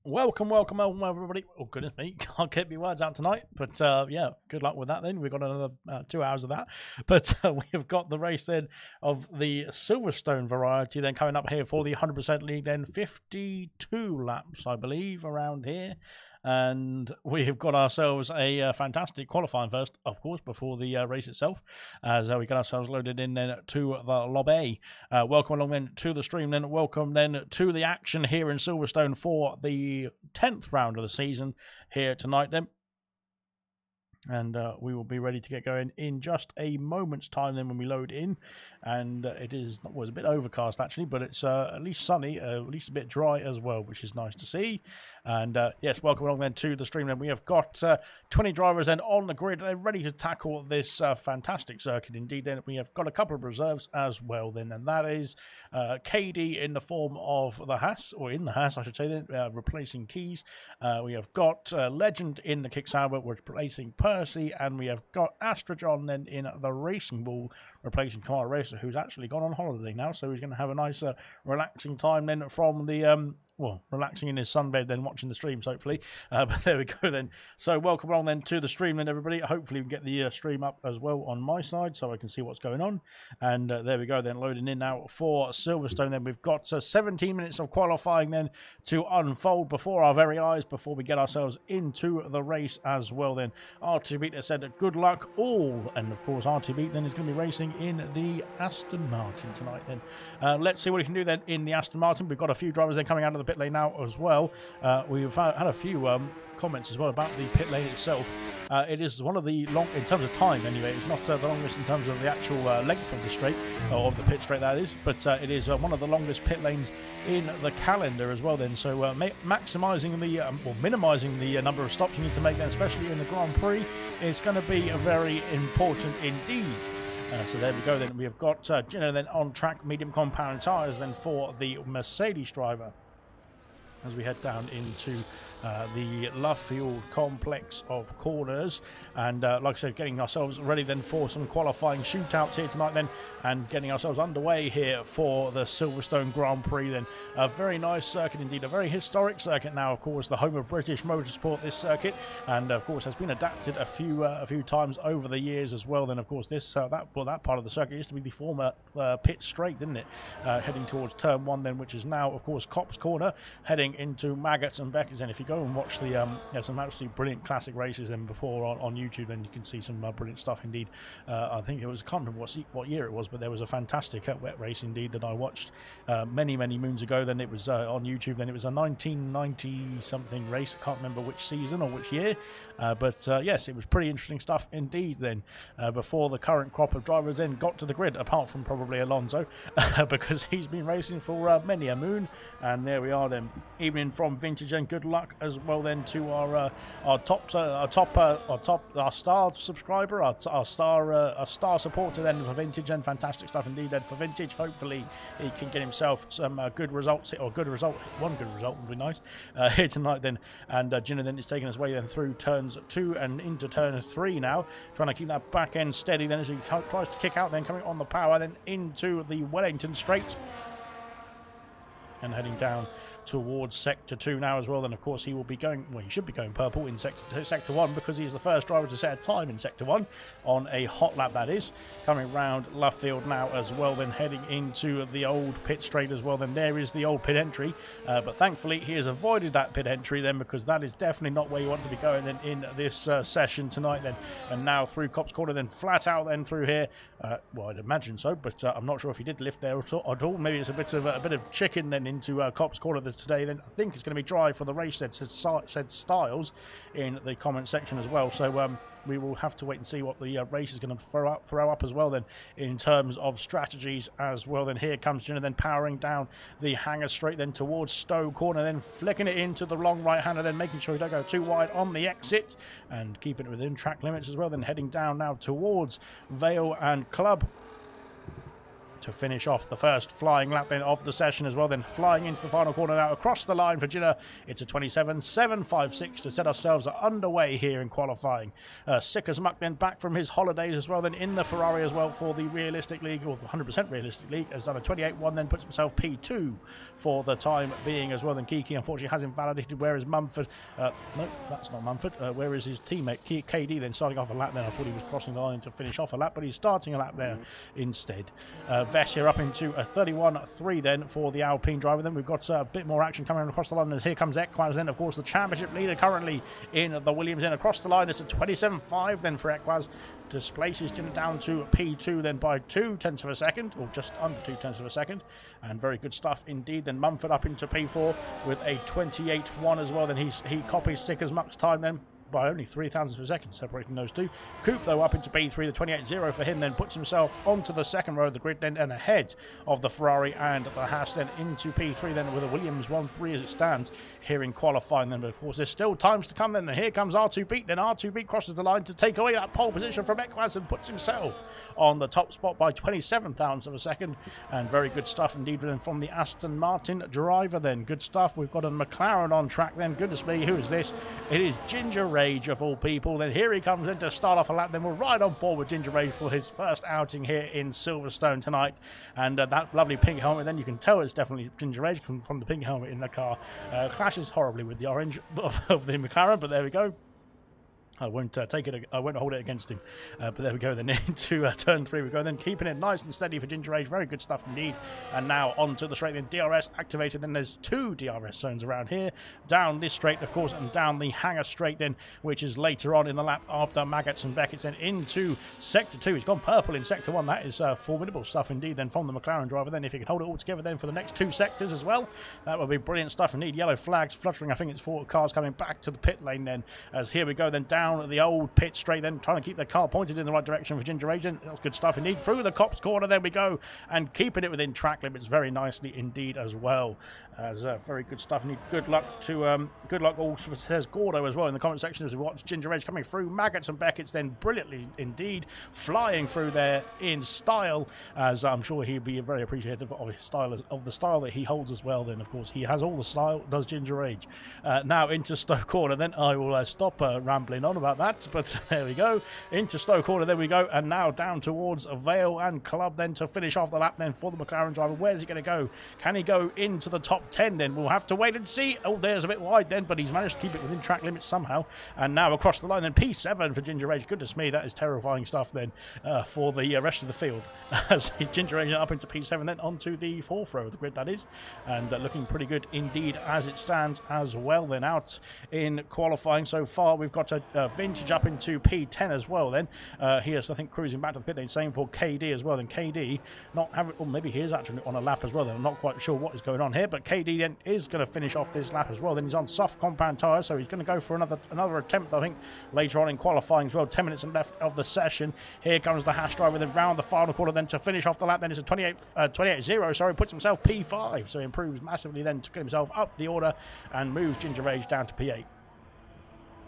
Welcome, everybody. Oh, goodness me, can't get my words out tonight. But yeah, good luck with that then. We've got another 2 hours of that. But we have got the race then of the Silverstone variety then coming up here for the 100% league then. 52 laps, I believe, around here. And we have got ourselves a fantastic qualifying first, of course, before the race itself, as we got ourselves loaded in then to the lobby. Welcome along then to the stream, then welcome then to the action here in Silverstone for the 10th round of the season here tonight then. And we will be ready to get going in just a moment's time then when we load in. And it is a bit overcast actually, but it's at least sunny, at least a bit dry as well, which is nice to see. And yes, welcome along then to the stream. Then we have got 20 drivers then on the grid. They're ready to tackle this fantastic circuit indeed. Then we have got a couple of reserves as well then, and that is KD in the form of the Haas, or in the Haas I should say then, replacing Keys. We have got Legend in the Kicksauber, replacing Percy, and we have got Astrojohn then in the Racing Ball, replacing Kamara Racer, who's actually gone on holiday now, so he's going to have a nice relaxing time then from the relaxing in his sunbed, then watching the streams, hopefully. But there we go then. So welcome along then to the stream then, everybody. Hopefully we can get the stream up as well on my side so I can see what's going on. And there we go then, loading in now for Silverstone. Then we've got 17 minutes of qualifying then to unfold before our very eyes, before we get ourselves into the race as well then. RTB has said good luck all, and of course RTB then is going to be racing in the Aston Martin tonight then. Let's see what he can do then in the Aston Martin. We've got a few drivers then coming out of the pit lane now as well. We've had a few comments as well about the pit lane itself. It is one of the long, in terms of time anyway, it's not the longest in terms of the actual length of the straight, or of the pit straight that is, but it is one of the longest pit lanes in the calendar as well then. So maximising the, or minimising the number of stops you need to make then, especially in the Grand Prix, is going to be very important indeed. So there we go then. We have got Gino then on track, medium compound tyres then for the Mercedes driver, as we head down into the Luffield complex of corners. And like I said, getting ourselves ready then for some qualifying shootouts here tonight then, and getting ourselves underway here for the Silverstone Grand Prix then. A very nice circuit indeed, a very historic circuit now, of course, the home of British motorsport, this circuit, and of course has been adapted a few times over the years as well. Then of course this that part of the circuit used to be the former pit straight, didn't it, heading towards turn 1 then, which is now of course Copse Corner, heading into Maggots and Beckets. And if you go and watch the some absolutely brilliant classic races then before on YouTube, then you can see some brilliant stuff indeed. I think it was, I can't remember what year it was, but there was a fantastic wet race indeed that I watched many moons ago. Then it was on YouTube. Then it was a 1990 something race. I can't remember which season or which year, but yes, it was pretty interesting stuff indeed then, before the current crop of drivers then got to the grid, apart from probably Alonso because he's been racing for many a moon, And there we are then, evening from Vintage, and good luck as well then to our star subscriber, our star supporter then for Vintage, and fantastic stuff indeed then for Vintage. Hopefully he can get himself some good results, or one good result would be nice here tonight then. And Ginner then is taking his way then through turns 2 and into turn 3 now, trying to keep that back end steady then as he tries to kick out, then coming on the power then into the Wellington straight, and heading down towards Sector 2 now as well. Then, of course, he will be going, well, he should be going purple in Sector 1, because he's the first driver to set a time in Sector 1 on a hot lap, that is. Coming round left field now as well, then heading into the old pit straight as well. Then there is the old pit entry, but thankfully he has avoided that pit entry then, because that is definitely not where you want to be going then in this session tonight then. And now through Copse Corner, then flat out then through here. Well, I'd imagine so, but I'm not sure if he did lift there at all. Maybe it's a bit of chicken then into Copse Corner today. Then I think it's going to be dry for the race, said Styles in the comment section as well. So we will have to wait and see what the race is going to throw up as well then in terms of strategies as well. Then here comes Jenna then powering down the hangar straight then towards Stowe Corner, then flicking it into the long right hander, then making sure he don't go too wide on the exit and keeping it within track limits as well. Then heading down now towards Vale and Club to finish off the first flying lap then of the session as well. Then flying into the final corner now across the line for Ginner. It's a 27.756 to set ourselves underway here in qualifying. Sick as muck then back from his holidays as well, then in the Ferrari as well for the Realistic League, or the 100% Realistic League, has done a 28.1, then puts himself P2 for the time being as well. Then Kiki unfortunately has invalidated, where is Mumford? No, that's not Mumford. Where is his teammate KD then starting off a lap then? I thought he was crossing the line to finish off a lap, but he's starting a lap there instead. Vess here up into a 31.3 then for the Alpine driver. Then we've got a bit more action coming across the line, and here comes Equaz then, of course, the championship leader currently in the Williams. Then across the line, it's a 27.5 then for Equaz. Displaces Jenna down to P2 then by 0.2 of a second, or just under 0.2 of a second, and very good stuff indeed. Then Mumford up into P4 with a 28.1 as well. Then he copies Sick as much time then by only 0.3 of a second separating those two. Coop though up into B3, the 28.0 for him, then puts himself onto the second row of the grid then, and ahead of the Ferrari and the Haas, then into P3 then with a Williams 1.3 as it stands here in qualifying then. But of course there's still times to come then, and here comes R2 Beat. Then R2 Beat crosses the line to take away that pole position from Equaz and puts himself on the top spot by 0.27 of a second, and very good stuff indeed then from the Aston Martin driver then. Good stuff. We've got a McLaren on track then. Goodness me, who is this? It is Ginger Rage of all people. Then here he comes in to start off a lap. Then we'll ride on board with Ginger Rage for his first outing here in Silverstone tonight. And that lovely pink helmet, then you can tell it's definitely Ginger Rage from the pink helmet in the car. Clashes horribly with the orange of the McLaren, but there we go. I won't take it. I won't hold it against him. But there we go. Then into turn 3 we go. Then keeping it nice and steady for Ginger Age. Very good stuff indeed. And now onto the straight. Then DRS activated. Then there's 2 DRS zones around here. Down this straight, of course, and down the hangar straight. Then, which is later on in the lap after Maggots and Beckett's. Then into Sector 2. He's gone purple in Sector 1. That is formidable stuff indeed. Then from the McLaren driver. Then if he can hold it all together. Then for the next 2 sectors as well. That would be brilliant stuff indeed. Yellow flags fluttering. I think it's 4 cars coming back to the pit lane. Then as here we go. Then down the old pit straight, then trying to keep the car pointed in the right direction for Ginger Agent. That's good stuff indeed. Through the Copse Corner, there we go, and keeping it within track limits very nicely indeed as well. As very good stuff indeed. Good luck all, says Gordo as well in the comment section as we watch Ginger Edge coming through. Maggots and Beckett's then brilliantly indeed flying through there in style, as I'm sure he'd be very appreciative of his style, of the style that he holds as well. Then of course he has all the style, does Ginger Age. Now into Stowe Corner, then I will stop rambling on about that, but there we go, into Stowe Corner, there we go, and now down towards Vale and Club then to finish off the lap then for the McLaren driver. Where's he going to go? Can he go into the top 10 then? We'll have to wait and see. Oh, there's a bit wide then, but he's managed to keep it within track limits somehow. And now across the line then, P7 for Ginger Age. Goodness me, that is terrifying stuff then for the rest of the field. As Ginger Age up into P7 then onto the 4th row of the grid, that is, and looking pretty good indeed as it stands as well. Then out in qualifying so far we've got Vintage up into P10 as well then. He is, I think, cruising back to the pit lane. Same for KD as well. Then KD not having, or maybe he is actually on a lap as well. Then I'm not quite sure what is going on here, but KD then is going to finish off this lap as well. Then he's on soft compound tyres, so he's going to go for another attempt, I think, later on in qualifying as well. 10 minutes left of the session. Here comes the Haas driver then round the final corner then to finish off the lap. Then it's a 28-0, sorry, puts himself P5, so he improves massively then to get himself up the order and moves Ginger Rage down to P8.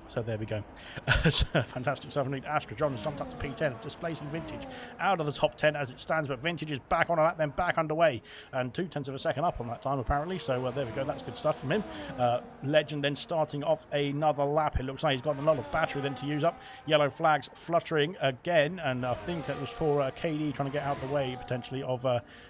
So there we go. Fantastic stuff. Astra John has jumped up to P10, displacing Vintage out of the top 10 as it stands, but Vintage is back on a lap, then back underway, and 0.2 of a second up on that time apparently. So there we go. That's good stuff from him. Legend then starting off another lap. It looks like he's got a lot of battery then to use up. Yellow flags fluttering again, and I think that was for KD trying to get out the way potentially of.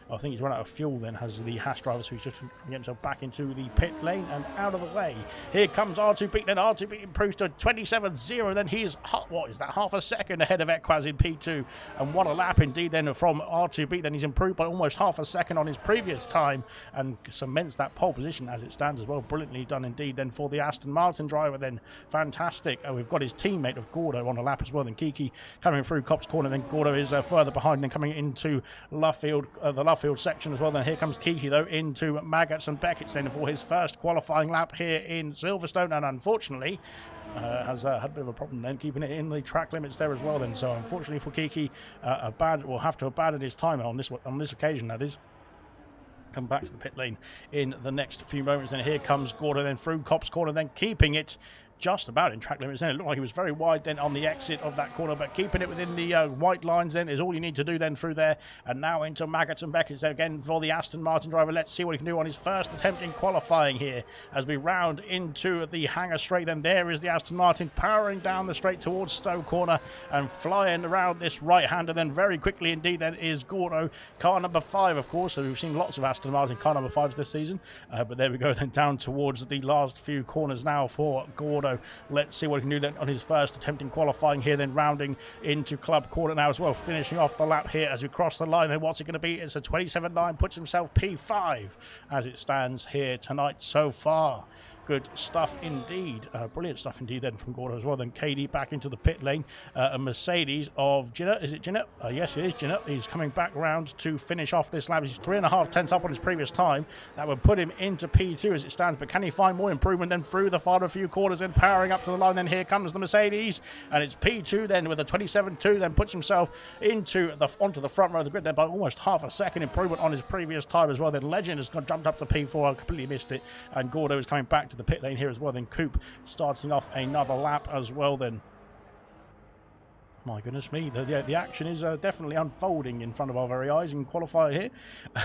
I think he's run out of fuel then, has the Haas driver, so he's just getting himself back into the pit lane and out of the way. Here comes R2B, then R2B improves to 27-0, then he's, what is that, half a second ahead of Equaz in P2, and what a lap indeed then from R2B. Then he's improved by almost half a second on his previous time and cements that pole position as it stands as well. Brilliantly done indeed then for the Aston Martin driver then. Fantastic. We've got his teammate of Gordo on a lap as well. Then Kiki coming through Copse Corner, then Gordo is further behind and coming into Luffield, the Luffield section as well. Then here comes Kiki though into Maggots and Beckett's then for his first qualifying lap here in Silverstone, and unfortunately has had a bit of a problem then keeping it in the track limits there as well then. So unfortunately for Kiki, will have to abandon his time on this occasion, that is. Come back to the pit lane in the next few moments. Then here comes Gordo then through Copse Corner, then keeping it just about in track limits. Then it looked like he was very wide then on the exit of that corner, but keeping it within the white lines then is all you need to do then through there. And now into Maggots and Beckett's again for the Aston Martin driver. Let's see what he can do on his first attempt in qualifying here as we round into the hangar straight. Then there is the Aston Martin powering down the straight towards Stowe Corner and flying around this right-hander then very quickly indeed. Then is Gordo, car number 5 of course, so we've seen lots of Aston Martin car number 5s this season, but there we go then down towards the last few corners now for Gordo. Let's see what he can do then on his first attempt in qualifying here, then rounding into Club Corner now as well, finishing off the lap here as we cross the line. Then what's it going to be? It's a 27.9, puts himself P5 as it stands here tonight so far. Good stuff indeed. Brilliant stuff indeed then from Gordo as well. Then KD back into the pit lane. A Mercedes of Ginner. Is it Ginner? Yes, it is Ginner. He's coming back round to finish off this lap. He's 3.5 tenths up on his previous time. That would put him into P2 as it stands. But can he find more improvement then through the final few quarters and powering up to the line? Then here comes the Mercedes. And it's P2 then with a 27.2. Then puts himself onto the front row of the grid then by almost half a second improvement on his previous time as well. Then Legend has jumped up to P4. I completely missed it. And Gordo is coming back to the pit lane here as well. Then Coop starting off another lap as well then. My goodness me, the action is definitely unfolding in front of our very eyes in qualifier here.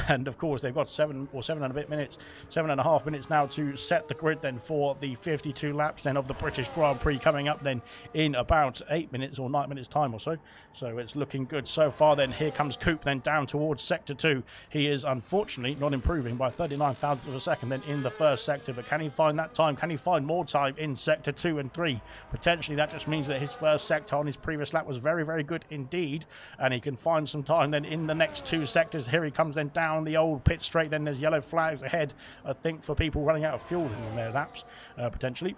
And of course they've got 7.5 minutes now to set the grid then for the 52 laps then of the British Grand Prix coming up then in about 8 minutes or 9 minutes time or so. So it's looking good so far then. Here comes Coop then down towards sector 2. He is unfortunately not improving by 39 thousandths of a second then in the first sector, but can he find that time? Can he find more time in sector 2 and 3? Potentially that just means that his first sector on his previous lap was very, very good indeed, and he can find some time then in the next 2 sectors. Here he comes then down the old pit straight. Then there's yellow flags ahead, I think, for people running out of fuel in their laps, potentially.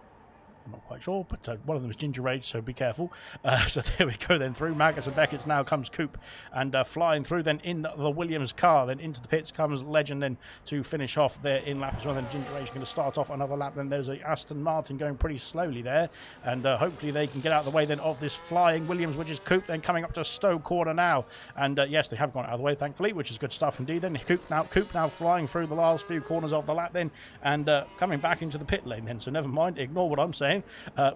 I'm not quite sure, but one of them is Ginger Rage, so be careful. So there we go then through Maggots and Beckett's. Now comes Coop and flying through then in the Williams car. Then into the pits comes Legend then to finish off there in lap as well. Then Ginger Rage going to start off another lap. Then there's a Aston Martin going pretty slowly there, and hopefully they can get out of the way then of this flying Williams, which is Coop then coming up to Stowe Corner now. And yes, they have gone out of the way thankfully, which is good stuff indeed. Then Coop now flying through the last few corners of the lap then, and coming back into the pit lane then. So never mind, ignore what I'm saying.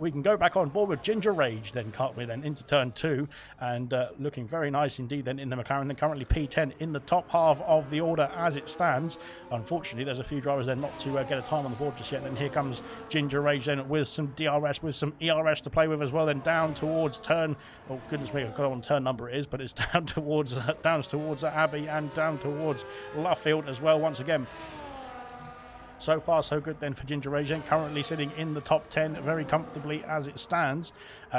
We can go back on board with Ginger Rage then, can't we, then into turn 2, and looking very nice indeed then in the McLaren. Then currently P10 in the top half of the order as it stands. Unfortunately there's a few drivers there not to get a time on the board just yet. Then here comes Ginger Rage then with some DRS, with some ERS to play with as well. Then down towards turn, oh goodness me, I've got on turn number it is, but it's down towards Abbey and down towards Luffield as well once again. so far so good then for Ginger Rage, currently sitting in the top 10 very comfortably as it stands.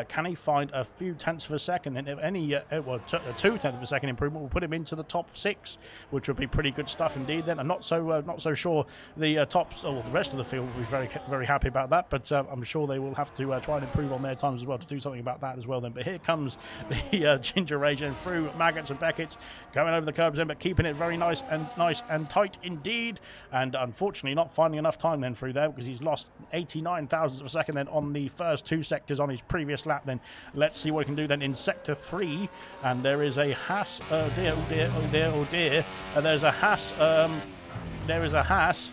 Can he find a few tenths of a second? Then if any, well, 2 tenths of a second improvement will put him into the top 6, which would be pretty good stuff indeed. Then I'm not so sure the tops or the rest of the field will be very happy about that, but I'm sure they will have to try and improve on their times as well to do something about that as well. Then, but here comes the Ginger Rage and through Maggots and Beckett's, going over the curbs then, but keeping it very nice and tight indeed. And unfortunately, not finding enough time then through there because he's lost 89 thousandths of a second then on the first 2 sectors on his previous lap. Then let's see what he can do then in sector 3, and there is a Haas. Oh dear, oh dear, oh dear, oh dear. There's a Haas. There is a Haas.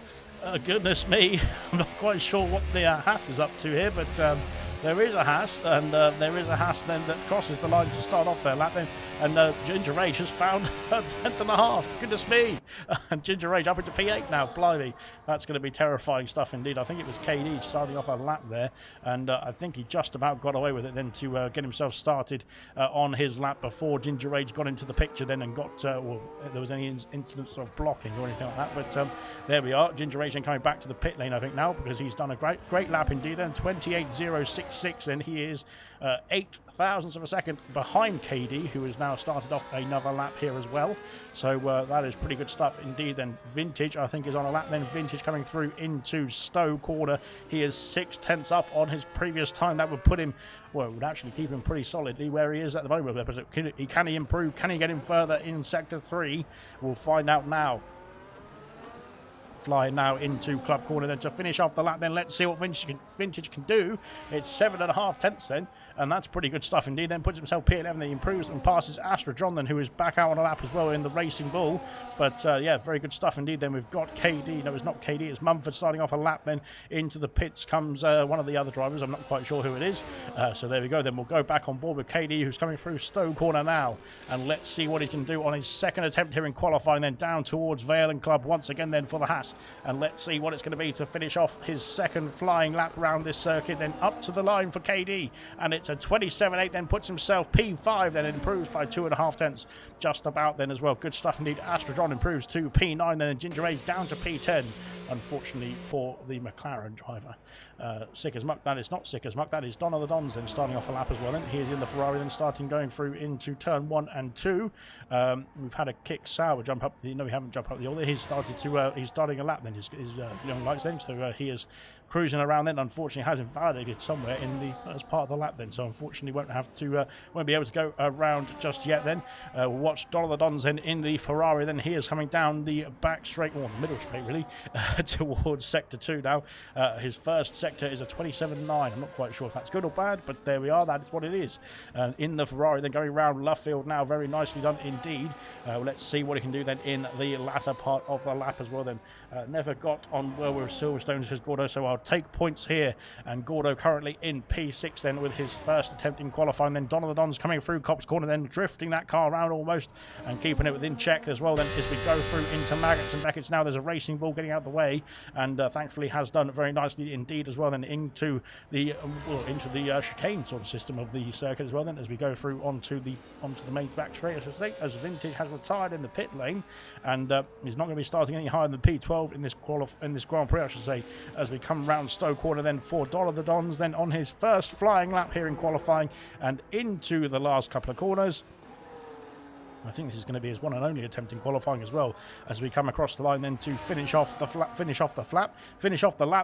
Goodness me, I'm not quite sure what the Haas is up to here, but there is a Haas, and there is a Haas then that crosses the line to start off their lap then. And Ginger Rage has found a 10th and a half. Goodness me. And Ginger Rage up into P8 now. Blimey. That's going to be terrifying stuff indeed. I think it was KD starting off a lap there. And I think he just about got away with it then to get himself started on his lap before Ginger Rage got into the picture then and got, well, there was any incidents of blocking or anything like that. But there we are. Ginger Rage then coming back to the pit lane, I think, now, because he's done a great lap indeed. And 28.066, and he is 8 thousandths of a second behind KD, who has now started off another lap here as well. So that is pretty good stuff indeed. Then Vintage, I think, is on a lap. Then Vintage coming through into Stowe corner. He is 6 tenths up on his previous time. That would put him, well, it would actually keep him pretty solidly where he is at the moment. But can he improve? Can he get him further in sector 3? We'll find out now. Flying now into club corner then to finish off the lap. Then let's see what Vintage can do. It's 7.5 tenths then, and that's pretty good stuff indeed. Then puts himself P11, then he improves and passes Astrodron then, who is back out on a lap as well in the Racing Bull. But yeah, very good stuff indeed. Then we've got KD. No, it's not KD, it's Mumford starting off a lap. Then into the pits comes one of the other drivers. I'm not quite sure who it is. So there we go. Then we'll go back on board with KD, who's coming through Stowe corner now. And let's see what he can do on his second attempt here in qualifying. Then down towards Vale and Club once again then for the Haas. And let's see what it's going to be to finish off his second flying lap around this circuit. Then up to the line for KD, and it's a 27.8. Then puts himself P5, then improves by 2.5 tenths just about then as well. Good stuff indeed. Astrodron improves to P9, then Ginger Rage down to P10. Unfortunately for the McLaren driver. Sick as muck, that is not sick as muck, that is Don of the Dons then starting off a lap as well. Then he is in the Ferrari then starting going through into turn 1 and 2. We've had a kick sour jump up the, no, we haven't jumped up the order. He's started to, he's starting a lap then, his young lights then, so he is cruising around then. Unfortunately has invalidated somewhere in the first part of the lap then, so unfortunately won't have to, won't be able to go around just yet then. We'll watch Don of the Dons then in the Ferrari. Then he is coming down the back straight, or the middle straight really, towards sector 2 now. His first sector is a 27.9. I'm not quite sure if that's good or bad, but there we are, that is what it is. In the Ferrari then going around Luffield now, very nicely done indeed. Let's see what he can do then in the latter part of the lap as well then. Never got on well with Silverstone, says Gordo, so I'll take points here. And Gordo currently in P6 then with his first attempt in qualifying. Then Don of the Dons coming through Copse corner, then drifting that car around almost and keeping it within check as well then as we go through into Maggots and Beckett's. Now there's a Racing Bull getting out of the way, and thankfully has done very nicely indeed as well then into the chicane sort of system of the circuit as well then as we go through onto the main back straight, as Vintage has retired in the pit lane, and he's not going to be starting any higher than P12 in this Grand Prix, I should say, as we come round Stowe corner then for Don of the Dons then on his first flying lap here in qualifying and into the last couple of corners. I think this is going to be his one and only attempt in qualifying as well, as we come across the line then to finish off the lap.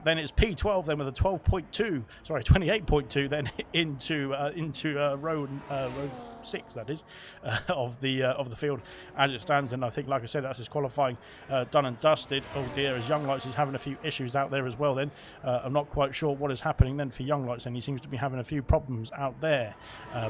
Then it's P12 then with a 28.2 then into row 6, that is, of the field as it stands. And I think, like I said, that's his qualifying done and dusted. Oh dear, as Young Lights is having a few issues out there as well then. I'm not quite sure what is happening then for Young Lights, and he seems to be having a few problems out there,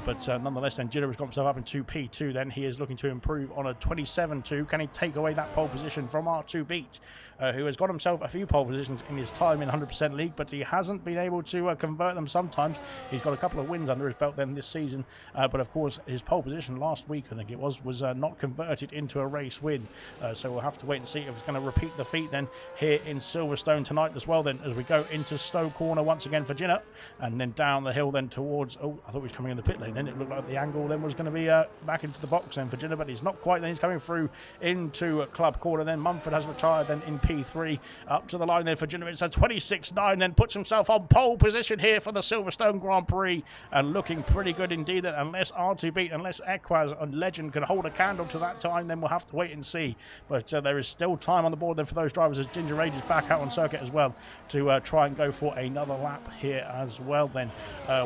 but nonetheless then Jidder has got himself up into P2 then. He is looking to improve on a 27.2. Can he take away that pole position from R2 Beat, who has got himself a few pole positions in his time in 100% League, but he hasn't been able to convert them sometimes. He's got a couple of wins under his belt then this season, but of course his pole position last week, I think it was not converted into a race win, so we'll have to wait and see if it's going to repeat the feat then here in Silverstone tonight as well then, as we go into Stowe corner once again for Ginner, and then down the hill then towards, oh, I thought he was coming in the pit lane then. It looked like the angle then was going to be back into the box then for Ginner. Jenner, but he's not quite. Then he's coming through into Club Corner. Then Mumford has retired then in P3. Up to the line then for Jenner. It's a 26.9, then puts himself on pole position here for the Silverstone Grand Prix, and looking pretty good indeed. That unless R2 unless Equaz and Legend can hold a candle to that time, then we'll have to wait and see. But there is still time on the board then for those drivers, as Ginger Rage is back out on circuit as well to try and go for another lap here as well. Then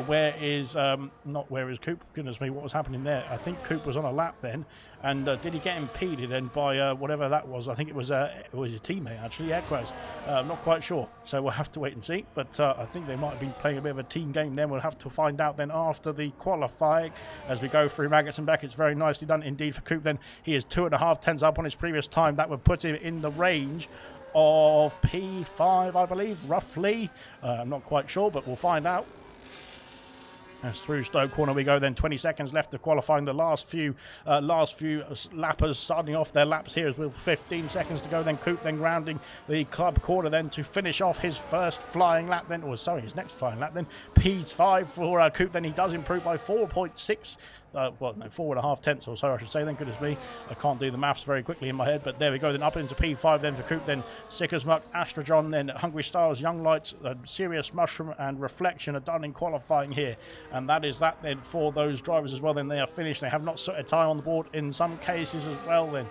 where is Coop? Goodness me, what was happening there? I think Coop was on a lap then, and did he get impeded then by whatever that was? I think it was his teammate actually, Equaz. I'm not quite sure, so we'll have to wait and see. But I think they might have been playing a bit of a team game then. We'll have to find out then after the qualifying as we go through Maggots and Beckett's. Very nicely done indeed for Coop. Then he is 2.5 tenths up on his previous time. That would put him in the range of P5, I believe, roughly. I'm not quite sure, but we'll find out. As through Stoke Corner we go then, 20 seconds left to qualifying. The last few lappers starting off their laps here as with 15 seconds to go. Then Coop then grounding the Club Corner then to finish off his first flying lap then, or sorry, his next flying lap then. P5 for Coop. Then he does improve by 4.6. Well, no, 4.5 tenths or so, I should say. Then, goodness me, I can't do the maths very quickly in my head, but there we go. Then up into P5 then for Coop, then Sick as Muck, Astrojon, then Hungry Stars, Young Lights, Serious Mushroom, and Reflection are done in qualifying here. And that is that then for those drivers as well. Then they are finished. They have not set a time on the board in some cases as well. Then,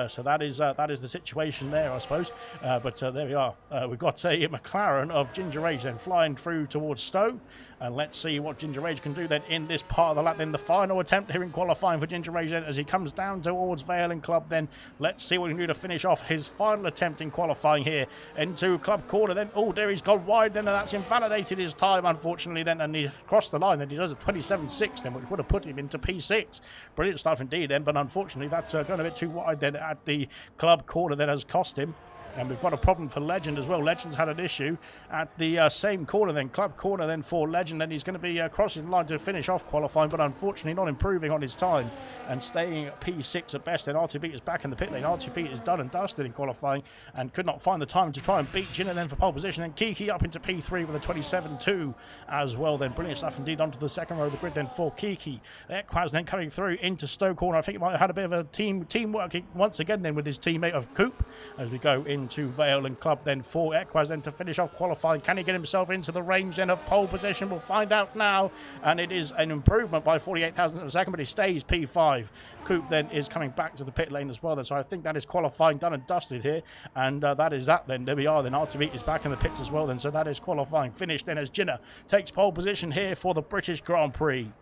so that is the situation there, I suppose. But there we are. We've got a McLaren of Ginger Rage then flying through towards Stowe. And let's see what Ginger Rage can do then in this part of the lap. Then the final attempt here in qualifying for Ginger Rage then as he comes down towards Vale and Club. Then let's see what he can do to finish off his final attempt in qualifying here into Club Corner. Then, oh dear, he's gone wide then, and that's invalidated his time, unfortunately, then. And he crossed the line. Then he does a 27.6 then, which would have put him into P6. Brilliant stuff indeed then, but unfortunately that's gone a bit too wide then at the Club Corner. That has cost him. And we've got a problem for Legend as well. Legend's had an issue at the same corner then, Club Corner then for Legend. Then he's going to be crossing the line to finish off qualifying, but unfortunately not improving on his time and staying at P6 at best. Then R2 is back in the pit lane. R2 is done and dusted in qualifying and could not find the time to try and beat Jinner then for pole position. And Kiki up into P3 with a 27.2 as well then. Brilliant stuff indeed onto the second row of the grid then for Kiki. Equaz then coming through into Stowe Corner. I think he might have had a bit of a teamwork once again then with his teammate of Coop as we go into Vale and Club then for Equaz then to finish off qualifying. Can he get himself into the range then of pole position? We'll find out now, and it is an improvement by 48 thousandths of a second, but he stays P5. Coop then is coming back to the pit lane as well then, so I think that is qualifying done and dusted here, and that is that then. There we are then. R2 is back in the pits as well then, so that is qualifying finished then as Jinner takes pole position here for the British Grand Prix.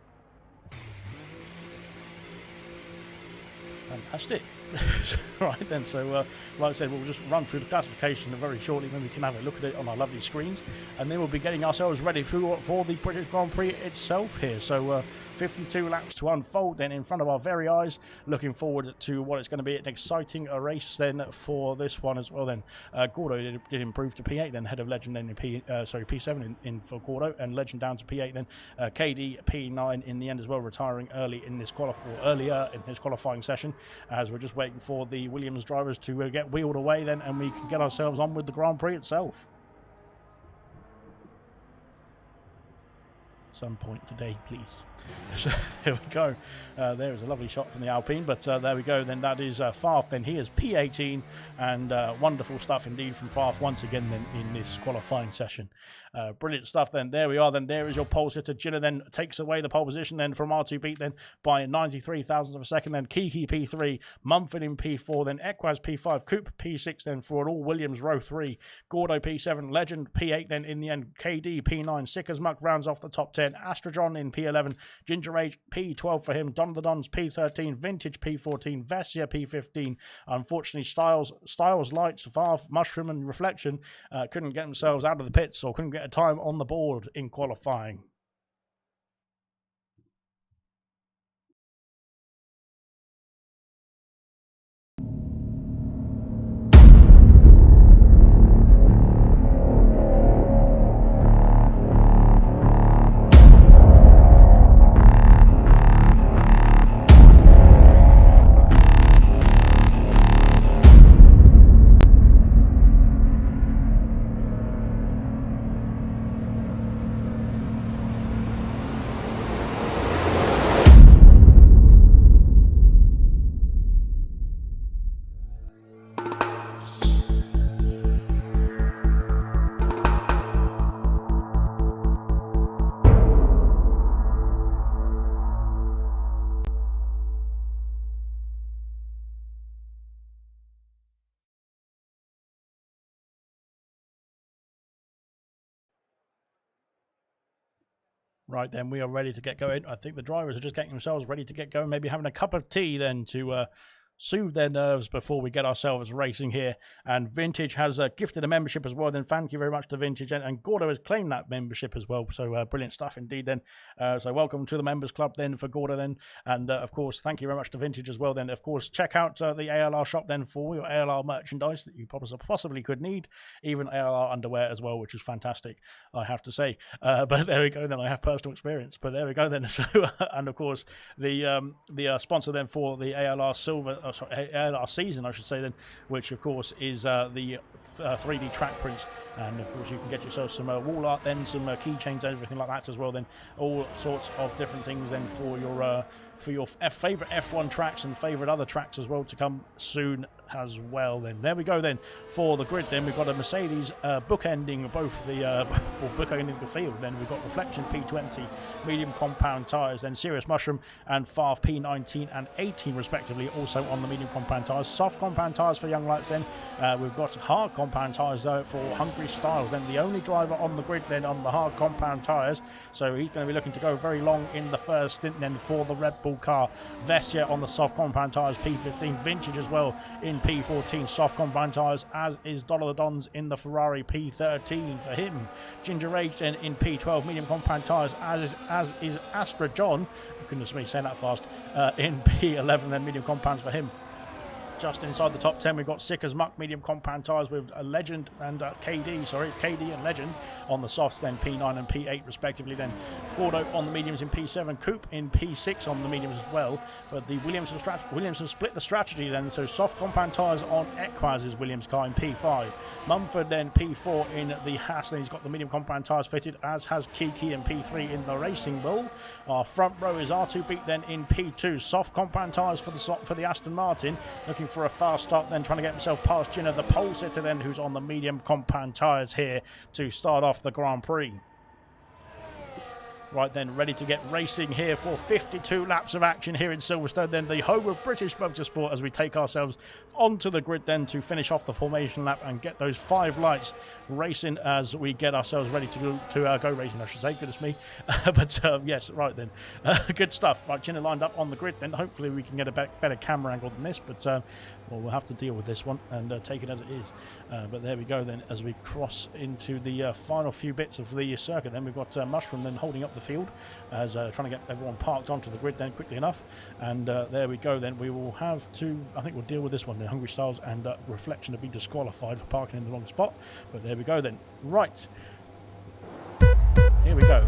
Fantastic. Right then, so like I said, we'll just run through the classification very shortly, then we can have a look at it on our lovely screens, and then we'll be getting ourselves ready for the British Grand Prix itself here. So 52 laps to unfold then in front of our very eyes. Looking forward to what it's going to be an exciting race then for this one as well then. Gordo did improve to P8 then, head of Legend then in P7 in for Gordo, and Legend down to P8 then. KD P9 in the end as well, retiring earlier in this qualifying session, as we're just waiting for the Williams drivers to get wheeled away then, and we can get ourselves on with the Grand Prix itself. Some point today, please. So there we go. There is a lovely shot from the Alpine, but there we go. Then that is Farf. Then he is P18, and wonderful stuff indeed from Farf once again then in this qualifying session. Brilliant stuff. Then there we are. Then there is your pole sitter. Jinner then takes away the pole position then from R2 then by 93 thousandths of a second. Then Kiki P3, Mumford in P4, then Equaz P5, Coop P6 then for an all Williams row 3, Gordo P7, Legend P8 then in the end, KD P9, Sick as Muck rounds off the top 10, Astrojon in P11, Ginger Age P12 for him, Don the Dons P13, Vintage P14, Vessia P15. Unfortunately, Styles Lights, Varf, Mushroom and Reflection couldn't get themselves out of the pits or couldn't get a time on the board in qualifying. Right then, we are ready to get going. I think the drivers are just getting themselves ready to get going, maybe having a cup of tea then to soothe their nerves before we get ourselves racing here. And Vintage has gifted a membership as well. Then thank you very much to Vintage, and Gordo has claimed that membership as well. So brilliant stuff indeed then. So welcome to the members club then for Gordo then. And of course, thank you very much to Vintage as well then. Of course, check out the ALR shop then for your ALR merchandise that you possibly could need. Even ALR underwear as well, which is fantastic, I have to say. But there we go then. I have personal experience. But there we go then. So and of course, the sponsor then for the ALR Silver, ALR season, I should say then, which of course is the 3D track prints. And of course you can get yourself some wall art then, some keychains, everything like that as well then. All sorts of different things then for your favourite F1 tracks and favourite other tracks as well to come soon as well then. There we go then for the grid then. We've got a Mercedes bookending both the or bookending the field. Then we've got Reflection P20 medium compound tyres, then Serious Mushroom and Farf P19 and 18 respectively also on the medium compound tyres. Soft compound tyres for Young Lights then. We've got hard compound tyres though for Hungry Styles, then the only driver on the grid then on the hard compound tyres, so he's going to be looking to go very long in the first stint then for the Red Bull car. Vessia on the soft compound tyres P15, Vintage as well in P14 soft compound tyres, as is Dollar the Dons in the Ferrari P13 for him. Ginger Rage then in P12 medium compound tyres, as is Astra John, goodness me saying that fast, in P11 then medium compounds for him. Just inside the top 10, we've got Sick as Muck medium compound tyres with a Legend and KD and Legend on the softs, then P9 and P8 respectively. Then Gordo on the mediums in P7, Coupe in P6 on the mediums as well. But the Williams have split the strategy then, so soft compound tyres on Equaz's Williams car in P5. Mumford then P4 in the Haas, then he's got the medium compound tyres fitted, as has Kiki in P3 in the Racing Bull. Our front row is R2 Beat then in P2, soft compound tyres for the Aston Martin, looking for a fast start then, trying to get himself past Jinner, the pole sitter then, who's on the medium compound tyres here to start off the Grand Prix. Right then, ready to get racing here for 52 laps of action here in Silverstone, then the home of British motorsport, as we take ourselves onto the grid then to finish off the formation lap and get those 5 lights racing as we get ourselves ready to go racing, I should say. Goodness me. But yes, right then. Good stuff. Right, Jinner lined up on the grid then. Hopefully we can get a better camera angle than this, but well, we'll have to deal with this one and take it as it is. But there we go then, as we cross into the final few bits of the circuit. Then we've got Mushroom then holding up the field as trying to get everyone parked onto the grid then quickly enough. And there we go then. We will have to, I think we'll deal with this one then. Hungry Styles and Reflection to be disqualified for parking in the wrong spot. But there we go then. Right. Here we go.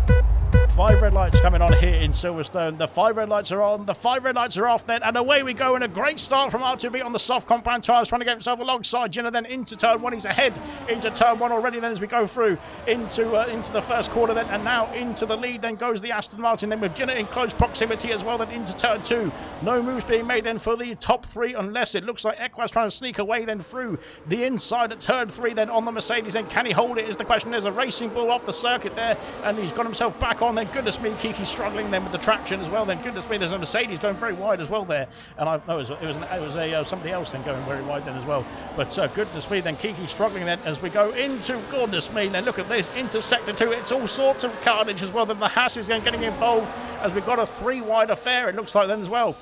5 red lights coming on here in Silverstone. The 5 red lights are on, the 5 red lights are off then, and away we go. And a great start from R2B on the soft compound tyres, trying to get himself alongside Jinner then into turn 1. He's ahead into turn 1 already then as we go through into the first quarter then, and now into the lead then goes the Aston Martin then, with Jinner in close proximity as well then into turn 2. No moves being made then for the top 3, unless it looks like Equaz trying to sneak away then through the inside at turn 3 then on the Mercedes. Then can he hold it is the question. There's a Racing Bull off the circuit there, and he's got himself back on then. Goodness me, Kiki struggling then with the traction as well then. Goodness me, there's a Mercedes going very wide as well there, and I know it was somebody else then going very wide then as well. But goodness me, then Kiki struggling then as we go into, goodness me, then look at this, into sector 2. It's all sorts of carnage as well. Then the Haas is then getting involved as we've got a 3-wide affair, it looks like then as well.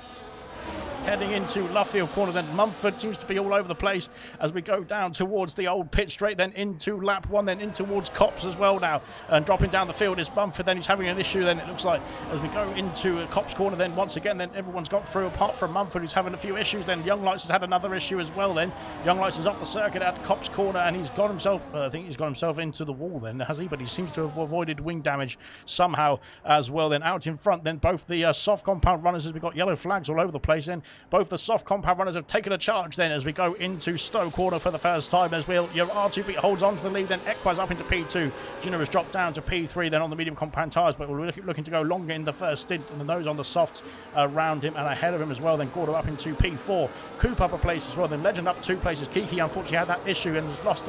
Heading into Luffield corner then. Mumford seems to be all over the place as we go down towards the old pit straight, then into lap 1, then in towards Copse as well now, and dropping down the field is Mumford. Then he's having an issue then, it looks like, as we go into Copse corner then once again. Then everyone's got through apart from Mumford, who's having a few issues. Then Young Lights has had another issue as well then. Young Lights is off the circuit at Copse corner, and he's got himself, I think he's got himself into the wall then, has he? But he seems to have avoided wing damage somehow as well. Then out in front then, both the soft compound runners, as we've got yellow flags all over the place then, both the soft compound runners have taken a charge then as we go into Stowe corner for the first time. As your R2B holds on to the lead, then Equaz up into P2. Jinner has dropped down to P3 then on the medium compound tyres, but we're looking to go longer in the first stint, and the nose on the softs around him and ahead of him as well. Then Gordo up into P4, Coupe up a place as well, then Legend up 2 places. Kiki unfortunately had that issue and has lost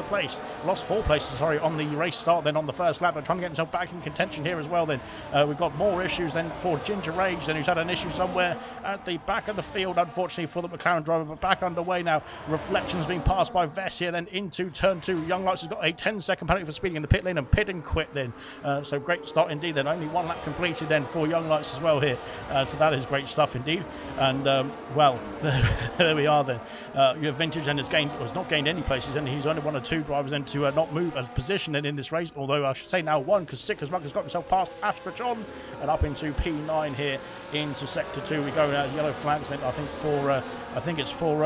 4 places on the race start then on the first lap, but trying to get himself back in contention here as well. Then we've got more issues then for Ginger Rage then, who's had an issue somewhere at the back of the field field, unfortunately, for the McLaren driver, but back underway now. Reflections being passed by Vess here, then into turn 2. Young Lights has got a 10-second penalty for speeding in the pit lane and pit and quit then. So great start indeed then. Only 1 lap completed then for Young Lights as well here. So that is great stuff indeed. And, well, there we are then. Your Vintage then has not gained any places, and he's only 1 or 2 drivers then to not move as position then in this race, although I should say now 1, because Sicker's Muck has got himself past Astra John and up into P9 here into sector 2 we go now. Yellow flags then, I think for I think it's for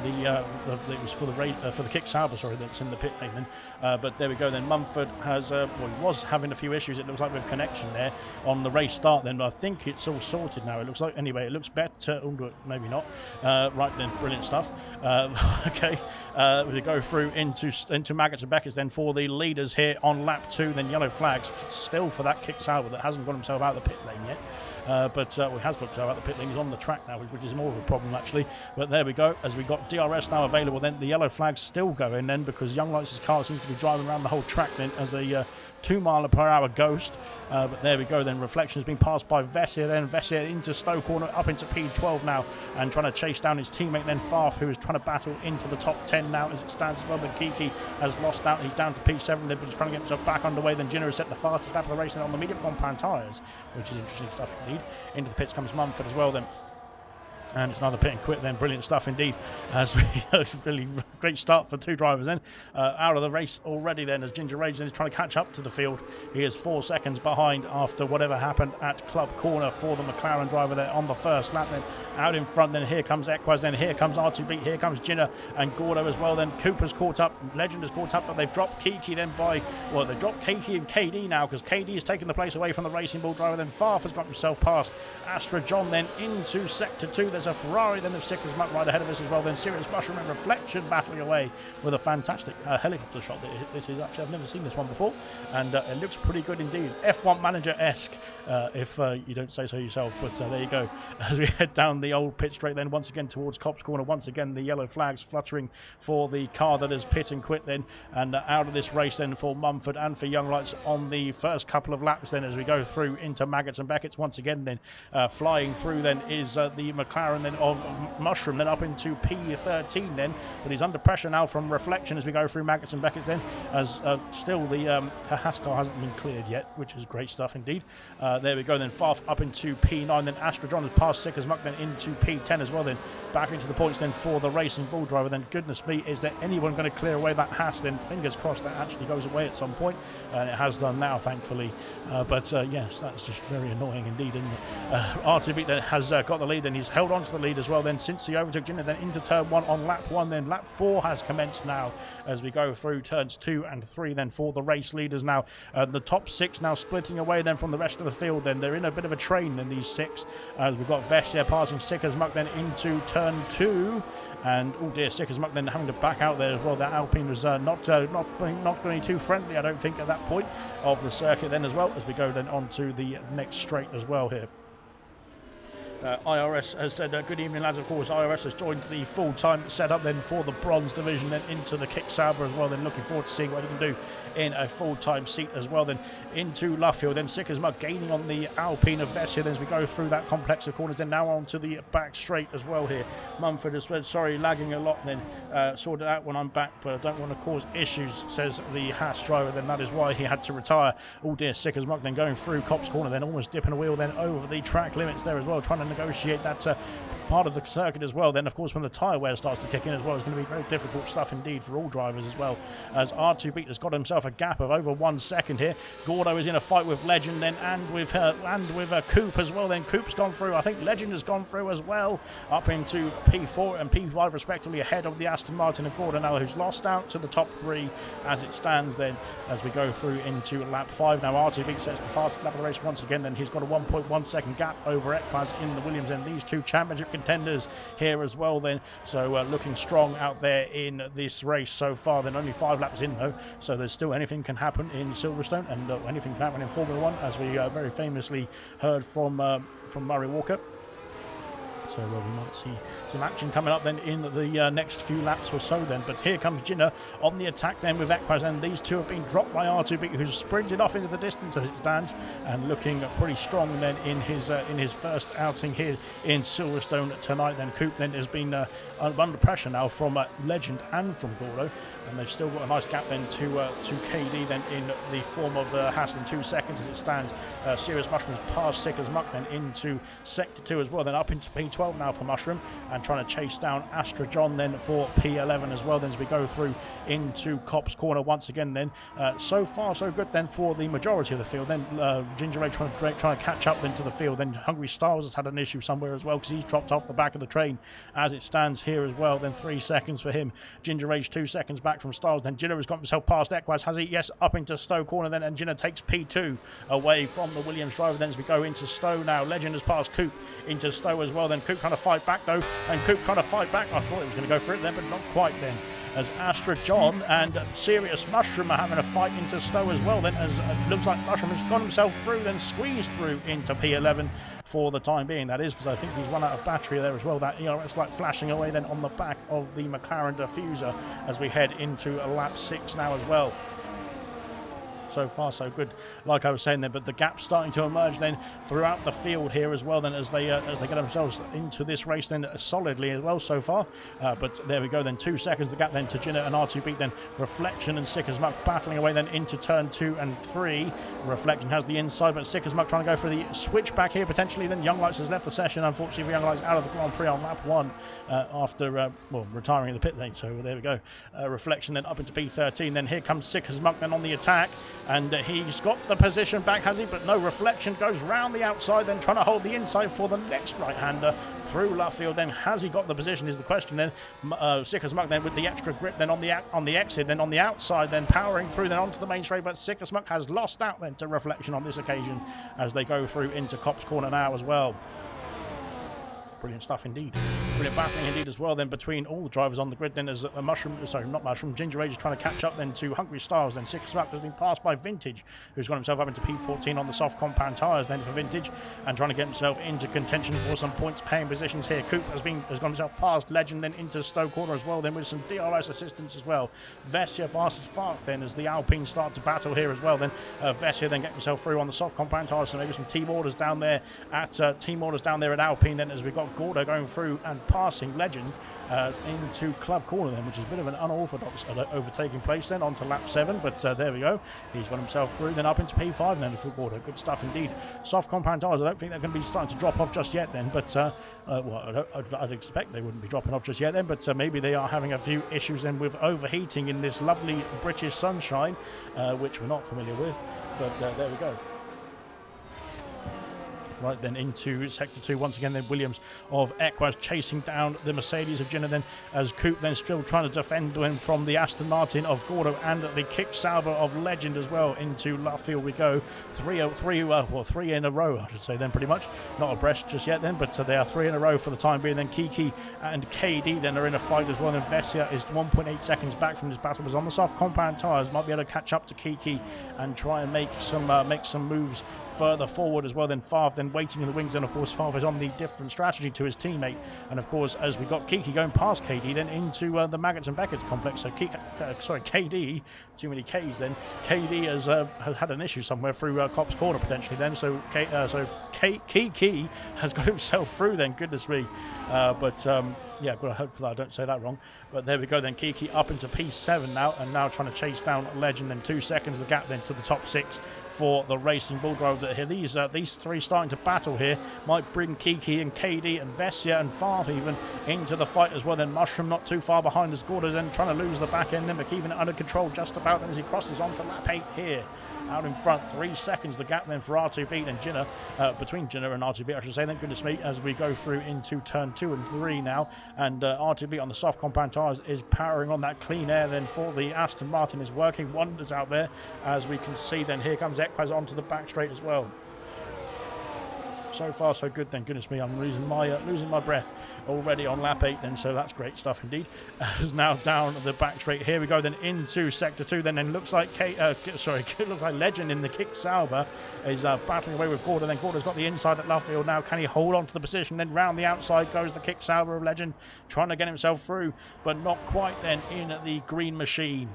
it was for the kick Sauber, sorry, that's in the pit lane then. But there we go then. Mumford has well, he was having a few issues, it looks like, with connection there on the race start then, but I think it's all sorted now, it looks like. Anyway, it looks better. Maybe not. Right then, brilliant stuff. Okay, we go through into Maggots and Beckers then for the leaders here on lap 2. Then yellow flags still for that kick Sauber that hasn't got himself out of the pit lane yet. But he has got out the pit lane. He's on the track now, which is more of a problem actually. But there we go. As we got DRS now available, then the yellow flag's still going then, because Young Lights' car seems to be driving around the whole track then as a 2-mile-per-hour ghost. But there we go then. Reflections being passed by Vessier then. Vessier into Stowe corner, up into P12 now, and trying to chase down his teammate then Farf, who is trying to battle into the top 10 now as it stands as well. But Kiki has lost out. He's down to P7 then, but he's trying to get himself back underway. Then Ginner has set the fastest lap of the race on the medium compound tyres, which is interesting stuff indeed. Into the pits comes Mumford as well then. And it's another pit and quit then. Brilliant stuff indeed. As we really great start for 2 drivers then. Out of the race already then, as Ginger Rage then is trying to catch up to the field. He is 4 seconds behind after whatever happened at Club Corner for the McLaren driver there on the first lap then. Out in front then, here comes Equaz, then here comes R2B, here comes Ginner and Gordo as well then. Cooper's caught up, Legend has caught up, but they've dropped Kiki then by, well, they've dropped Kiki and KD now, because KD has taken the place away from the Racing Bull driver. Then Farf has got himself past Astra John then into sector 2. There's a Ferrari then of Sicker's Muck right ahead of us as well. Then Sirius Mushroom and Reflection battling away with a fantastic helicopter shot. This is actually, I've never seen this one before, and it looks pretty good indeed. F1 Manager-esque, if you don't say so yourself, but there you go. As we head down the old pit straight then, once again towards Cops Corner, once again the yellow flags fluttering for the car that has pit and quit then, and out of this race then for Mumford and for Young Lights on the first couple of laps then, as we go through into Maggots and Beckett's once again then. Flying through then is the McLaren then of Mushroom then up into P13 then, but he's under pressure now from Reflection as we go through Maggots and Beckett's then, as still the Haas car hasn't been cleared yet, which is great stuff indeed. There we go then, Farf up into P9 then. Astrodron has passed Sicker's Muck then into P10 as well then. Back into the points then for the Racing Bull driver then. Goodness me, is there anyone going to clear away that Haas then? Fingers crossed that actually goes away at some point, and it has done now thankfully. But yes, that's just very annoying indeed. And R2B then has got the lead then. He's held on to the lead as well then since he overtook Ginner then into turn 1 on lap 1 then. Lap 4 has commenced now as we go through turns 2 and 3 then for the race leaders now. The top 6 now splitting away then from the rest of the field then. They're in a bit of a train then, these 6, as we've got Vesh there passing Sicker's Muck then into turn 2. And oh dear, Sicker's Muck then having to back out there as well. That Alpine was not going too friendly, I don't think, at that point of the circuit then as well, as we go then on to the next straight as well here. IRS has said, good evening lads. Of course, IRS has joined the full-time setup then for the bronze division, then into the kick Sauber as well, then looking forward to seeing what he can do in a full-time seat as well then into Luffield. Then Sicker's Muck gaining on the Alpine of Vessia then as we go through that complex of corners, then now on to the back straight as well here. Mumford has said, sorry, lagging a lot then, sort it out when I'm back, but I don't want to cause issues, says the Haas driver, then that is why he had to retire. Oh dear, Sicker's Muck then going through Cops Corner, then almost dipping a wheel then over the track limits there as well, trying to negotiate that part of the circuit as well. Then of course when the tyre wear starts to kick in as well, it's going to be very difficult stuff indeed for all drivers as well, as R2B has got himself a gap of over 1 second here. Gordo is in a fight with Legend then, and with Coop as well then. Coop's gone through, I think Legend has gone through as well, up into P4 and P5 respectively, ahead of the Aston Martin of Gordo now, who's lost out to the top 3 as it stands then, as we go through into lap 5 now. R2B sets the fastest lap of the race once again then. He's got a 1.1 second gap over Equaz in the Williams, and these 2 championship contenders here as well then, so looking strong out there in this race so far. Then only 5 laps in though, so there's still anything can happen in Silverstone, and anything can happen in Formula 1, as we very famously heard from Murray Walker. So we might see some action coming up then in the next few laps or so then. But here comes Jinner on the attack then with Equaz, and these two have been dropped by R2B, who's sprinted off into the distance as it stands and looking pretty strong then in his first outing here in Silverstone tonight. Then Coop then has been under pressure now from Legend and from Gordo, and they've still got a nice gap then to KD then in the form of Hassel in 2 seconds as it stands. Serious Mushrooms past Sick as Muck then into Sector 2 as well, then up into P12 now for Mushroom, and trying to chase down Astra John then for P11 as well then as we go through into Cop's Corner once again then. So far so good then for the majority of the field. Then Ginger Ray trying to catch up then to the field. Then Hungry Stars has had an issue somewhere as well because he's dropped off the back of the train as it stands here as well. Then 3 seconds for him. Ginger Ray's 2 seconds back from Styles. Then Jinner has got himself past Equaz, has he? Yes, up into Stowe Corner then, and Jinner takes P2 away from the Williams driver then as we go into Stowe now. Legend has passed Coop into Stowe as well. Then Coop trying to fight back though, and Coop trying to fight back. I thought he was going to go for it then, but not quite then, as Astra John and Serious Mushroom are having a fight into Stowe as well then, as it looks like Mushroom has got himself through, then squeezed through into P11 for the time being, that is, because I think he's run out of battery there as well. That ERS light flashing away then on the back of the McLaren diffuser as we head into lap 6 now as well. So far so good, like I was saying there, but the gap's starting to emerge then throughout the field here as well then, as they get themselves into this race then solidly as well so far. But there we go then, 2 seconds the gap then to Jinner and R2B, then Reflection and Sick as Muck battling away then into turn 2 and 3. Reflection has the inside, but Sick as Muck trying to go for the switch back here potentially. Then Young Lights has left the session, unfortunately for Young Lights, out of the Grand Prix on lap 1 after well, retiring in the pit lane. So there we go. Reflection then up into P13. Then here comes Sick as Muck then on the attack, and he's got the position back, has he? But no, Reflection goes round the outside, then trying to hold the inside for the next right-hander through Luffield. Then has he got the position is the question then. Sick as Muck then with the extra grip then on the exit, then on the outside, then powering through then onto the main straight, but Sick as Muck has lost out then to Reflection on this occasion as they go through into Cop's Corner now as well. Brilliant stuff indeed. Brilliant battling indeed as well then between all the drivers on the grid then, as Ginger Age is trying to catch up then to Hungry Stars. Then Sick as Muck has been passed by Vintage, who's got himself up into P14 on the soft compound tyres then for Vintage, and trying to get himself into contention for some points paying positions here. Coop has got himself past Legend then into Stowe Corner as well then with some DRS assistance as well. Vessia passes Fark then as the Alpines start to battle here as well then. Vessia then getting himself through on the soft compound tyres, so maybe some team orders down there at Alpine then, as we've got Gordo going through and passing Legend into Club Corner then, which is a bit of an unorthodox overtaking place then onto lap 7, but there we go. He's got himself through, then up into P5 then for Gordo. Good stuff indeed. Soft compound tyres, I don't think they're going to be starting to drop off just yet then, but well, I'd expect they wouldn't be dropping off just yet then, but maybe they are having a few issues then with overheating in this lovely British sunshine, which we're not familiar with, but there we go. Right then into Sector 2 once again then, Williams of Equaz chasing down the Mercedes of Jinner then, as Coop then still trying to defend him from the Aston Martin of Gordo and the Kick Sauber of Legend as well. Into Luffield we go. Three in a row I should say then, pretty much. Not abreast just yet then, but they are 3 in a row for the time being then. Kiki and KD then are in a fight as well, and Vessia is 1.8 seconds back from this battle, was on the soft compound tyres, might be able to catch up to Kiki and try and make some moves further forward as well. Then Favre then waiting in the wings, and of course Favre is on the different strategy to his teammate, and of course as we got Kiki going past KD then into the Maggots and Beckett's complex. So KD, too many K's then. KD has had an issue somewhere through Cop's Corner potentially then, so Kiki has got himself through then, goodness me. Yeah, I've got to hope that I don't say that wrong. But there we go then, Kiki up into P7 now, and now trying to chase down Legend. Then 2 seconds the gap then to the top 6 for the Racing Bull driver here. These three starting to battle here might bring Kiki and KD and Vessia and Favre even into the fight as well. Then Mushroom not too far behind as Gordo then trying to lose the back end then, but keeping it under control just about then as he crosses onto lap 8 here. Out in front, 3 seconds the gap then for R2B and Jinner, between Jinner and R2B I should say, thank goodness me, as we go through into turn 2 and 3 now, and R2B on the soft compound tyres is powering on that clean air then for the Aston Martin, is working wonders out there, as we can see then. Here comes Equaz onto the back straight as well. so far so good then. Goodness me, I'm losing my breath already on lap 8 then, so that's great stuff indeed. Now down the back straight, here we go then into sector 2 then, and looks like it looks like Legend in the kick Sauber is battling away with Gorda. Then Gorda's got the inside at Luffield now. Can he hold on to the position? Then round the outside goes the kick Sauber of Legend, trying to get himself through, but not quite then in the green machine.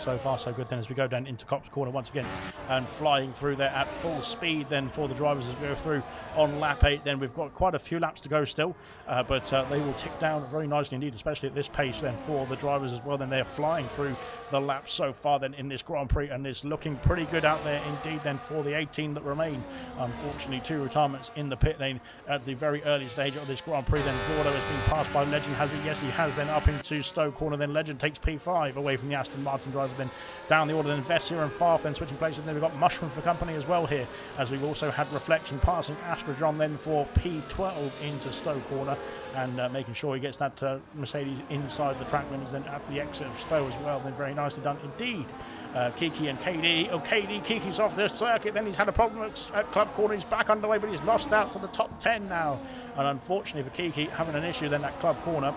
So far so good then, as we go down into Copse Corner once again, and flying through there at full speed then for the drivers as we go through on lap 8. Then we've got quite a few laps to go still, but they will tick down very nicely indeed, especially at this pace then for the drivers as well. Then they're flying through the laps so far then in this Grand Prix, and it's looking pretty good out there indeed then for the 18 that remain. Unfortunately, 2 retirements in the pit lane at the very early stage of this Grand Prix. Then Gordo has been passed by Legend, has he? Yes, he has. Then up into Stowe Corner, then Legend takes P5 away from the Aston Martin drivers. Then down the order, then Vessia and Farf then switching places. Then we've got Mushroom for company as well here, as we've also had Reflection passing Astrojon then for P12 into Stowe Corner, and making sure he gets that Mercedes inside the track limits then at the exit of Stowe as well. Then very nicely done indeed. Kiki and KD. Oh, KD, Kiki's off the circuit. Then he's had a problem at Club Corner. He's back underway, but he's lost out to the top 10 now. And unfortunately for Kiki, having an issue then at Club Corner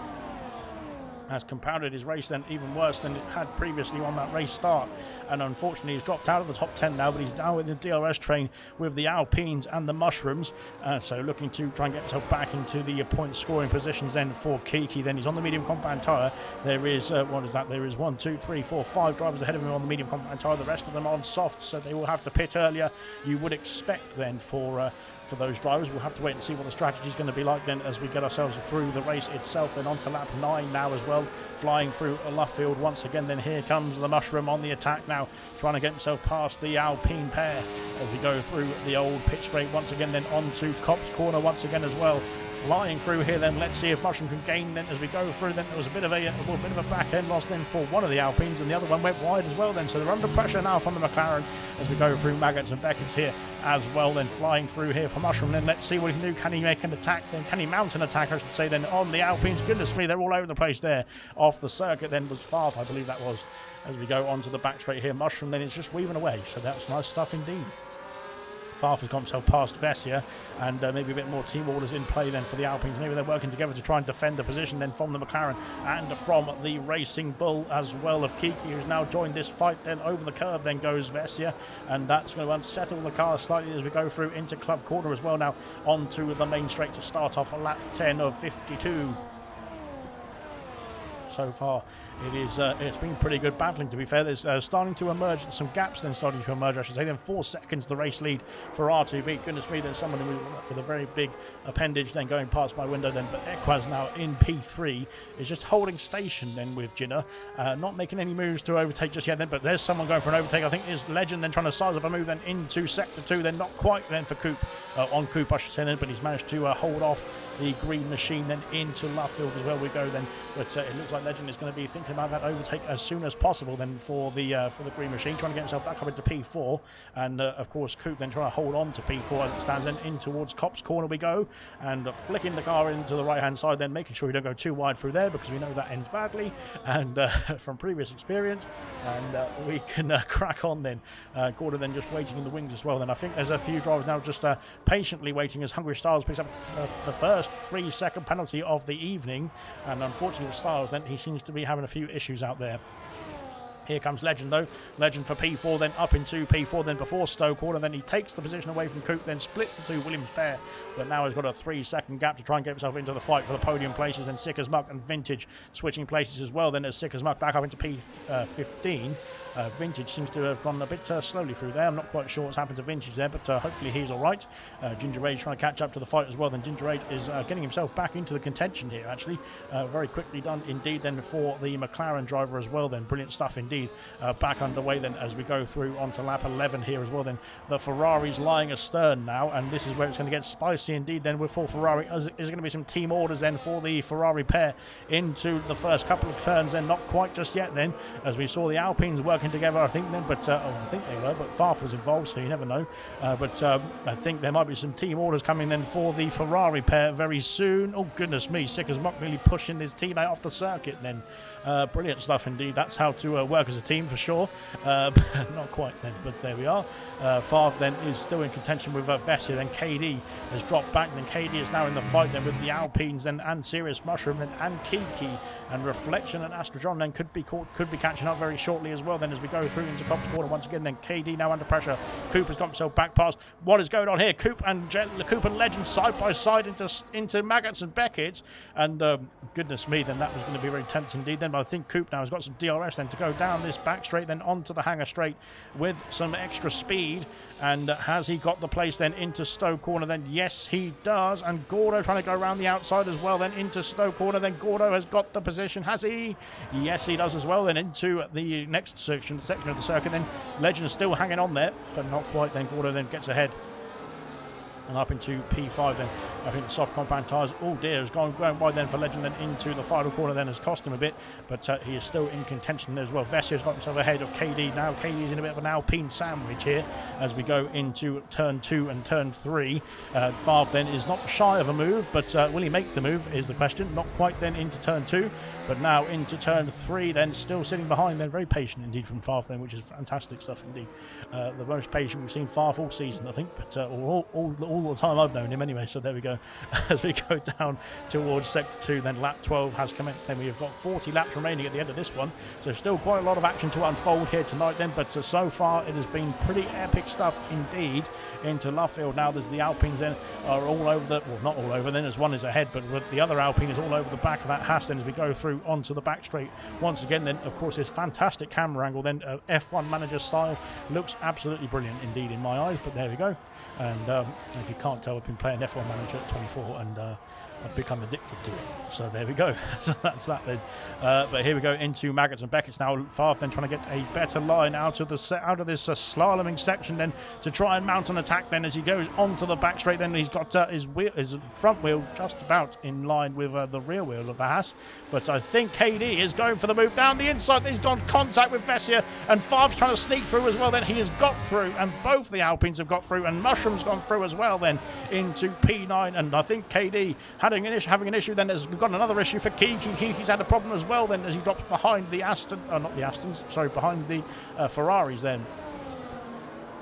has compounded his race then even worse than it had previously on that race start. And unfortunately he's dropped out of the top 10 now, but he's now in the DRS train with the Alpines and the Mushrooms, so looking to try and get himself back into the point scoring positions then for Kiki. Then he's on the medium compound tyre. There is what is that? There is 1, 2, 3, 4, 5 drivers ahead of him on the medium compound tyre, the rest of them on soft, so they will have to pit earlier. You would expect then for those drivers. We'll have to wait and see what the strategy is going to be like then as we get ourselves through the race itself. Then on to lap 9 now as well, flying through Luffield once again. Then here comes the Mushroom on the attack now, trying to get himself past the Alpine pair as we go through the old pit straight once again. Then on to Copse Corner once again as well, flying through here. Then let's see if Mushroom can gain then as we go through. Then there was a bit of a back end loss then for one of the Alpines, and the other one went wide as well then, so they're under pressure now from the McLaren as we go through Maggots and Beckett's here as well. Then flying through here for Mushroom. Then let's see what he can do. Can he make an attack? Then can he mount an attack, I should say, then on the Alpines? Goodness me, they're all over the place there off the circuit. Then was Farf, I believe that was, as we go onto the back straight here. Mushroom then is just weaving away, so that's nice stuff indeed. Farf has got himself past Vessia, and maybe a bit more team orders in play then for the Alpines. Maybe they're working together to try and defend the position then from the McLaren and from the Racing Bull as well of Kiki, who's now joined this fight. Then over the curve then goes Vessia, and that's going to unsettle the car slightly as we go through into Club Corner as well now, onto the main straight to start off on lap 10 of 52. So far it's been pretty good battling, to be fair. There's starting to emerge some gaps then starting to emerge, I should say. Then 4 seconds the race lead for R2B. Goodness me, there's someone with a very big appendage then going past my window then, but Equaz now in P3 is just holding station then with Jinner, not making any moves to overtake just yet then, but there's someone going for an overtake. I think is Legend then trying to size up a move then into sector 2, then not quite then for Coop, on Coop I should say then, but he's managed to hold off the green machine then into Luffield as well we go then, but it looks like Legend is going to be thinking about that overtake as soon as possible then for the green machine, trying to get himself back up into P4, and of course Coop then trying to hold on to P4 as it stands. Then in towards Copse Corner we go, and flicking the car into the right hand side then, making sure we don't go too wide through there because we know that ends badly, and from previous experience, and we can crack on then. Gordon then just waiting in the wings as well. Then I think there's a few drivers now just patiently waiting as Hungry Styles picks up the first 3-second penalty of the evening, and unfortunately Styles then, he seems to be having a few issues out there. Here comes Legend though. Legend for P4, then up into P4, then before Stowe Corner. Then he takes the position away from Coop, then splits the two Williams pair. But now he's got a 3-second gap to try and get himself into the fight for the podium places. Then Sick as Muck and Vintage switching places as well. Then as Sick as Muck back up into P15. Vintage seems to have gone a bit slowly through there. I'm not quite sure what's happened to Vintage there, but hopefully he's all right. Ginger Raid trying to catch up to the fight as well. Then Ginger Raid is getting himself back into the contention here, actually. Very quickly done indeed then for the McLaren driver as well then. Brilliant stuff indeed. Back underway then as we go through onto lap 11 here as well then. The Ferrari's lying astern now, and this is where it's going to get spicy indeed then with for Ferrari. Is going to be some team orders then for the Ferrari pair into the first couple of turns then. Not quite just yet then, as we saw the Alpines working together I think then, but I think they were, but Farf was involved, so you never know. But I think there might be some team orders coming then for the Ferrari pair very soon. Oh goodness me, Sick as Muck really pushing his teammate off the circuit then. Brilliant stuff indeed. That's how to work as a team for sure. Not quite then, but there we are. Favre then is still in contention with Vessi. Then KD has dropped back. Then KD is now in the fight then with the Alpines then and Serious Mushroom then and Kiki and Reflection and Astrojon then could be catching up very shortly as well then as we go through into Cop's corner once again. Then KD now under pressure. Coop has got himself back past. What is going on here? Coop and Legend side by side into Maggots and Beckett's, and goodness me, then that was going to be very tense indeed then. But I think Coop now has got some DRS then to go down this back straight then onto the hangar straight with some extra speed. And has he got the place then into Stowe corner? Then yes, he does. And Gordo trying to go around the outside as well then into Stowe corner. Then Gordo has got the position, has he? Yes, he does as well. Then into the next section of the circuit. Then Legend still hanging on there, but not quite. Then Gordo then gets ahead. And up into P5 then, I think the soft compound tyres, oh dear, has going wide then for Legend, then into the final corner then has cost him a bit, but he is still in contention as well. Vessia's got himself ahead of KD now. KD is in a bit of an Alpine sandwich here as we go into turn 2 and turn 3. Favre then is not shy of a move, but will he make the move is the question. Not quite then into turn 2, but now into turn 3 then, still sitting behind then. Very patient indeed from Favre then, which is fantastic stuff indeed. The most patient we've seen Favre all season, I think, but all the time I've known him anyway. So there we go. As we go down towards sector 2, then lap 12 has commenced. Then we have got 40 laps remaining at the end of this one, so still quite a lot of action to unfold here tonight then. But so far it has been pretty epic stuff indeed into Luffield. Now there's the Alpines then are all over the, well, not all over then, as one is ahead, but the other Alpine is all over the back of that Haas then as we go through onto the back straight once again. Then of course this fantastic camera angle then, F1 manager style, looks absolutely brilliant indeed in my eyes. But there we go. And if you can't tell, I've been playing F1 Manager at 24 and I've become addicted to it. So there we go. So that's that then. But here we go into Maggots and Beckett's now. Favre then trying to get a better line out of this slaloming section then to try and mount an attack then as he goes onto the back straight. Then he's got his front wheel just about in line with the rear wheel of the Haas. But I think KD is going for the move down the inside. He's got contact with Vessia, and Favre's trying to sneak through as well. Then he has got through, and both the Alpines have got through, and Mushroom's gone through as well then into P9. And I think KD having an issue then, as we've got another issue for Kiki. Kiki's had a problem as well then as he drops behind the behind the Ferraris then.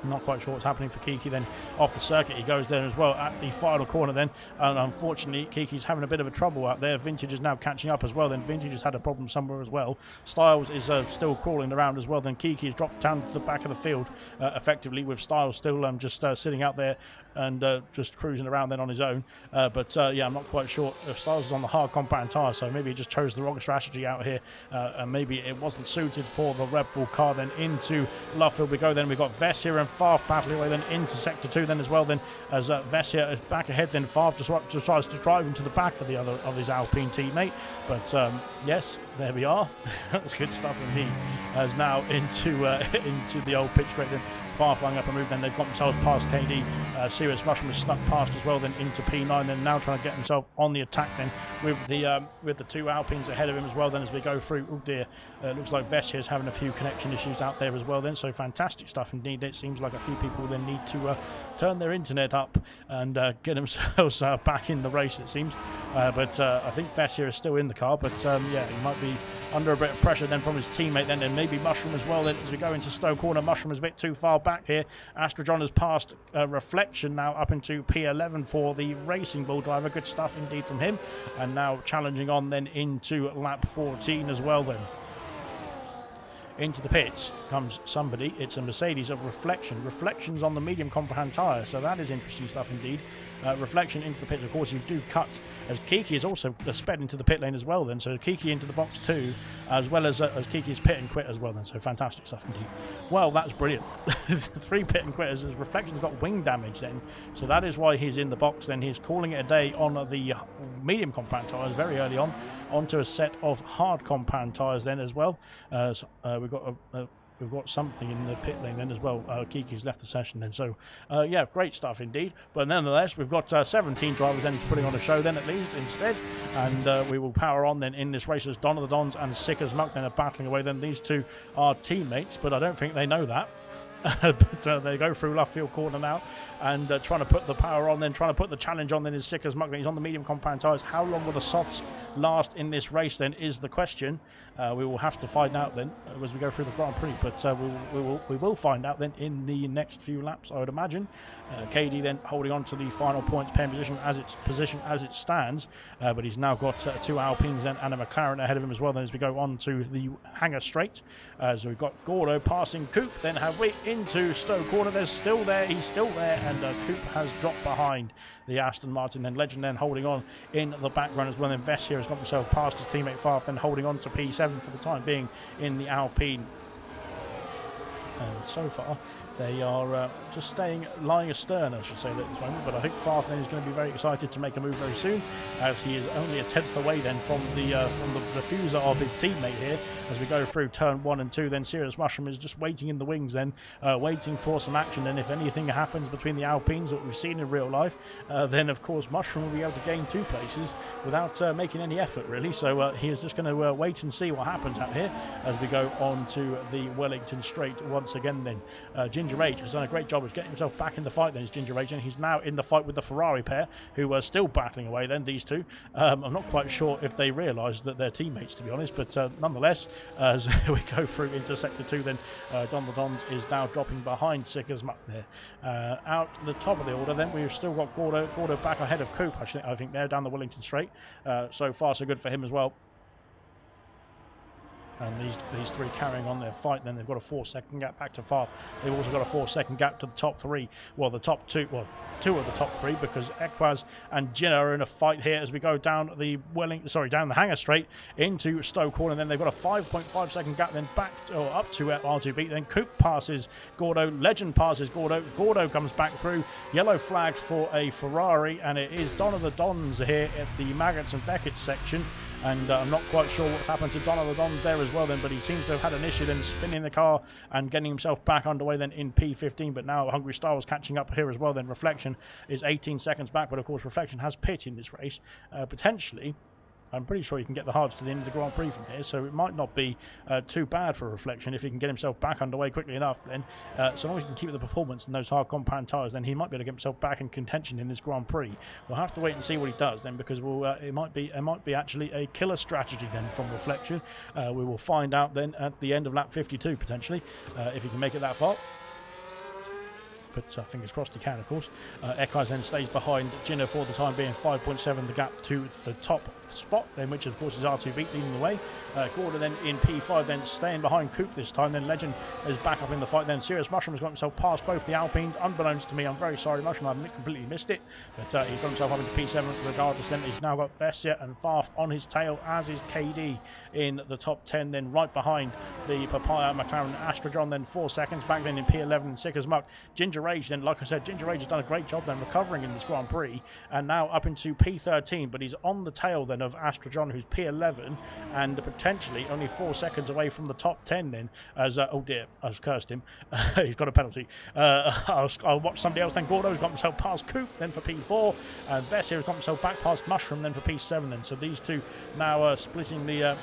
Not quite sure what's happening for Kiki then. Off the circuit he goes there as well at the final corner then, and unfortunately Kiki's having a bit of a trouble out there. Vintage is now catching up as well then. Vintage has had a problem somewhere as well. Styles is still crawling around as well. Then Kiki has dropped down to the back of the field effectively, with Styles still just sitting out there and just cruising around then on his own. Yeah, I'm not quite sure if Styles is on the hard compound tyre, so maybe he just chose the wrong strategy out here, and maybe it wasn't suited for the Red Bull car. Then into Luffield we go then. We've got Vessia and Favre battling away then into sector 2 then as well then, as Vessia is back ahead. Then Favre just tries to drive into the back of the other of his Alpine teammate, but yes, there we are. That was good stuff indeed. As now into the old pit straight then. Far flying up a move, then they've got themselves past KD. Serious Mushroom is snuck past as well then into P9, then now trying to get himself on the attack then with the two Alpines ahead of him as well then as we go through. Oh dear, looks like Vessia is having a few connection issues out there as well then, so fantastic stuff indeed. It seems like a few people then need to turn their internet up and get themselves back in the race, it seems. But I think Vessia is still in the car, but yeah, he might be under a bit of pressure then from his teammate then, and maybe Mushroom as well then as we go into Stowe corner. Mushroom is a bit too far back here. Astrojon has passed Reflection now up into P11 for the Racing Bull driver. Good stuff indeed from him, and now challenging on then into lap 14 as well then. Into the pits comes somebody. It's a Mercedes of Reflection. Reflection's on the medium compound tyre, so that is interesting stuff indeed. Reflection into the pits, of course, you do cut, as Kiki is also sped into the pit lane as well then, so Kiki into the box too, as well as Kiki's pit and quit as well then, so fantastic stuff indeed. Well, that's brilliant. 3 pit and quitters, as Reflection's got wing damage then, so that is why he's in the box then. He's calling it a day on the medium compound tyres very early on, onto a set of hard compound tyres then as well. We've got something in the pit lane then as well. Kiki's left the session then, so yeah, great stuff indeed. But nonetheless, we've got 17 drivers then putting on a show then at least instead, and we will power on then in this race as Don of the Dons and Sick as Muck then are battling away. Then these two are teammates, but I don't think they know that. but they go through left field corner now, and trying to put the power on, then trying to put the challenge on, then is sick as muck. He's on the medium compound tyres. How long will the softs last in this race then is the question. We will have to find out then as we go through the Grand Prix, but we will find out then in the next few laps, I would imagine. KD then holding on to the final points pen position as it stands, but he's now got 2 Alpines and a McLaren ahead of him as well then as we go on to the Hangar Straight. So we've got Gordo passing Coop, then halfway into Stowe Corner. He's still there, and Coop has dropped behind the Aston Martin. Then Legend then holding on in the background as well. Then Vess here has got himself past his teammate Farf, then holding on to P7 for the time being in the Alpine. And so far they are just lying astern, I should say, at this moment. But I think Farf then is going to be very excited to make a move very soon, as he is only a tenth away then from the diffuser of his teammate here. As we go through turn 1 and 2, then Serious Mushroom is just waiting in the wings then, waiting for some action. And if anything happens between the Alpines that we've seen in real life, then of course Mushroom will be able to gain 2 places without making any effort really. So he is just going to wait and see what happens out here as we go on to the Wellington Straight once again then. Ginger Rage has done a great job of getting himself back in the fight then. Is Ginger Rage, and he's now in the fight with the Ferrari pair, who are still battling away then, these two. I'm not quite sure if they realise that they're teammates, to be honest, but nonetheless, as we go through into Sector 2 then, Don the Dons is now dropping behind Sick as Muck there. Out the top of the order then, we've still got Gordo back ahead of Coop, I think they're down the Wellington Straight. So far so good for him as well. And these 3 carrying on their fight. Then they've got a 4-second gap back to Far. They've also got a 4-second gap to the top 3. Well, the top 2, well, 2 of the top 3, because Equaz and Jinna are in a fight here as we go down the down the Hangar Straight into Stowe Corner. And then they've got a 5.5 second gap then back up to R2B. Then Coop passes Gordo. Legend passes Gordo. Gordo comes back through. Yellow flags for a Ferrari, and it is Don of the Dons here at the Maggots and Beckett section. And I'm not quite sure what's happened to Don of the Dons there as well then, but he seems to have had an issue then spinning the car and getting himself back underway then in P15. But now Hungry Star was catching up here as well then. Reflection is 18 seconds back, but of course Reflection has pit in this race. Potentially, I'm pretty sure you can get the hards to the end of the Grand Prix from here, so it might not be too bad for Reflection if he can get himself back underway quickly enough. Then, so long as he can keep the performance in those hard compound tyres, then he might be able to get himself back in contention in this Grand Prix. We'll have to wait and see what he does then, because it might be actually a killer strategy then from Reflection. We will find out then at the end of lap 52 potentially if he can make it that far. But fingers crossed he can, of course. Ekais then stays behind Jinna for the time being, 5.7 the gap to the top spot, then, which of course is R2B leading the way. Gordo then in P5, then staying behind Coop this time. Then Legend is back up in the fight. Then Serious Mushroom has got himself past both the Alpines, unbeknownst to me. I'm very sorry, Mushroom, I've completely missed it. But he's got himself up into P7 regardless. Then he's now got Vessia and Farf on his tail, as is KD in the top 10. Then right behind the Papaya, McLaren, Astrodron, then 4 seconds back then in P11 and Sick as Muck. Ginger Rage then, like I said, Ginger Rage has done a great job then recovering in this Grand Prix, and now up into P13, but he's on the tail then of Astrodron, who's P11, and potentially only 4 seconds away from the top 10 then, as, oh dear, I've cursed him, he's got a penalty. I'll watch somebody else then. Gordo's got himself past Coop then for P4, and Vess here has got himself back past Mushroom then for P7 then, so these two now splitting the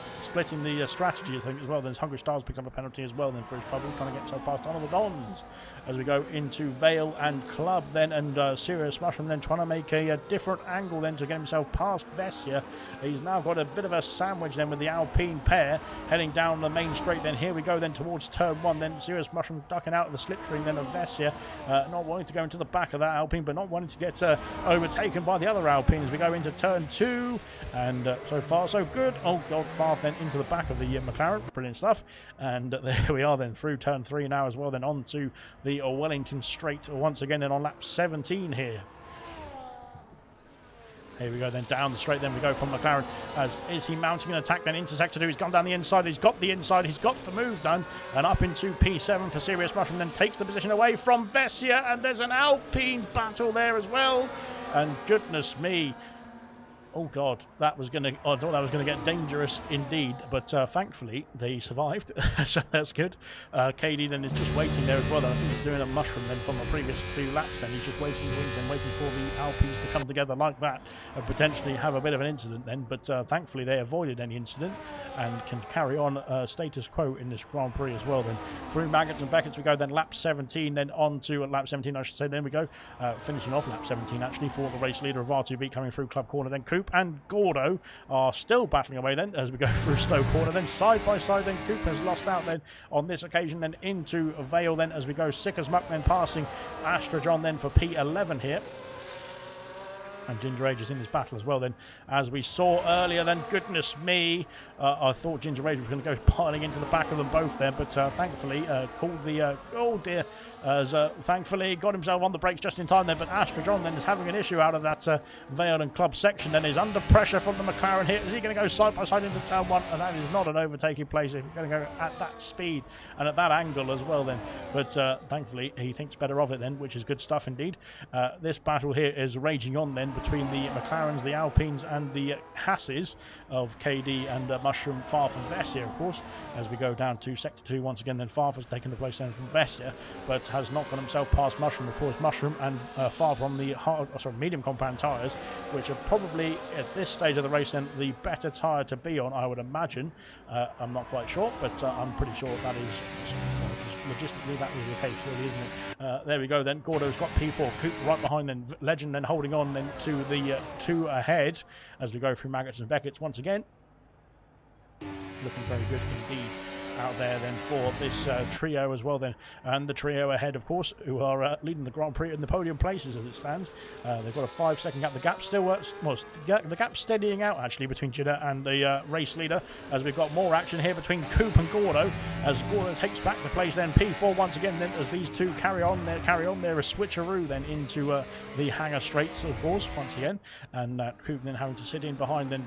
strategy, I think, as well. Then Hungry Stars picks up a penalty as well then for his trouble, trying to get himself past Don of the Dons, as we go into Vale and Club then, and Serious Mushroom then trying to make a different angle then to get himself past Vessia. He's now got a bit of a sandwich then with the Alpine pair heading down the main straight. Then here we go then towards turn 1. Then Serious Mushroom ducking out of the slipstream then of Vessia, not wanting to go into the back of that Alpine, but not wanting to get overtaken by the other Alpines. We go into turn 2, and so far so good. Oh god, Farf then into the back of the McLaren, brilliant stuff. And there we are then through turn 3 now as well, then on to the Wellington Straight once again then on lap 17 here. Here we go then down the straight, then we go from McLaren, as is he mounting an attack then into Sector 2. He's gone down the inside, he's got the inside, he's got the move done, and up into P7 for Serious Mushroom, then takes the position away from Vessia, and there's an Alpine battle there as well, and goodness me, Oh god, that was gonna. I thought that was gonna get dangerous indeed, but thankfully they survived, so that's good. KD then is just waiting there as well. I think he's doing a mushroom then from the previous few laps. Then he's just waiting and waiting for the Alpines to come together like that and potentially have a bit of an incident then. But thankfully they avoided any incident and can carry on status quo in this Grand Prix as well. Then through Maggots and Beckett's we go. Then lap 17, then on to lap 17, I should say. Then we go finishing off lap 17 actually for the race leader of R2B coming through Club Corner. Then Coop and Gordo are still battling away then as we go through Stowe Corner. Then side by side then Coop has lost out then on this occasion then into Vale then as we go sick as muck then passing Astra John then for P11 here. And Ginger Age is in this battle as well then, as we saw earlier then. Goodness me, I thought Ginger Age was going to go piling into the back of them both there, but thankfully called the oh dear, as thankfully got himself on the brakes just in time there. But Astra John then is having an issue out of that Vale and Club section, then is under pressure from the McLaren here. Is he going to go side by side into turn one? And that is not an overtaking place if you're going to go at that speed and at that angle as well then. But thankfully he thinks better of it then, which is good stuff indeed. This battle here is raging on then between the McLarens, the Alpines and the Hasses of KD and Mushroom, Farf and Vessia, of course, as we go down to Sector 2 once again. Then Farf has taken the place then from Vessia, but has not got himself past Mushroom. Of course, Mushroom and Farf on the medium compound tyres, which are probably at this stage of the race then the better tyre to be on, I would imagine. I'm not quite sure, but I'm pretty sure that is logistically that is the case, really, isn't it? There we go then. Gordo's got P4, Coop right behind then, Legend then holding on then to the two ahead as we go through Maggots and Beckett's once again. Looking very good indeed out there then for this trio as well then, and the trio ahead of course who are leading the Grand Prix in the podium places as it stands. They've got a 5-second gap. The gap still works, well, the gap steadying out actually between Jidda and the race leader, as we've got more action here between Coop and Gordo as Gordo takes back the place then. P4 once again then as these two carry on they're a switcheroo then into the hangar straights of course once again, and Coop then having to sit in behind the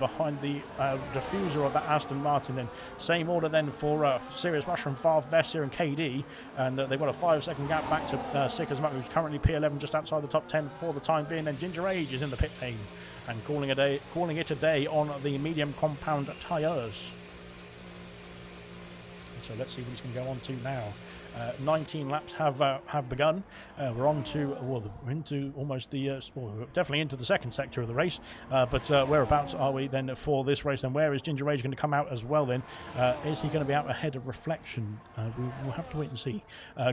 diffuser of that Aston Martin then. Same order then for Serious Mushroom, Farf, Vessia and KD, and they've got a 5-second gap back to Sick as Muck, who's currently P11 just outside the top 10 for the time being. Then Ginger Age is in the pit lane and calling it a day on the medium compound tyres. So let's see what he's going to go on to now. 19 laps have begun. We're on to, well, we're into almost the, we're definitely into the second sector of the race, but whereabouts are we then for this race? And where is Ginger Rage going to come out as well then? Is he going to be out ahead of Reflection? We'll have to wait and see.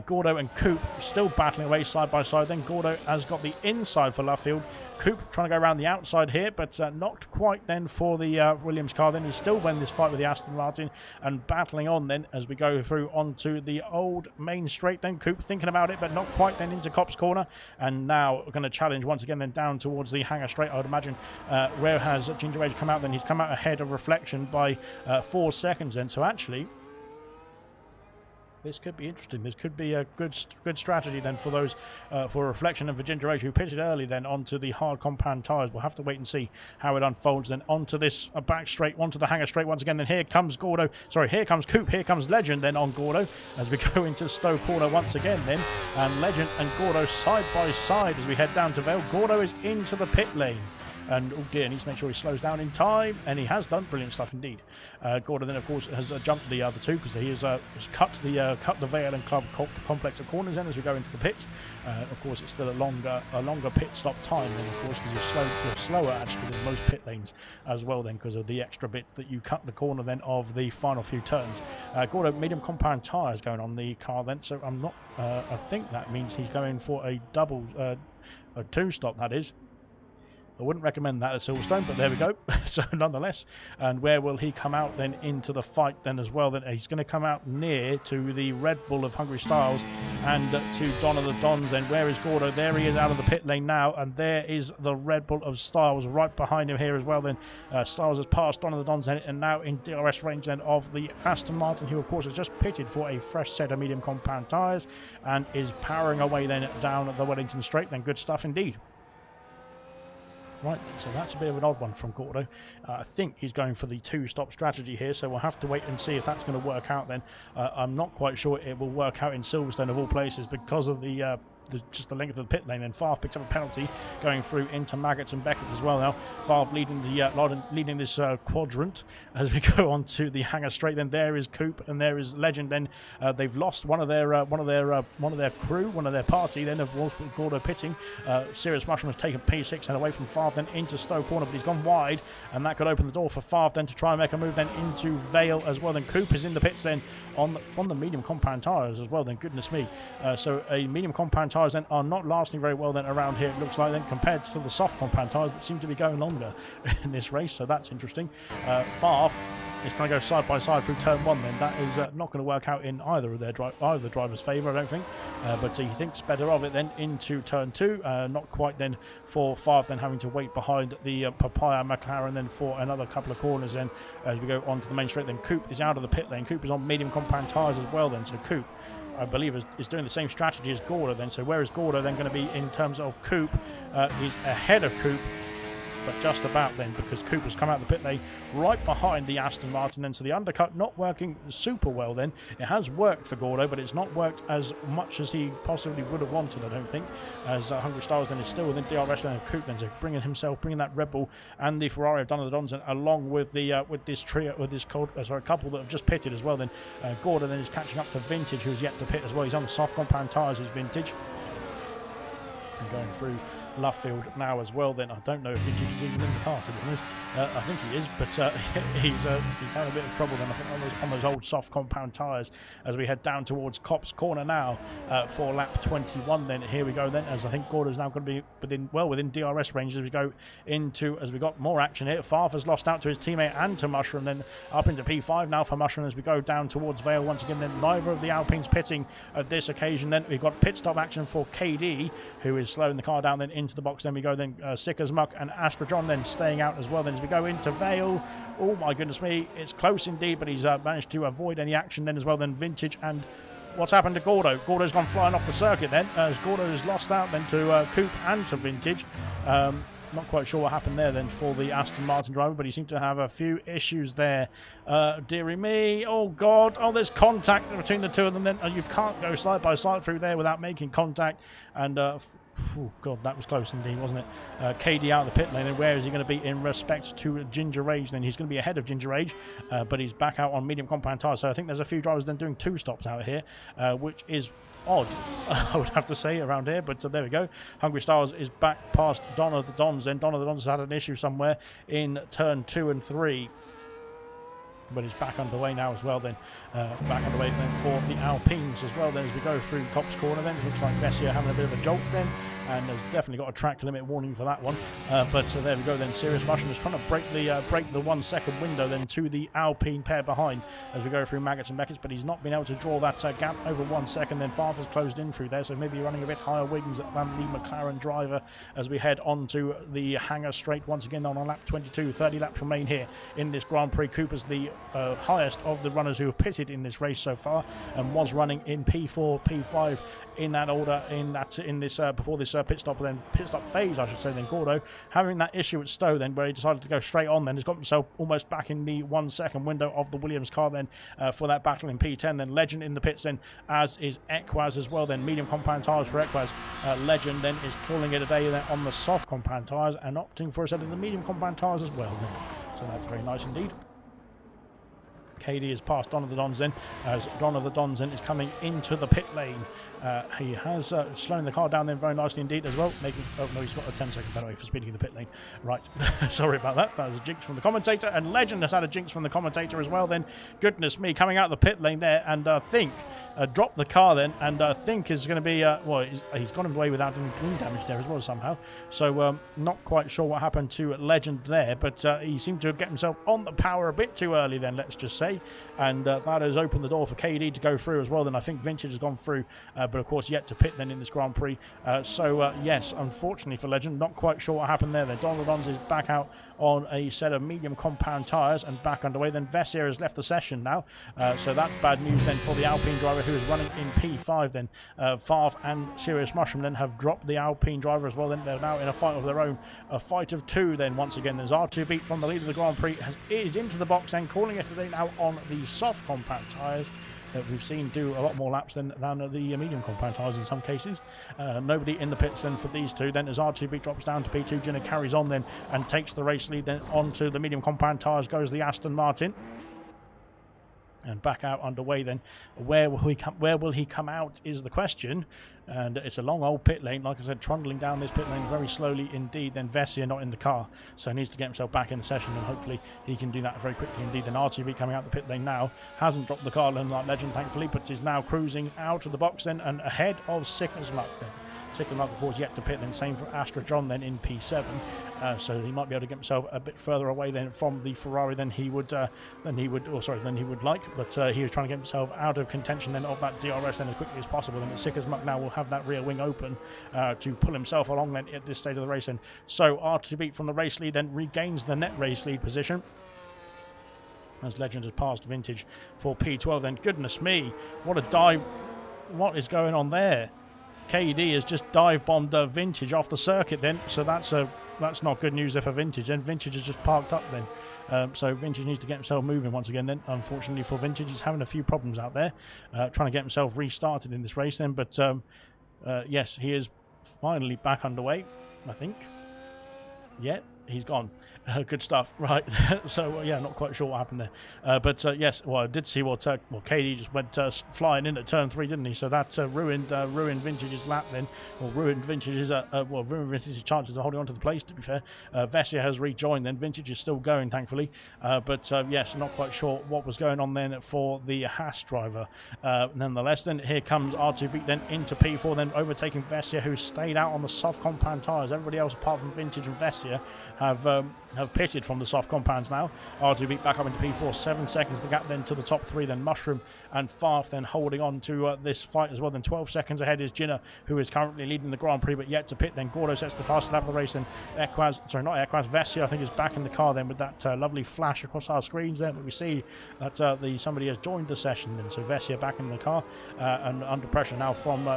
Gordo and Coop still battling away side by side. Then Gordo has got the inside for Luffield. Coop trying to go around the outside here, but not quite then for the Williams car. Then he's still winning this fight with the Aston Martin and battling on then as we go through onto the old main straight. Then Coop thinking about it, but not quite then into Cop's corner, and now going to challenge once again then down towards the hangar straight, I would imagine. Where has Ginger Age come out then? He's come out ahead of Reflection by 4 seconds then, so actually this could be interesting. This could be a good strategy then for those for Reflection and for Ginger Age, who pitted early then onto the hard compound tyres. We'll have to wait and see how it unfolds then onto this back straight, onto the hangar straight once again. Then here comes Gordo, sorry, here comes Coop, here comes Legend then on Gordo as we go into Stowe Corner once again then, and Legend and Gordo side by side as we head down to Vale. Gordo is into the pit lane. And oh dear, needs to make sure he slows down in time, and he has done brilliant stuff indeed. Gordon then of course has jumped the other two because he has cut the Vale and Club complex of corners then as we go into the pits. Of course it's still a longer pit stop time then of course, because you're slower actually than most pit lanes as well then, because of the extra bit that you cut the corner then of the final few turns. Gordon medium compound tyres going on the car then, so I'm not I think that means he's going for a double a 2-stop, that is. I wouldn't recommend that at Silverstone, but there we go. So nonetheless, and where will he come out then into the fight then as well? Then he's going to come out near to the Red Bull of Hungry Styles and to Don of the Dons. Then where is Gordo? There he is out of the pit lane now, and there is the Red Bull of Styles right behind him here as well. Then Styles has passed Don of the Dons and now in DRS range then of the Aston Martin, who of course has just pitted for a fresh set of medium compound tyres and is powering away then down the Wellington Straight. Then good stuff indeed. Right, so that's a bit of an odd one from Gordo. I think he's going for the 2-stop strategy here, so we'll have to wait and see if that's going to work out then. I'm not quite sure it will work out in Silverstone of all places because of the just the length of the pit lane. Then Favre picks up a penalty going through into Maggots and Beckett as well now. Favre leading this quadrant as we go on to the hangar straight. Then there is Coop and there is Legend. Then they've lost one of their crew, one of their party. Then of course with Gordo pitting, Serious Mushroom has taken P6 and away from Favre then into Stowe corner, but he's gone wide, and that could open the door for Favre then to try and make a move then into Vale as well. Then Coop is in the pits then on the medium compound tyres as well. Then goodness me, so a medium compound tyres then are not lasting very well then around here, it looks like, then compared to the soft compound tyres that seem to be going longer in this race, so that's interesting. Favre is trying to go side by side through turn 1 then. That is not going to work out in either of the drivers' favour, I don't think, but he thinks better of it then into turn 2. Not quite then for Favre then having to wait behind the Papaya McLaren then for another couple of corners then as we go on to the main straight. Then Coop is out of the pit lane. Coop is on medium compound tyres as well then, so Coop I believe is doing the same strategy as Gordo then. So where is Gordo then going to be in terms of Coop? He's ahead of Coop, but just about then, because Coop has come out of the pit lane right behind the Aston Martin then. So the undercut not working super well then. It has worked for Gordo, but it's not worked as much as he possibly would have wanted, I don't think, as Hungry Stars then is still within DRS then of Coop then, so bringing that Red Bull and the Ferrari of Done of the Dons along with the with this couple that have just pitted as well then. Gordo then is catching up to Vintage, who's yet to pit as well. He's on the soft compound tyres as Vintage, and going through Luffield now as well then. I don't know if Vintage is even in the car, to be honest. I think he is, but he's having a bit of trouble then, I think, on those old soft compound tyres as we head down towards Copse Corner now for lap 21 then. Here we go then, as I think Gordo's now going to be within DRS range as we go into, as we got more action here. Favre has lost out to his teammate and to Mushroom, then up into P5 now for Mushroom as we go down towards Vale once again. Then neither of the Alpines pitting at this occasion. Then we've got pit stop action for KD, who is slowing the car down then into the box. Then we go then Sick as Muck and Astra John then staying out as well then as we go into Vale. Oh my goodness me, it's close indeed, but he's managed to avoid any action then as well. Then Vintage, and what's happened to Gordo? Gordo's gone flying off the circuit then, as Gordo has lost out then to Coop and to Vintage. Not quite sure what happened there then for the Aston Martin driver, but he seemed to have a few issues there. Dearie me, oh god, oh there's contact between the two of them then. You can't go side by side through there without making contact, and oh god, that was close indeed, wasn't it? KD out of the pit lane, and where is he going to be in respect to Ginger Rage then? He's going to be ahead of Ginger Rage, but he's back out on medium compound tyres, so I think there's a few drivers then doing 2 stops out here, which is odd, I would have to say, around here, but there we go. Hungry Stars is back past Don of the Dons, and Don of the Dons has had an issue somewhere in turn 2 and 3. But he's back underway now as well then. Back underway then for the Alpines as well then as we go through Copse Corner then. It looks like Vessier having a bit of a jolt then, and has definitely got a track limit warning for that one. But there we go then. Serious Mushroom is trying to break the 1 second window then to the Alpine pair behind as we go through Maggots and Beckett, but he's not been able to draw that gap over 1 second. Then Favre's closed in through there, so maybe running a bit higher wings than the McLaren driver as we head on to the hangar straight once again on lap 22. 30 laps remain here in this Grand Prix. Cooper's the highest of the runners who have pitted in this race so far, and was running in P4, P5 in that order before this pit stop phase, I should say. Then Gordo having that issue at Stowe then, where he decided to go straight on then, has got himself almost back in the 1 second window of the Williams car then for that battle in P10. Then Legend in the pits then, as is Equaz as well then. Medium compound tyres for Equaz. Legend then is calling it a day then on the soft compound tyres and opting for a set of the medium compound tyres as well then. So that's very nice indeed. KD has passed Don of the Dons then, as Don of the Dons then is coming into the pit lane. He has slowing the car down then very nicely indeed as well. Oh no, he's got a 10-second penalty for speeding in the pit lane. Right, sorry about that. That was a jinx from the commentator, and Legend has had a jinx from the commentator as well then. Goodness me, coming out of the pit lane there, and Think dropped the car then, and Think is going to be, he's gone away without any green damage there as well somehow. So not quite sure what happened to Legend there, but he seemed to get himself on the power a bit too early then, let's just say. And that has opened the door for KD to go through as well. Then I think Vintage has gone through, but of course yet to pit then in this Grand Prix. Yes, unfortunately for Legend, not quite sure what happened there. Then Don Ladons is back out on a set of medium compound tyres and back underway. Then Vessier has left the session now, so that's bad news then for the Alpine driver, who is running in P5 then. Favre and Serious Mushroom then have dropped the Alpine driver as well. Then they're now in a fight of their own, a fight of 2 then once again. There's R2 beat from the lead of the Grand Prix, is into the box and calling it today now on the soft compound tyres. that we've seen do a lot more laps than the medium compound tyres in some cases. Nobody in the pits then for these two. Then as R2B drops down to P2, Jenner carries on then and takes the race lead. Then onto the medium compound tyres goes the Aston Martin. And back out underway then. Where will he come out is the question. And it's a long old pit lane, like I said, trundling down this pit lane very slowly indeed. Then Vessier not in the car, so he needs to get himself back in the session, and hopefully he can do that very quickly indeed. Then R2B coming out the pit lane now, hasn't dropped the car like Legend thankfully, but is now cruising out of the box then and ahead of Sick as Muck then. Sick as Muck of course yet to pit, then same for Astra John then in P7, so he might be able to get himself a bit further away then from the Ferrari than he would like, but he was trying to get himself out of contention then of that DRS then as quickly as possible. And Sick as Muck now will have that rear wing open to pull himself along then at this stage of the race. And so R2B from the race lead then regains the net race lead position, as Legend has passed Vintage for P12 then. Goodness me, what a dive, what is going on there? KD has just dive bombed Vintage off the circuit then, so that's not good news there for Vintage. And Vintage has just parked up then, so Vintage needs to get himself moving once again then. Unfortunately for Vintage, he's having a few problems out there, trying to get himself restarted in this race then. But yes, he is finally back underway, I think. Yeah, he's gone. Good stuff, right? So yeah, not quite sure what happened there, but yes, well, I did see what KD just went flying in at turn 3, didn't he? So that ruined Vintage's lap then, or ruined Vintage's chances of holding on to the place. To be fair, Vessier has rejoined. Then Vintage is still going, thankfully, but yes, not quite sure what was going on then for the Haas driver. Nonetheless, then here comes R2B then into P4, then overtaking Vessier, who stayed out on the soft compound tyres. Everybody else apart from Vintage and Vessier have pitted from the soft compounds now. R2B back up into P4, 7 seconds the gap then to the top 3. Then Mushroom and Farf then holding on to this fight as well. Then 12 seconds ahead is Jinner, who is currently leading the Grand Prix but yet to pit. Then Gordo sets the fastest lap of the race, and Vessier I think is back in the car then with that lovely flash across our screens there. But we see that somebody has joined the session then, so Vessier back in the car and under pressure now from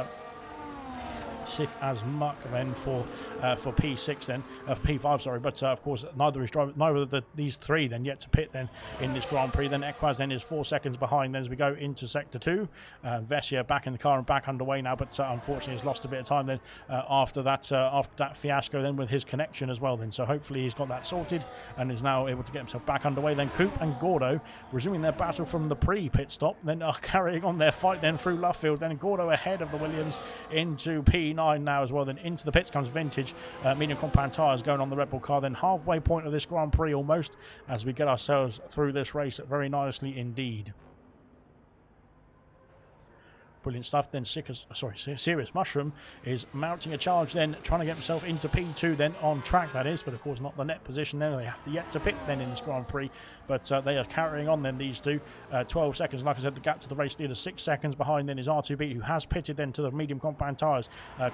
Sick as Muck then for P6 then, for P5 sorry, but of course neither of these three then yet to pit then in this Grand Prix. Then Equaz then is 4 seconds behind then as we go into sector 2. Vessier back in the car and back underway now, but unfortunately has lost a bit of time then after that fiasco then with his connection as well then, so hopefully he's got that sorted and is now able to get himself back underway. Then Coop and Gordo resuming their battle from the pre-pit stop, then are carrying on their fight then through Luffield. Then Gordo ahead of the Williams into P9 now as well. Then into the pits comes Vintage, medium compound tyres going on the Red Bull car. Then halfway point of this Grand Prix almost, as we get ourselves through this race very nicely indeed. Brilliant stuff. Then Serious Mushroom is mounting a charge then, trying to get himself into P2 then on track, that is, but of course not the net position then. They have to yet to pit then in this Grand Prix, but they are carrying on then, these two. 12 seconds, like I said, the gap to the race leader. 6 seconds behind then is R2B, who has pitted then to the medium compound tyres.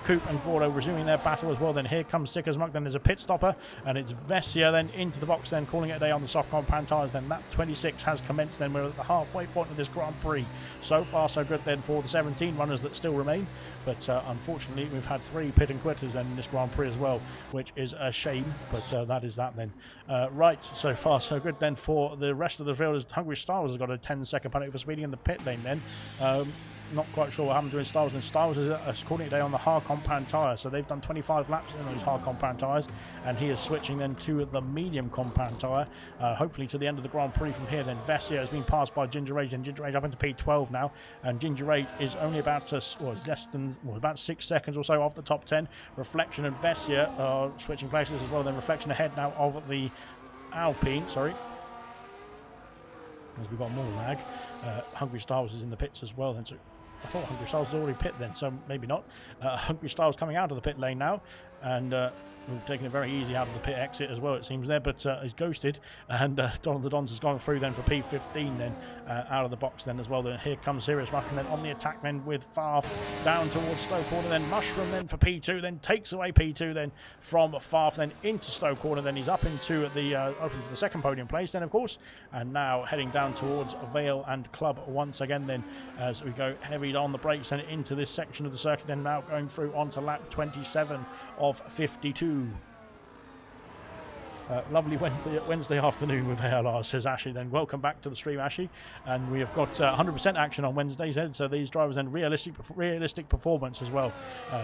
Coop and Gordo resuming their battle as well. Then here comes Sick as Muck, then there's a pit stopper, and it's Vessier then into the box then, calling it a day on the soft compound tyres. Then lap 26 has commenced then. We're at the halfway point of this Grand Prix. So far so good then for the 17 runners that still remain, but unfortunately we've had 3 pit and quitters then in this Grand Prix as well, which is a shame, but that is that then. Right, so far so good then for the rest of the field, as Hungry Star Wars has got a 10-second penalty for speeding in the pit lane then. Not quite sure what happened to Star Wars, and Star Wars is calling it a day on the hard compound tyre, so they've done 25 laps in those hard compound tyres, and he is switching then to the medium compound tyre, hopefully to the end of the Grand Prix from here. Then Vessier has been passed by Ginger Rage, and Ginger Rage up into P12 now, and Ginger Rage is only about about 6 seconds or so off the top 10. Reflection and Vessier are switching places as well. Then Reflection ahead now of the Alpine, sorry, as we've got more lag. Hungry Star Wars is in the pits as well then, so I thought Hungry Star was already pit then, so maybe not. Hungry Star is coming out of the pit lane now, and we're taking it very easy out of the pit exit as well, it seems there, but he's ghosted, and Donald the Dons has gone through then for P15 then, out of the box then as well. Then here comes Serious Mushroom then on the attack then with Farf down towards Stowe Corner. Then Mushroom then for P2, then takes away P2 then from Farf then into Stowe Corner. Then he's up into the second podium place then, of course, and now heading down towards Vale and Club once again then, as we go heavy on the brakes and into this section of the circuit. Then now going through onto lap 27 of 52. Lovely Wednesday afternoon with ALR, says Ashley. Then welcome back to the stream, Ashley. And we have got 100% action on Wednesdays. So these drivers then realistic performance as well.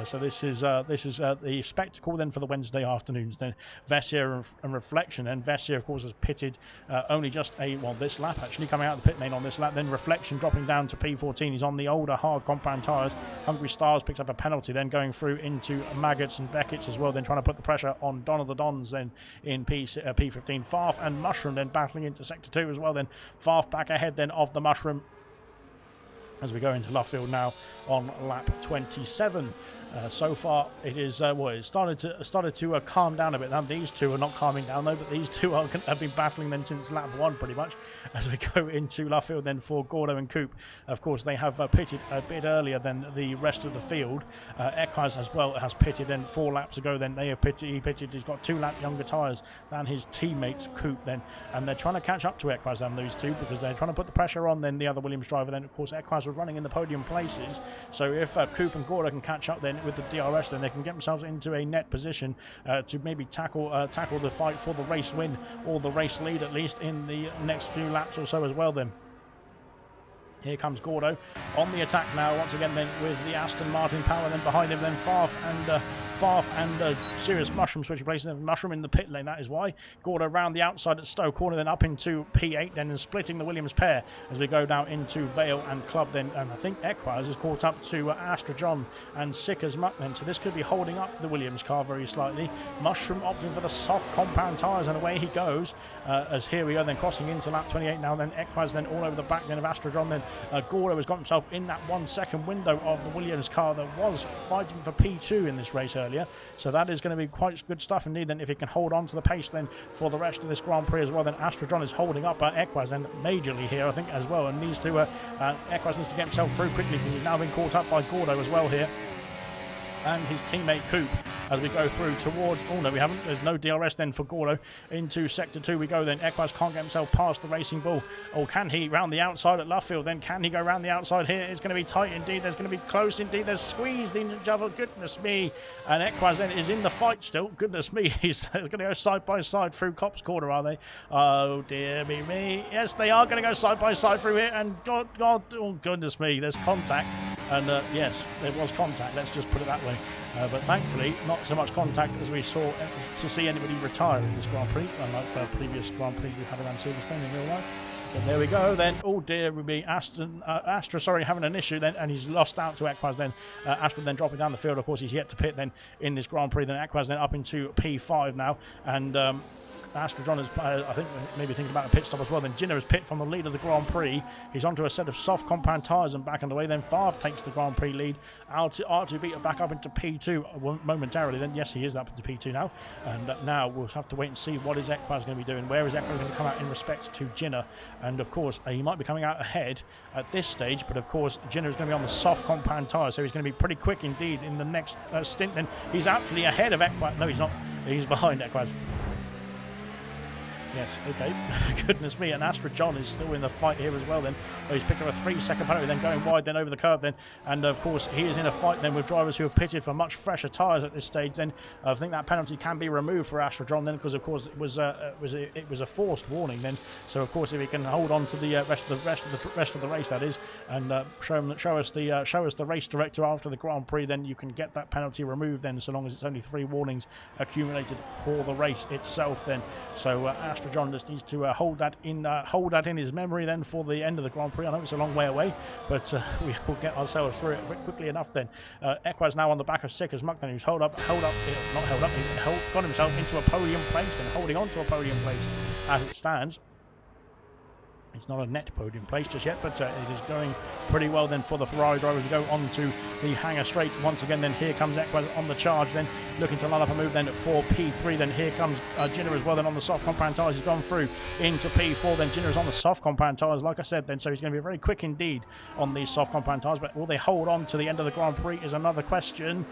So this is the spectacle then for the Wednesday afternoons. Then Vessier and Reflection. And Vessier, of course, has pitted only just this lap actually, coming out of the pit lane on this lap. Then Reflection dropping down to P14. He's on the older hard compound tyres. Hungry Stars picks up a penalty. Then going through into Maggots and Beckett's as well. Then trying to put the pressure on Don of the Dons. Then in P15, Farf and Mushroom then battling into Sector 2 as well. Then Farf back ahead then of the Mushroom as we go into Luffield now on lap 27. So far, it is it started to calm down a bit. Now these two are not calming down though, but these two have been battling then since lap 1 pretty much. As we go into Luffield then for Gordo and Coop, of course they have pitted a bit earlier than the rest of the field. Equaz as well has pitted then 4 laps ago. Then they have pitted. He's got 2 lap younger tyres than his teammates Coop then, and they're trying to catch up to Equaz and these two because they're trying to put the pressure on. Then the other Williams driver. Then of course Equaz was running in the podium places. So if Coop and Gordo can catch up then with the DRS, then they can get themselves into a net position to maybe tackle the fight for the race win or the race lead at least in the next few laps or so as well. Then here comes Gordo on the attack now once again then with the Aston Martin power. Then behind him then Farf and Serious Mushroom switching places. And Mushroom in the pit lane, that is why. Gordo round the outside at Stowe corner, then up into P8 then, and splitting the Williams pair as we go down into Vale and Club then. And I think Equaz is caught up to Astra John and Sick as Muck then, so this could be holding up the Williams car very slightly. Mushroom opting for the soft compound tyres, and away he goes as here we go then crossing into lap 28 now. Then Equaz then all over the back then of Astra John. Then Gordo has got himself in that 1 second window of the Williams car that was fighting for P2 in this race earlier. So that is going to be quite good stuff indeed then if he can hold on to the pace then for the rest of this Grand Prix as well. Then Astra John is holding up Equaz then majorly here I think as well, and needs to Equaz needs to get himself through quickly because he's now been caught up by Gordo as well here and his teammate Coop as we go through towards, oh no we haven't, there's no DRS then for Gordo. Into Sector 2 we go then. Equaz can't get himself past the Racing Bull, or can he round the outside at Luffield? Then can he go round the outside here? It's going to be tight indeed, there's going to be close indeed, there's squeezed in each other, goodness me. And Equaz then is in the fight still, goodness me. He's going to go side by side through Cop's Corner, are they? Oh dear me. Yes, they are going to go side by side through here, and God, oh goodness me, there's contact. And yes, there was contact, let's just put it that way. But thankfully, not so much contact as we saw to see anybody retire in this Grand Prix, unlike the previous Grand Prix we had around Silverstone in real life. But there we go then. Oh dear, would be Astra, sorry, having an issue then, and he's lost out to Equaz then. Astra then dropping down the field. Of course, he's yet to pit then in this Grand Prix. Then Equaz then up into P5 now, and Astra John is, I think, maybe thinking about a pit stop as well. Then Ginner is pit from the lead of the Grand Prix. He's onto a set of soft compound tyres and back underway. Then Favre takes the Grand Prix lead. R2B back up into P2 momentarily. Then yes, he is up into P2 now. And now we'll have to wait and see what is Equaz going to be doing. Where is Equaz going to come out in respect to Ginner? And of course, he might be coming out ahead at this stage. But of course, Ginner is going to be on the soft compound tyres, so he's going to be pretty quick indeed in the next stint. Then he's actually ahead of Equaz. No, he's not. He's behind Equaz. Yes, okay. Goodness me, and Astra John is still in the fight here as well then. He's picked up a 3-second penalty, then going wide, then over the curve then. And of course, he is in a fight then with drivers who have pitted for much fresher tyres at this stage then. I think that penalty can be removed for Astra John then, because of course it was a forced warning then. So of course, if he can hold on to the rest of the race, that is, and show us the race director after the Grand Prix, then you can get that penalty removed then, so long as it's only 3 warnings accumulated for the race itself then. So Astra John just needs to hold that in his memory then for the end of the Grand Prix. I know it's a long way away, but we will get ourselves through it quickly enough then. Equaz now on the back of Sick as Muck then, who's got himself into a podium place and holding on to a podium place as it stands. It's not a net podium place just yet, but it is going pretty well then for the Ferrari drivers to go on to the hangar straight once again. Then here comes Equaz on the charge, then looking to line up a move then for P3. Then here comes Ginner as well then on the soft compound tyres. He's gone through into P4. Then Ginner is on the soft compound tyres, like I said then, so he's going to be very quick indeed on these soft compound tyres. But will they hold on to the end of the Grand Prix is another question.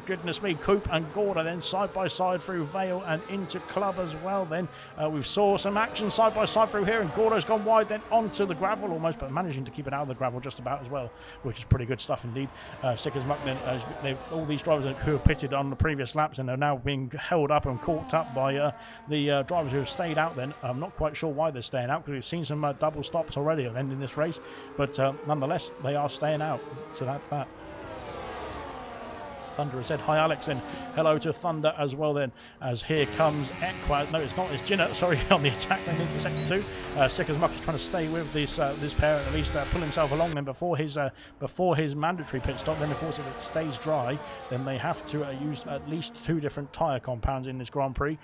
Goodness me, Coop and Gordo then side by side through Vale and into Club as well then. We saw some action side by side through here, and Gordo's gone wide then onto the gravel almost, but managing to keep it out of the gravel just about as well, which is pretty good stuff indeed. Sick as Muck then, all these drivers who have pitted on the previous laps and are now being held up and caught up by the drivers who have stayed out then. I'm not quite sure why they're staying out, because we've seen some double stops already at the end in this race, but nonetheless they are staying out, so that's that. Thunder has said hi Alex, and hello to Thunder as well then, as here comes Equaz. No, it's not, it's Jinner, sorry, on the attack then into second 2. Sick as Muck is trying to stay with this this pair, at least pull himself along then before his mandatory pit stop. Then of course if it stays dry, then they have to use at least 2 different tyre compounds in this Grand Prix,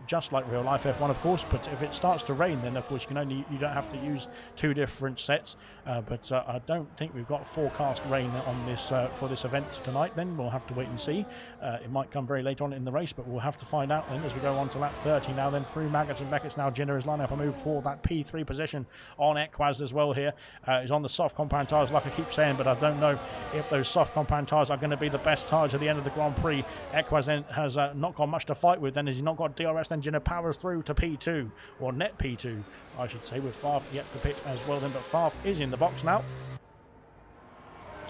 just like real life F1 of course. But if it starts to rain, then of course you don't have to use 2 different sets. But I don't think we've got forecast rain on this for this event tonight. Then we'll have to wait and see. It might come very late on in the race, but we'll have to find out then as we go on to lap 30 now then through Maggots and Beckett's. Now Jinner is lining up a move for that P3 position on Equaz as well here. He's on the soft compound tyres like I keep saying, but I don't know if those soft compound tyres are going to be the best tyres at the end of the Grand Prix. Equaz then has not got much to fight with then, as he's not got DRS. Then Jinner powers through to P2, or net P2 I should say, with Favre yet to pit as well then, but Favre is in the box now.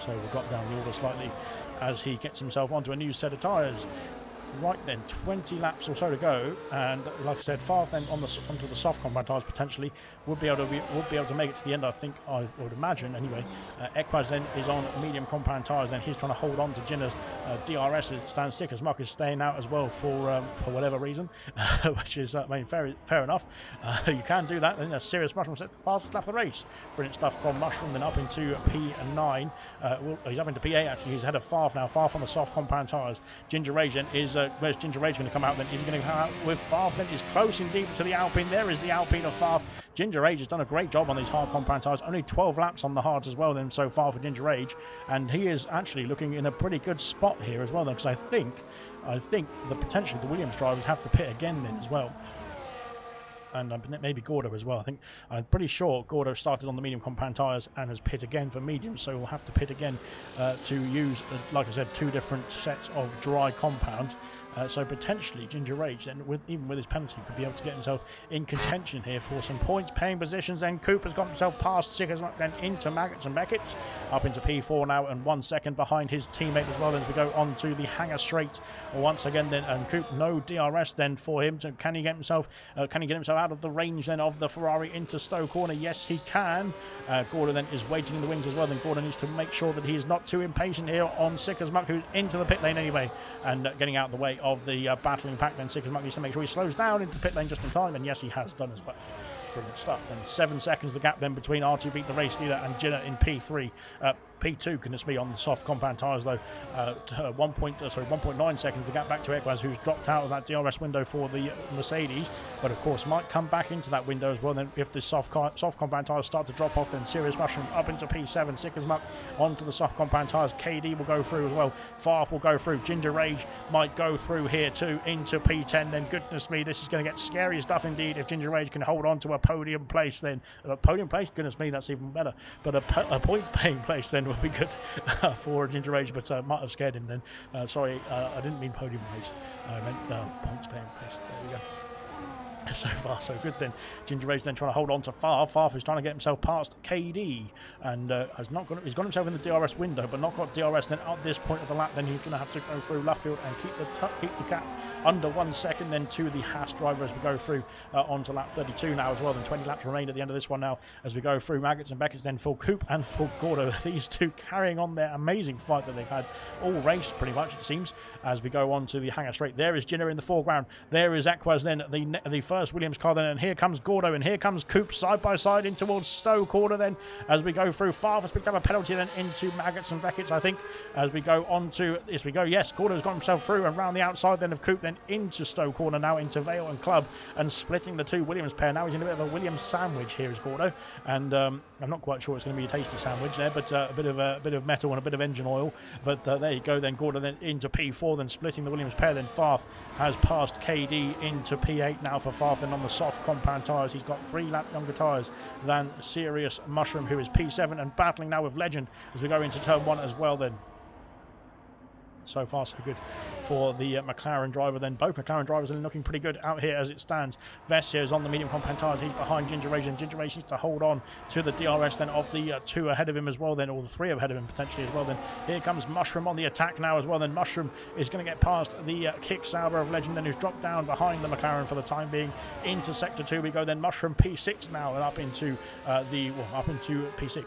So we've got down the order slightly as he gets himself onto a new set of tyres. Right then, 20 laps or so to go, and like I said, Favre then onto the soft compound tyres potentially would be able to make it to the end. I think, I would imagine anyway. Equaz then is on medium compound tyres, and he's trying to hold on to Jinner's DRS. Stands Sick as Muck is staying out as well for whatever reason, which is I mean fair enough. You can do that. Then a serious Mushroom sets the fastest lap of the race. Brilliant stuff from Mushroom. Then up into P9. He's up into P8 actually. He's ahead of Favre now. Favre on the soft compound tyres. Ginger Rage then is. Where's Ginger Rage going to come out then? Is he going to come out with Favre? Then he's close indeed to the Alpine. There is the Alpine of Favre. Ginger Rage has done a great job on these hard compound tyres. Only 12 laps on the hards as well then so far for Ginger Rage. And he is actually looking in a pretty good spot here as well then, because I think the potentially the Williams drivers have to pit again then as well. And maybe Gordo as well. I'm pretty sure Gordo started on the medium compound tyres and has pit again for medium, so we'll have to pit again to use, like I said, 2 different sets of dry compounds. So potentially Ginger Rage, then even with his penalty, could be able to get himself in contention here for some points paying positions. Then Cooper's got himself past Sick as Muck, then into Maggots and Beckett's, up into P4 now, and 1 second behind his teammate as well. As we go on to the hangar straight once again, then, and Coop no DRS then for him. So can he get himself out of the range then of the Ferrari into Stowe corner? Yes, he can. Gordon then is waiting in the wings as well. Then Gordon needs to make sure that he is not too impatient here on Sick as Muck, who's into the pit lane anyway, and getting out of the way of the battling pack. Then Sick as Muck needs to make sure he slows down into pit lane just in time, and yes, he has done as well. Brilliant stuff. Then 7 seconds the gap then between RTB, the race leader, and Jinner in P3. P2 can this be on the soft compound tyres though. 1.9 seconds to get back to Equaz, who's dropped out of that DRS window for the Mercedes, but of course might come back into that window as well. Then if the soft compound tyres start to drop off, then Serious Mushroom up into P7. Sick as Muck onto the soft compound tyres. KD will go through as well. Favre will go through. Ginger Rage might go through here too into P10. Then goodness me, this is going to get scary stuff indeed if Ginger Rage can hold on to a podium place. Then a podium place, goodness me, that's even better. But a point paying place then would be good for Ginger Rage, but might have scared him then. Sorry, I didn't mean podium place. I meant points paying place. There we go. So far so good then. Ginger Rage then trying to hold on to Favre. Favre is trying to get himself past KD, and he's got himself in the DRS window, but not got DRS. Then at this point of the lap, then he's going to have to go through Luffield and keep the gap under 1 second then to the Haas driver as we go through onto lap 32 now as well. Then 20 laps remain at the end of this one now as we go through Maggots and Beckett's, then for Coop and for Gordo. These two carrying on their amazing fight that they've had all race pretty much, it seems, as we go on to the hangar straight. There is Jinner in the foreground. There is Equaz then, the first Williams car then, and here comes Gordo and here comes Coop side by side in towards Stowe corner then as we go through. Favre has picked up a penalty then into Maggots and Beckett's, I think, as we go on to, as we go, yes, Gordo's got himself through and round the outside then of Coop, then into Stowe corner now into Vale and Club, and splitting the two Williams pair. Now he's in a bit of a Williams sandwich here is Gordo, and I'm not quite sure it's going to be a tasty sandwich there, but a bit of metal and a bit of engine oil. But there you go then, Gordo then into P4, then splitting the Williams pair. Then Favre has passed KD into P8 now for Favre. Then on the soft compound tyres, he's got 3 lap younger tyres than Serious Mushroom, who is P7 and battling now with Legend as we go into turn 1 as well then. So far, so good for the McLaren driver. Then both McLaren drivers are looking pretty good out here as it stands. Vessia is on the medium compound tyres. He's behind Ginger Rage, and Ginger Rage needs to hold on to the DRS then of the two ahead of him as well then, or the three ahead of him potentially as well then. Here comes Mushroom on the attack now as well then. Mushroom is going to get past the Kick Sauber of Legend then, who's dropped down behind the McLaren for the time being. Into Sector 2 we go then. Mushroom P6 now and up into up into P6.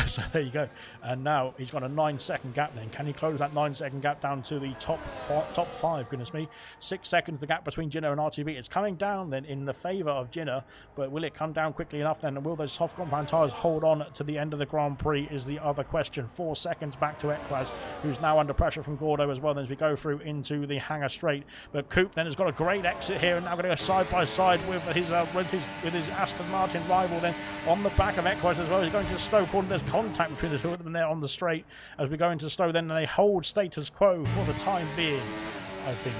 So there you go. And now he's got a 9-second gap then. Can he close that 9-second gap down to the top 5? Goodness me. 6 seconds the gap between Jinner and RTB. It's coming down then in the favour of Jinner, but will it come down quickly enough then? And will those soft compound tyres hold on to the end of the Grand Prix is the other question. 4 seconds back to Equaz, who's now under pressure from Gordo as well then as we go through into the Hangar Straight. But Coop then has got a great exit here and now going to go side by side with his Aston Martin rival then on the back of Equaz as well. He's going to Stowe corner. There's contact between the two of them there on the straight as we go into Stowe then, and they hold status quo for the time being, I think,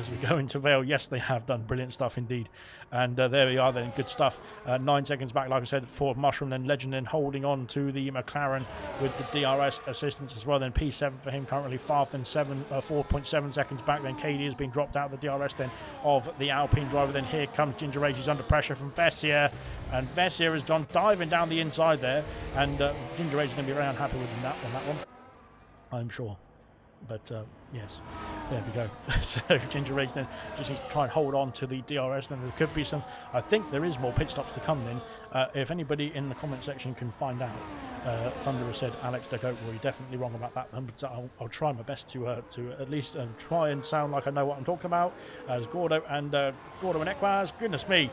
as we go into Vale. Yes, they have done brilliant stuff indeed. And there we are then, good stuff. 9 seconds back, like I said, for Mushroom, then Legend then holding on to the McLaren with the DRS assistance as well. Then P7 for him currently, far then 4.7 seconds back. Then KD has been dropped out of the DRS then of the Alpine driver. Then here comes Ginger Rage, he's under pressure from Vessier, and Vessier has gone diving down the inside there, and Ginger Rage is going to be very unhappy with that one, I'm sure. But yes, there we go. So Ginger Rage then just needs to try and hold on to the DRS. Then there could be some, I think there is more pit stops to come then. If anybody in the comment section can find out. Thunder has said Alex de Goat, well, you're definitely wrong about that, but I'll try my best to at least try and sound like I know what I'm talking about. As Gordo and Equaz, goodness me,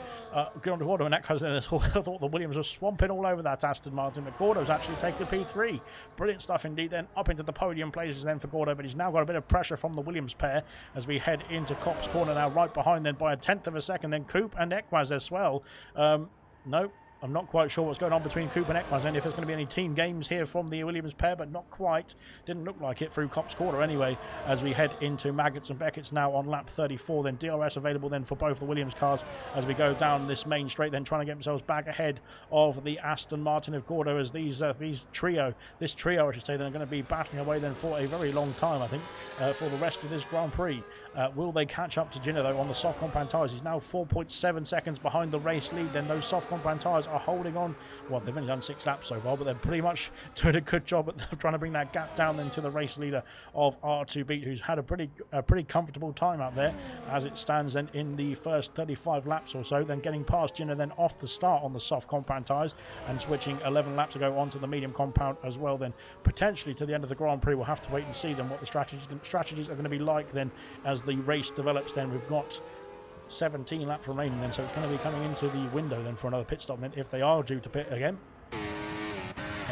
good on to Gordo and Equaz. Then I thought the Williams were swamping all over that Aston Martin, but Gordo's actually taken P3. Brilliant stuff indeed. Then up into the podium places then for Gordo, but he's now got a bit of pressure from the Williams pair as we head into Copse corner now, right behind then by a 1/10 of a second. Then Coop and Equaz as well. No. I'm not quite sure what's going on between Coop and Equaz and if there's going to be any team games here from the Williams pair, but not quite. Didn't look like it through Copse Corner anyway, as we head into Maggots and Beckett's now on lap 34. Then DRS available then for both the Williams cars as we go down this main straight, then trying to get themselves back ahead of the Aston Martin of Gordo, as this trio I should say, they're going to be battling away then for a very long time, I think, for the rest of this Grand Prix. Will they catch up to Jinner though on the soft compound tyres? He's now 4.7 seconds behind the race lead. Then those soft compound tyres are holding on. Well, they've only done 6 laps so far, but they're pretty much doing a good job at trying to bring that gap down then to the race leader of R2B, who's had a pretty comfortable time out there as it stands then in the first 35 laps or so. Then getting past Jinner then off the start on the soft compound tyres and switching 11 laps ago onto the medium compound as well. Then potentially to the end of the Grand Prix, we'll have to wait and see then what the strategies are going to be like then as the race develops. Then we've got 17 laps remaining then, so it's going to be coming into the window then for another pit stop then if they are due to pit again.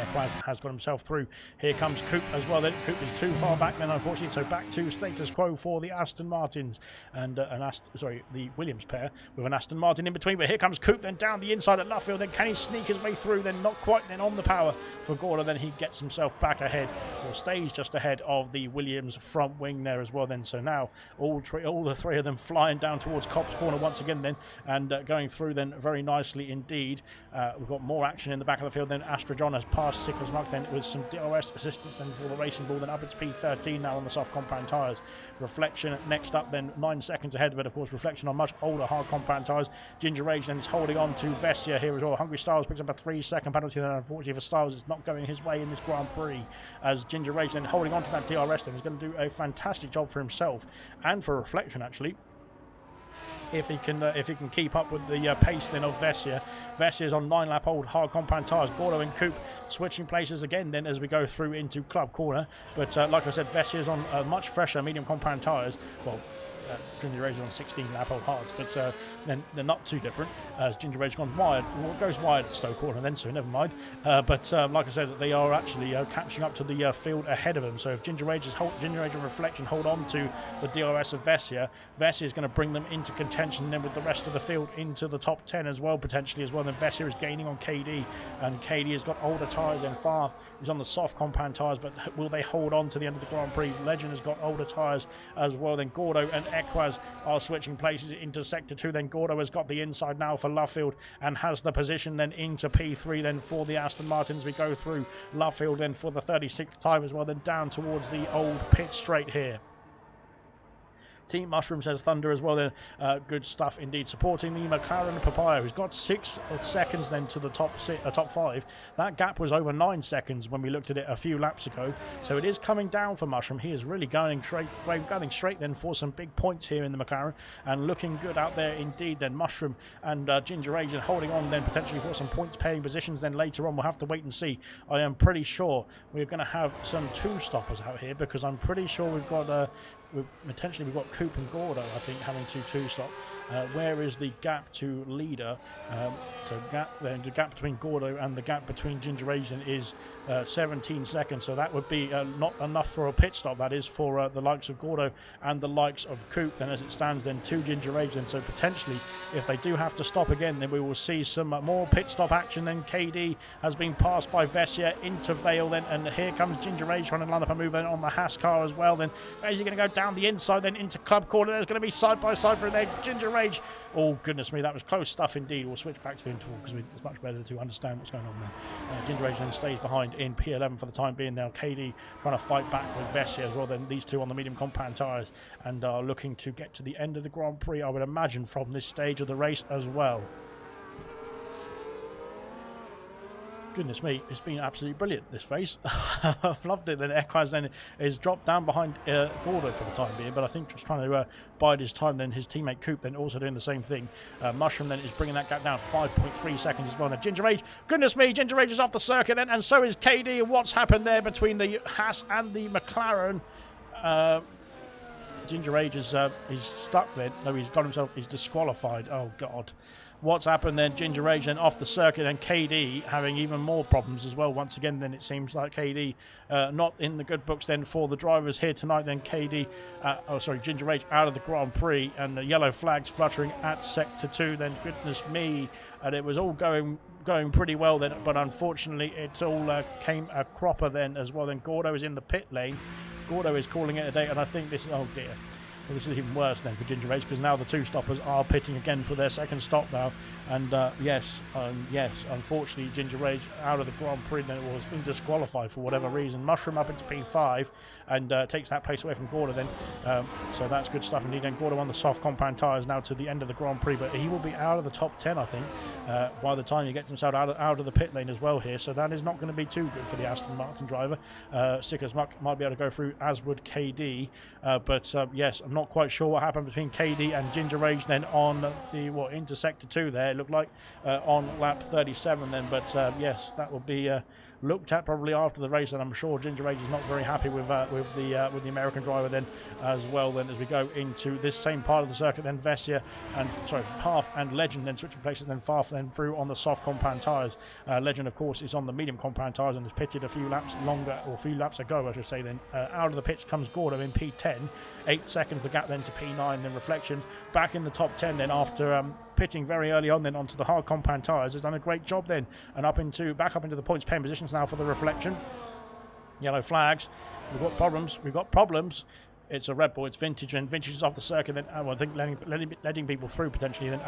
Equaz has got himself through. Here comes Coop as well then. Coop is too far back then, unfortunately, so back to status quo for the Aston Martins and the Williams pair with an Aston Martin in between. But here comes Coop then down the inside at Luffield. Then can he sneak his way through? Then not quite then on the power for Gordo. Then he gets himself back ahead, or stays just ahead of the Williams front wing there as well then. So now all the three of them flying down towards Copse Corner once again then, and going through then very nicely indeed. We've got more action in the back of the field then. Astra John has passed Sickles Muck then with some DRS assistance then for the Racing Ball. Then up it's P13 now on the soft compound tyres. Reflection next up then 9 seconds ahead, but of course Reflection on much older hard compound tyres. Ginger Rage then is holding on to Vessia here as well. Hungry Styles picks up a 3-second penalty then, unfortunately for Styles. It's not going his way in this Grand Prix, as Ginger Rage then holding on to that DRS then is going to do a fantastic job for himself and for Reflection actually, if he can keep up with the pace then of Vessia. Vessia's on 9-lap old hard compound tyres. Gordo and Coop switching places again then as we go through into Club Corner. But like I said, Vessia's on much fresher medium compound tyres. Well, Ginger Rage on 16-lap old hards, but then they're not too different. As Ginger Rage gone wide, well, it goes wide at Stowe Corner then, so never mind. But like I said, they are actually catching up to the field ahead of them. So if Ginger Rage and Reflection hold on to the DRS of Vessia is going to bring them into contention then with the rest of the field into the top 10 as well, potentially as well. Then Vessia is gaining on KD, and KD has got older tyres than Far. He's on the soft compound tyres, but will they hold on to the end of the Grand Prix? Legend has got older tyres as well. Then Gordo and Equaz are switching places into Sector 2. Then Gordo has got the inside now for Luffield and has the position then into P3 then for the Aston Martins. We go through Luffield then for the 36th time as well, then down towards the old pit straight here. Team Mushroom says Thunder as well then. Good stuff indeed. Supporting the McLaren Papaya, who's got 6 seconds then to the top 5. That gap was over 9 seconds when we looked at it a few laps ago. So it is coming down for Mushroom. He is really going straight then for some big points here in the McLaren and looking good out there indeed then. Mushroom and Ginger Age and holding on then potentially for some points paying positions then later on. We'll have to wait and see. I am pretty sure we're going to have some 2-stoppers out here because I'm pretty sure we've got potentially we've got Coop and Gordo, I think, having to 2-stop. Where is the gap to leader? The gap between Gordo and the gap between Ginger Asian is 17 seconds. So that would be not enough for a pit stop. That is for the likes of Gordo and the likes of Coop. Then as it stands, then 2 Ginger Asian. So potentially, if they do have to stop again, then we will see some more pit stop action. Then KD has been passed by Vessia into Vale. Then and here comes Ginger Age trying to line up a move then on the Haas car as well. Then is he going to go down the inside then into Club Corner? There's going to be side by side for there. Ginger Age. Oh goodness me, that was close stuff indeed. We'll switch back to the interval because it's much better to understand what's going on there. Ginger Age then stays behind in P11 for the time being. Now KD trying to fight back with Vessia as well. Then these two on the medium compound tyres and are looking to get to the end of the Grand Prix, I would imagine, from this stage of the race as well. Goodness me, it's been absolutely brilliant, this race. I've loved it. Then Equaz then is dropped down behind Gordo for the time being, but I think just trying to bide his time. Then his teammate Coop then also doing the same thing. Mushroom then is bringing that gap down 5.3 seconds as well. Now Ginger Age, goodness me, Ginger Age is off the circuit then, and so is KD. What's happened there between the Haas and the McLaren? Ginger Age is he's stuck then. No, he's got himself, he's disqualified. Oh God. What's happened then? Ginger Age then off the circuit, and KD having even more problems as well. Once again, then it seems like KD not in the good books then for the drivers here tonight. Then KD, Ginger Age out of the Grand Prix, and the yellow flags fluttering at Sector 2. Then goodness me, and it was all going pretty well then, but unfortunately it all came a cropper then as well. Then Gordo is in the pit lane. Gordo is calling it a day, and I think this is, oh dear. Well, this is even worse then for Ginger Age because now the 2-stoppers are pitting again for their second stop now. And yes, unfortunately, Ginger Age out of the Grand Prix then has been disqualified for whatever reason. Mushroom up into P5 and takes that place away from Gordo then. So that's good stuff indeed. And Gordo on the soft compound tyres now to the end of the Grand Prix, but he will be out of the top 10, I think, by the time he gets himself out of the pit lane as well here. So that is not going to be too good for the Aston Martin driver. Sick as muck might be able to go through, as would KD. But yes, I'm not quite sure what happened between KD and Ginger Age then on the into Sector 2 there. It looked like on lap 37 then, but yes, that will be looked at probably after the race, and I'm sure Ginger Age is not very happy with the American driver then as well. Then as we go into this same part of the circuit, then Vessia and Path and Legend then switching places, then Farf then through on the soft compound tyres. Legend of course is on the medium compound tyres and has pitted a few laps ago I should say. Then out of the pits comes Gordo in P10, 8 seconds the gap then to P9. Then Reflection back in the top 10 then after pitting very early on then onto the hard compound tyres. Has done a great job then, and back up into the points paying positions now for the Reflection. Yellow flags. We've got problems. It's a Red Bull, it's Vintage, and Vintage is off the circuit then. I think letting people through potentially then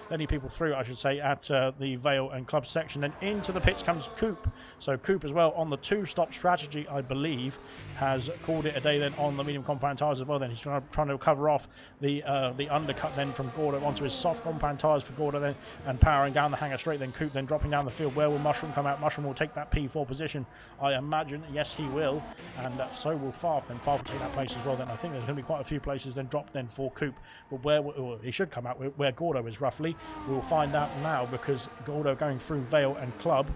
letting people through, I should say, at the Vale and Club section. Then into the pits comes Coop. So Coop as well on the 2-stop strategy, I believe, has called it a day then on the medium compound tyres as well. Then he's trying to cover off the undercut then from Gordo onto his soft compound tyres for Gordo then, and powering down the hanger straight. Then Coop then dropping down the field. Where will Mushroom come out? Mushroom will take that P4 position, I imagine. Yes, he will, and so will Farf. Then Farf will take that place as well. Then I think there's going to be quite a few places then dropped then for Coop, but where he should come out where Gordo is roughly, we'll find out now, because Gordo going through Vale and Club.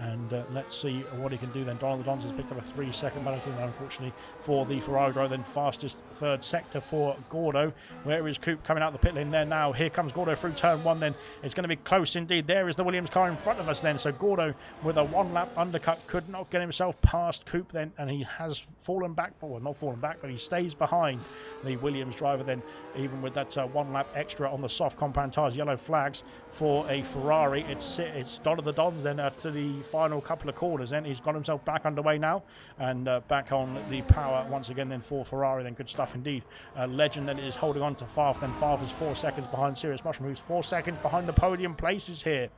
And let's see what he can do then. Donald the Dons has picked up a 3-second penalty, unfortunately, for the Ferrari driver. Then fastest third sector for Gordo. Where is Coop coming out the pit lane there now? Here comes Gordo through turn 1 then. It's going to be close indeed. There is the Williams car in front of us then. So Gordo with a 1-lap undercut could not get himself past Coop then, and he has fallen back. Well, not fallen back, but he stays behind the Williams driver then, even with that 1-lap extra on the soft compound tyres. Yellow flags for a Ferrari. It's Donald the Dons then to the final couple of corners. Then he's got himself back underway now, and back on the power once again then for Ferrari. Then good stuff indeed. Legend then is holding on to Farf. Then Farf is 4 seconds behind Serious Mushroom, who's 4 seconds behind the podium places here.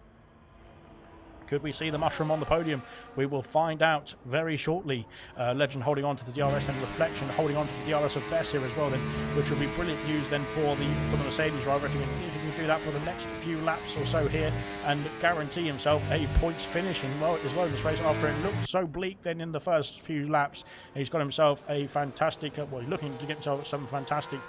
Could we see the Mushroom on the podium? We will find out very shortly. Legend holding on to the DRS and Reflection holding on to the DRS of Bess here as well, then, which will be brilliant news then for the Mercedes driver if he can do that for the next few laps or so here and guarantee himself a points finish as well in this race after it looked so bleak then in the first few laps. He's got himself a fantastic, well, he's looking to get himself some fantastic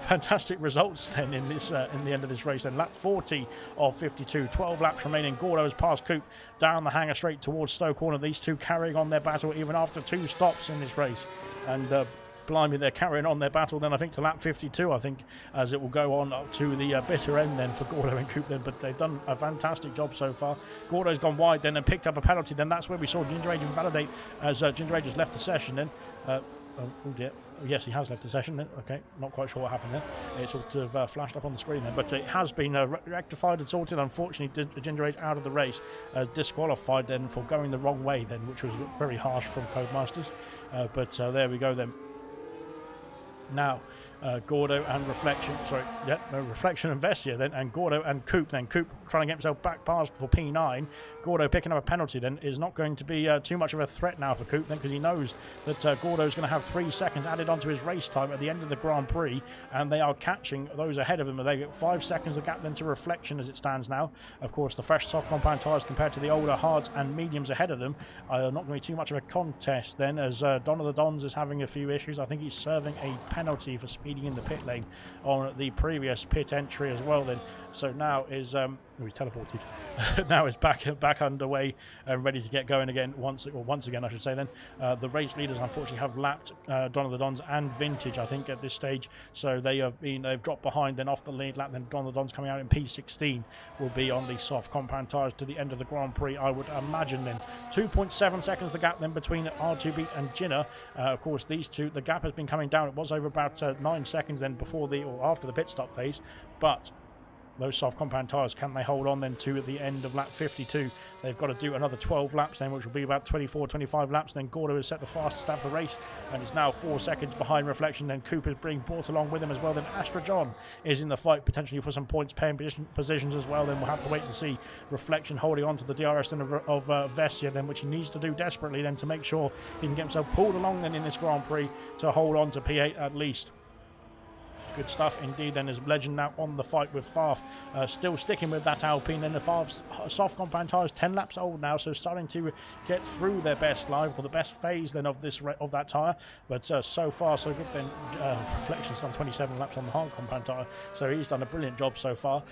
fantastic results then in this in the end of this race. Then lap 40 of 52, 12 laps remaining. Gordo has passed Coupe down the hanger straight towards Stowe Corner. These two carrying on their battle even after 2 stops in this race, and blimey, they're carrying on their battle then I think to lap 52, I think, as it will go on up to the bitter end then for Gordo and Coupe then, but they've done a fantastic job so far. Gordo's gone wide then and picked up a penalty. Then that's where we saw Ginger Age invalidate as Ginger Age has left the session then. Oh dear. Yes, he has left the session then. Okay, not quite sure what happened there. It sort of flashed up on the screen then, but it has been rectified and sorted. Unfortunately, Ginger Age out of the race, disqualified then for going the wrong way then, which was very harsh from Codemasters. But there we go then. Now, Gordo and Reflection, Reflection and Vessia then, and Gordo and Coupe then. Coupe trying to get himself back past for P9. Gordo picking up a penalty then is not going to be too much of a threat now for Coupe then, because he knows that Gordo's going to have 3 seconds added onto his race time at the end of the Grand Prix, and they are catching those ahead of him. They get 5 seconds of gap then to Reflection as it stands now. Of course, the fresh soft compound tyres compared to the older hards and mediums ahead of them are not going to be too much of a contest then, as Don of the Dons is having a few issues. I think he's serving a penalty for speeding in the pit lane on the previous pit entry as well then. So now is we teleported. Now is back underway and ready to get going again. Once again, I should say. Then the race leaders unfortunately have lapped Don of the Dons and Vintage, I think, at this stage. So they've dropped behind. Then off the lead lap. Then Don of the Dons coming out in P16 will be on the soft compound tyres to the end of the Grand Prix. I would imagine then 2.7 seconds the gap then between R2B and Jinner. Of course, these two, the gap has been coming down. It was over about 9 seconds then before or after the pit stop phase, but those soft compound tyres, can they hold on then to the end of lap 52? They've got to do another 12 laps then, which will be about 24-25 laps. Then Gordo has set the fastest lap of the race and is now 4 seconds behind Reflection. Then Coupe is being brought along with him as well. Then Astra John is in the fight potentially for some points paying positions as well. Then we'll have to wait and see. Reflection holding on to the DRS then of Vessia then, which he needs to do desperately then to make sure he can get himself pulled along then in this Grand Prix to hold on to P8 at least. Good stuff indeed. Then is Legend now on the fight with Farf, still sticking with that Alpine. And the Farf's soft compound tyres 10 laps old now, so starting to get through their best life or the best phase then of that tyre. But so far so good. Then Reflection's done 27 laps on the hard compound tyre, so he's done a brilliant job so far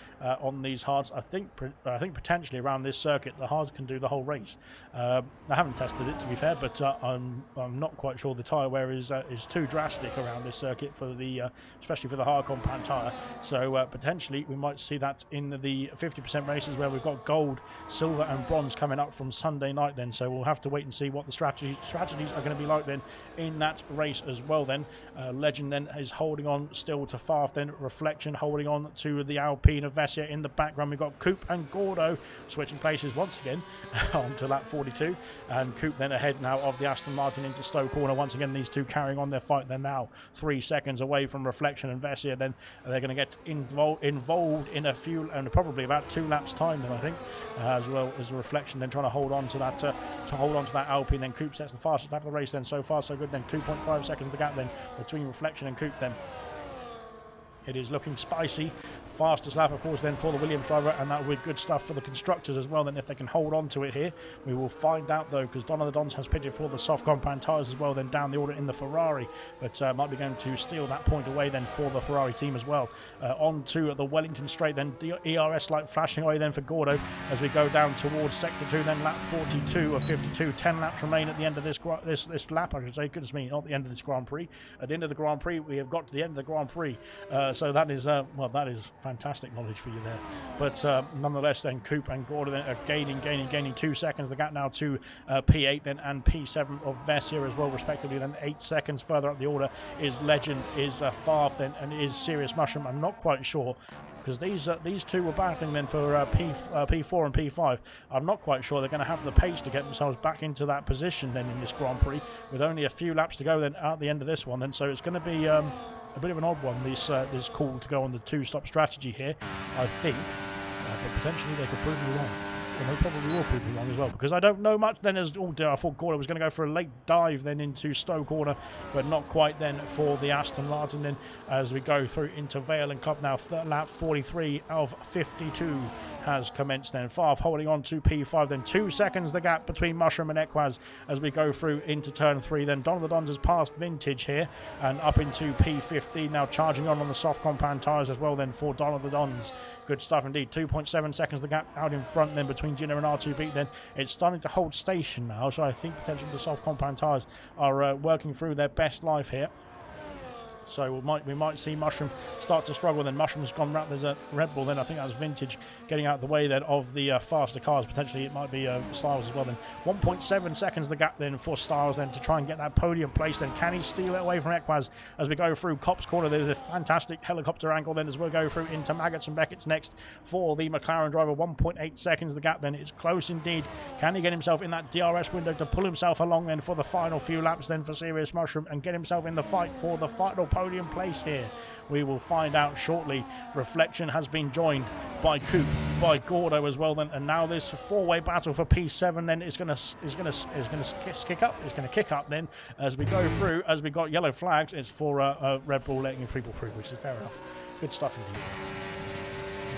on these hards. I think potentially around this circuit the hards can do the whole race. I haven't tested it to be fair, but I'm not quite sure the tyre wear is too drastic around this circuit for the especially for the hard compound tyre. So potentially we might see that in the 50% races where we've got gold, silver and bronze coming up from Sunday night then. So we'll have to wait and see what the strategies are going to be like then in that race as well then. Legend then is holding on still to Farf then. Reflection holding on to the Alpine of Vessia in the background. We've got Coupe and Gordo switching places once again on to lap 42, and Coupe then ahead now of the Aston Martin into Stowe Corner. Once again these two carrying on their fight. They're now 3 seconds away from Reflection and Vessia. Then they're going to get involved in a few and probably about 2 laps time then I think, as well as Reflection then trying to hold on to that Alpine. Then Coupe sets the fastest lap of the race then. So far so good then. 2.5 seconds the gap then between Reflection and Coupe then. It is looking spicy. Fastest lap, of course, then for the Williams driver, and that will be good stuff for the constructors as well. Then, if they can hold on to it here, we will find out though, because Don of the Dons has pitted for the soft compound tyres as well. Then down the order in the Ferrari, but might be going to steal that point away then for the Ferrari team as well. On to the Wellington straight, then the ERS light flashing away then for Gordo as we go down towards sector 2. Then lap 42 of 52. 10 laps remain at the end of this lap. I should say, goodness me, not the end of this Grand Prix. At the end of the Grand Prix, we have got to the end of the Grand Prix. So that is, well, that is fantastic knowledge for you there. But nonetheless, then Coop and Gordon then are gaining 2 seconds. The gap now to P8 then and P7 of Vessia as well, respectively. Then 8 seconds further up the order is Legend, is Farf then, and is Serious Mushroom. I'm not quite sure, because these two were battling then for P4 and P5. I'm not quite sure they're going to have the pace to get themselves back into that position then in this Grand Prix, with only a few laps to go then at the end of this one. Then so it's going to be a bit of an odd one, this call to go on the 2-stop strategy here, I think. But potentially they could prove me wrong. And they probably will prove me wrong as well, because I don't know much then as... Oh dear, I thought Gordon was going to go for a late dive then into Stowe corner, but not quite then for the Aston Martin then, as we go through into Vale and Cup now. Lap 43 of 52 has commenced then. Farf holding on to P5, then 2 seconds the gap between Mushroom and Equaz as we go through into turn 3. Then Don of the Dons has passed Vintage here and up into P15, now charging on the soft compound tyres as well then for Don of the Dons. Good stuff indeed. 2.7 seconds the gap out in front then between Gina and R2B. Then it's starting to hold station now, so I think potentially the soft compound tyres are working through their best life here. So we might see Mushroom start to struggle. Then Mushroom's gone round. There's a Red Bull. Then I think that's Vintage getting out of the way then of the faster cars. Potentially it might be Styles as well. Then 1.7 seconds the gap then for Styles then to try and get that podium place. Then can he steal it away from Equaz as we go through Cop's corner? There's a fantastic helicopter angle then as we'll go through into Maggots and Beckett's next for the McLaren driver. 1.8 seconds the gap then. It's close indeed. Can he get himself in that DRS window to pull himself along then for the final few laps then for Serious Mushroom and get himself in the fight for the final podium place here? We will find out shortly. Reflection has been joined by Coop, by Gordo as well then, and now this four-way battle for P7 then is going to kick up then as we go through. As we got yellow flags, it's for Red Bull letting people through, which is fair enough. Good stuff indeed.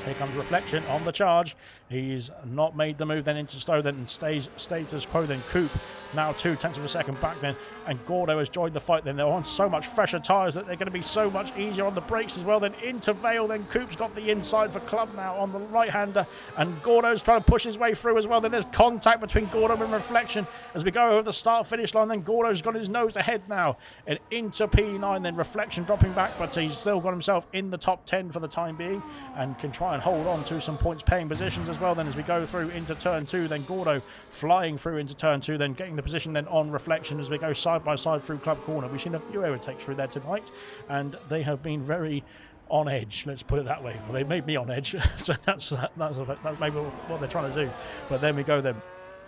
Here comes Reflection on the charge. He's not made the move then into Stowe then and stays status quo then. Coop now 0.2 of a second back then, and Gordo has joined the fight then. They're on so much fresher tyres that they're going to be so much easier on the brakes as well. Then into Vale, then Coop's got the inside for Club now on the right-hander, and Gordo's trying to push his way through as well. Then there's contact between Gordo and Reflection as we go over the start-finish line. Then Gordo's got his nose ahead now and into P9, then Reflection dropping back, but he's still got himself in the top 10 for the time being and can try and hold on to some points paying positions as well. Then as we go through into turn 2, then Gordo flying through into turn 2, then getting the position then on Reflection as we go side by side through Club corner. We've seen a few overtakes through there tonight, and they have been very on edge, let's put it that way. Well, they made me on edge, so that's maybe what they're trying to do. But then we go then.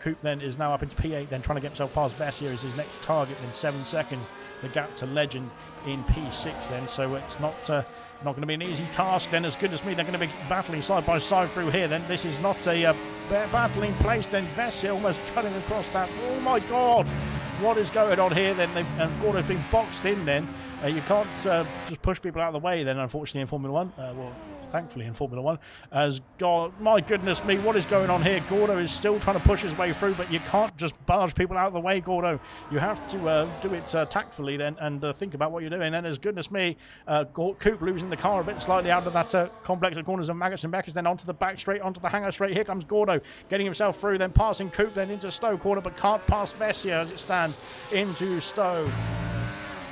Coop then is now up into P8, then trying to get himself past Vessia as his next target in 7 seconds. The gap to Legend in P6 then, so it's not going to be an easy task then. As goodness me, they're going to be battling side by side through here then. This is not a battling place then. Vessia almost cutting across that. Oh my god, what is going on here then? And Gordo's been boxed in then. You can't just push people out of the way then, unfortunately, in Formula 1. Well, thankfully in Formula 1. As God, my goodness me, what is going on here? Gordo is still trying to push his way through, but you can't just barge people out of the way, Gordo. You have to do it tactfully then and think about what you're doing. And as goodness me, Coop losing the car a bit slightly out of that complex of corners of Maggots and Beckers, then onto the back straight, onto the hangar straight. Here comes Gordo getting himself through, then passing Coop, then into Stowe corner, but can't pass Vessia as it stands into Stowe.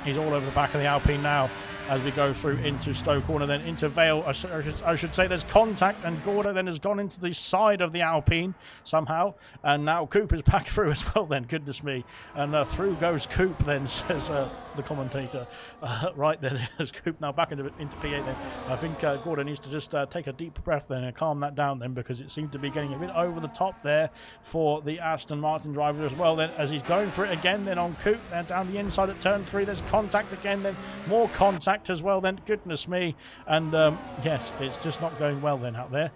He's all over the back of the Alpine now as we go through into Stowe corner, then into Vale. I should say there's contact, and Gordo then has gone into the side of the Alpine somehow, and now Coop is back through as well then, goodness me. And through goes Coop then, says the commentator. Right then, as Coop now back into P8 then. I think Gordo needs to just take a deep breath then and calm that down then, because it seemed to be getting a bit over the top there for the Aston Martin driver as well then, as he's going for it again then on Coop, then down the inside at turn 3. There's contact again then, more contact as well then, goodness me. And yes, it's just not going well then out there.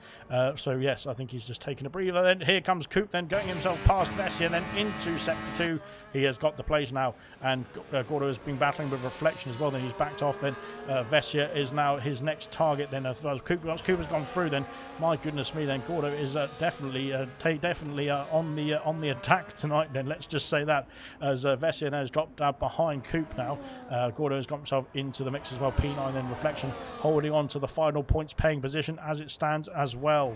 So yes, I think he's just taking a breather then. Here comes Coop then going himself past Vessia then into sector 2. He has got the place now, and Gordo has been battling with Reflection as well. Then he's backed off. Then Vessia is now his next target. Then once Coop has gone through, then my goodness me, then Gordo is definitely on the attack tonight. Then let's just say that, as Vessia now has dropped out behind Coop now. Gordo has got himself into the mix as well. P9 then Reflection holding on to the final points paying position as it stands as well.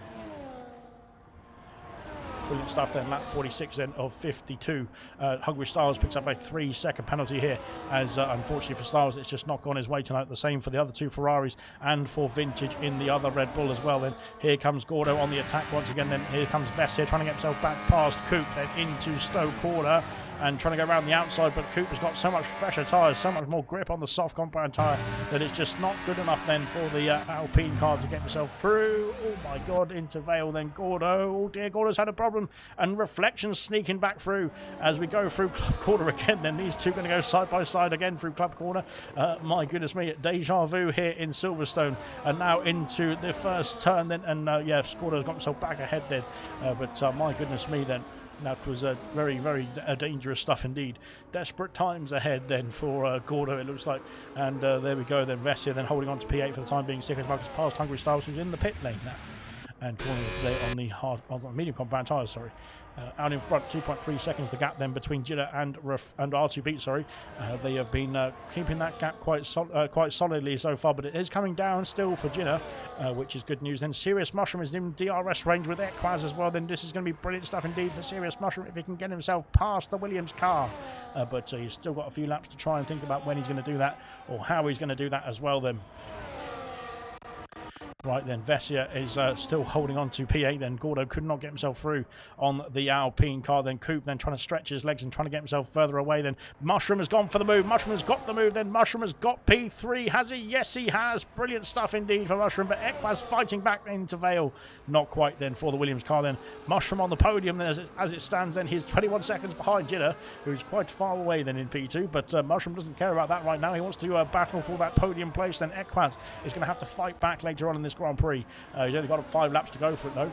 Brilliant stuff then. Lap 46 then of 52. Hungry Styles picks up a 3-second penalty here, as unfortunately for Styles, it's just not gone his way tonight. The same for the other two Ferraris and for Vintage in the other Red Bull as well. Then here comes Gordo on the attack once again. Then here comes Vess here trying to get himself back past Coupe, then into Stowe corner and trying to go around the outside, but Coupe has got so much fresher tyres, so much more grip on the soft compound tyre that it's just not good enough then for the Alpine car to get himself through. Oh my god, into Vale then Gordo. Oh dear, Gordo's had a problem, and Reflection sneaking back through as we go through Club Corner again. Then these two going to go side by side again through Club Corner. My goodness me, deja vu here in Silverstone, and now into the first turn then, and yes, Gordo's got himself back ahead then, but my goodness me then. That was very, very dangerous stuff indeed. Desperate times ahead then for Gordo, it looks like. And there we go then, Vessia then holding on to P8 for the time being. Second Marcus past Hungry Styles, who's in the pit lane now. And cornering today on the medium compound tyres, sorry. Out in front, 2.3 seconds the gap then between Jitter and R2 Beat, sorry. They have been keeping that gap quite solidly so far, but it is coming down still for Jitter, which is good news. Then Serious Mushroom is in DRS range with Equaz as well. Then this is going to be brilliant stuff indeed for Serious Mushroom if he can get himself past the Williams car. But he's still got a few laps to try and think about when he's going to do that, or how he's going to do that as well then. Right then, Vessia is still holding on to P8 then. Gordo could not get himself through on the Alpine car. Then Coupe then trying to stretch his legs and trying to get himself further away. Then Mushroom has gone for the move. Mushroom has got the move. Then Mushroom has got P3. Has he? Yes, he has. Brilliant stuff indeed for Mushroom. But Equaz fighting back into Vale. Not quite then for the Williams car then. Mushroom on the podium then as it stands then. He's 21 seconds behind Jitter, who's quite far away then in P2. But Mushroom doesn't care about that right now. He wants to battle for that podium place. Then Equaz is going to have to fight back later on in this Grand Prix. He's only got 5 laps to go for it though.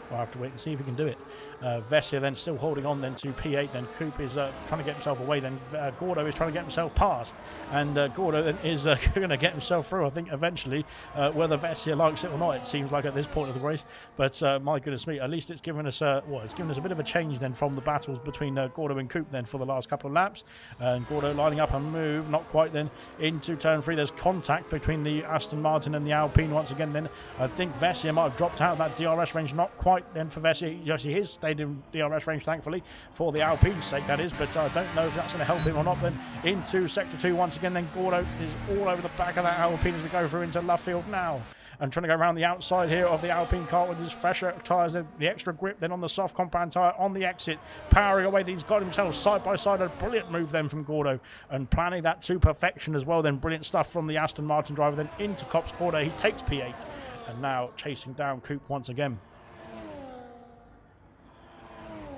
We'll have to wait and see if he can do it. Vessia then still holding on then to P8. Then Coupe is trying to get himself away. Then Gordo is trying to get himself past. And Gordo then is going to get himself through, I think, eventually. Whether Vessia likes it or not, it seems like at this point of the race. But my goodness me, at least it's given us it's given us a bit of a change then from the battles between Gordo and Coupe then for the last couple of laps. And Gordo lining up a move, not quite then into turn 3. There's contact between the Aston Martin and the Alpine once again. Then I think Vessia might have dropped out of that DRS range. Not quite then for Vessia. Yes, he is stayed in DRS range, thankfully, for the Alpine's sake, that is. But I don't know if that's going to help him or not. Then into Sector 2 once again. Then Gordo is all over the back of that Alpine as we go through into Luffield now. And trying to go around the outside here of the Alpine car with his fresher tyres, the extra grip then on the soft compound tyre on the exit, powering away. He's got himself side by side. A brilliant move then from Gordo, and planning that to perfection as well. Then brilliant stuff from the Aston Martin driver. Then into Copse corner, he takes P8, and now chasing down Coupe once again.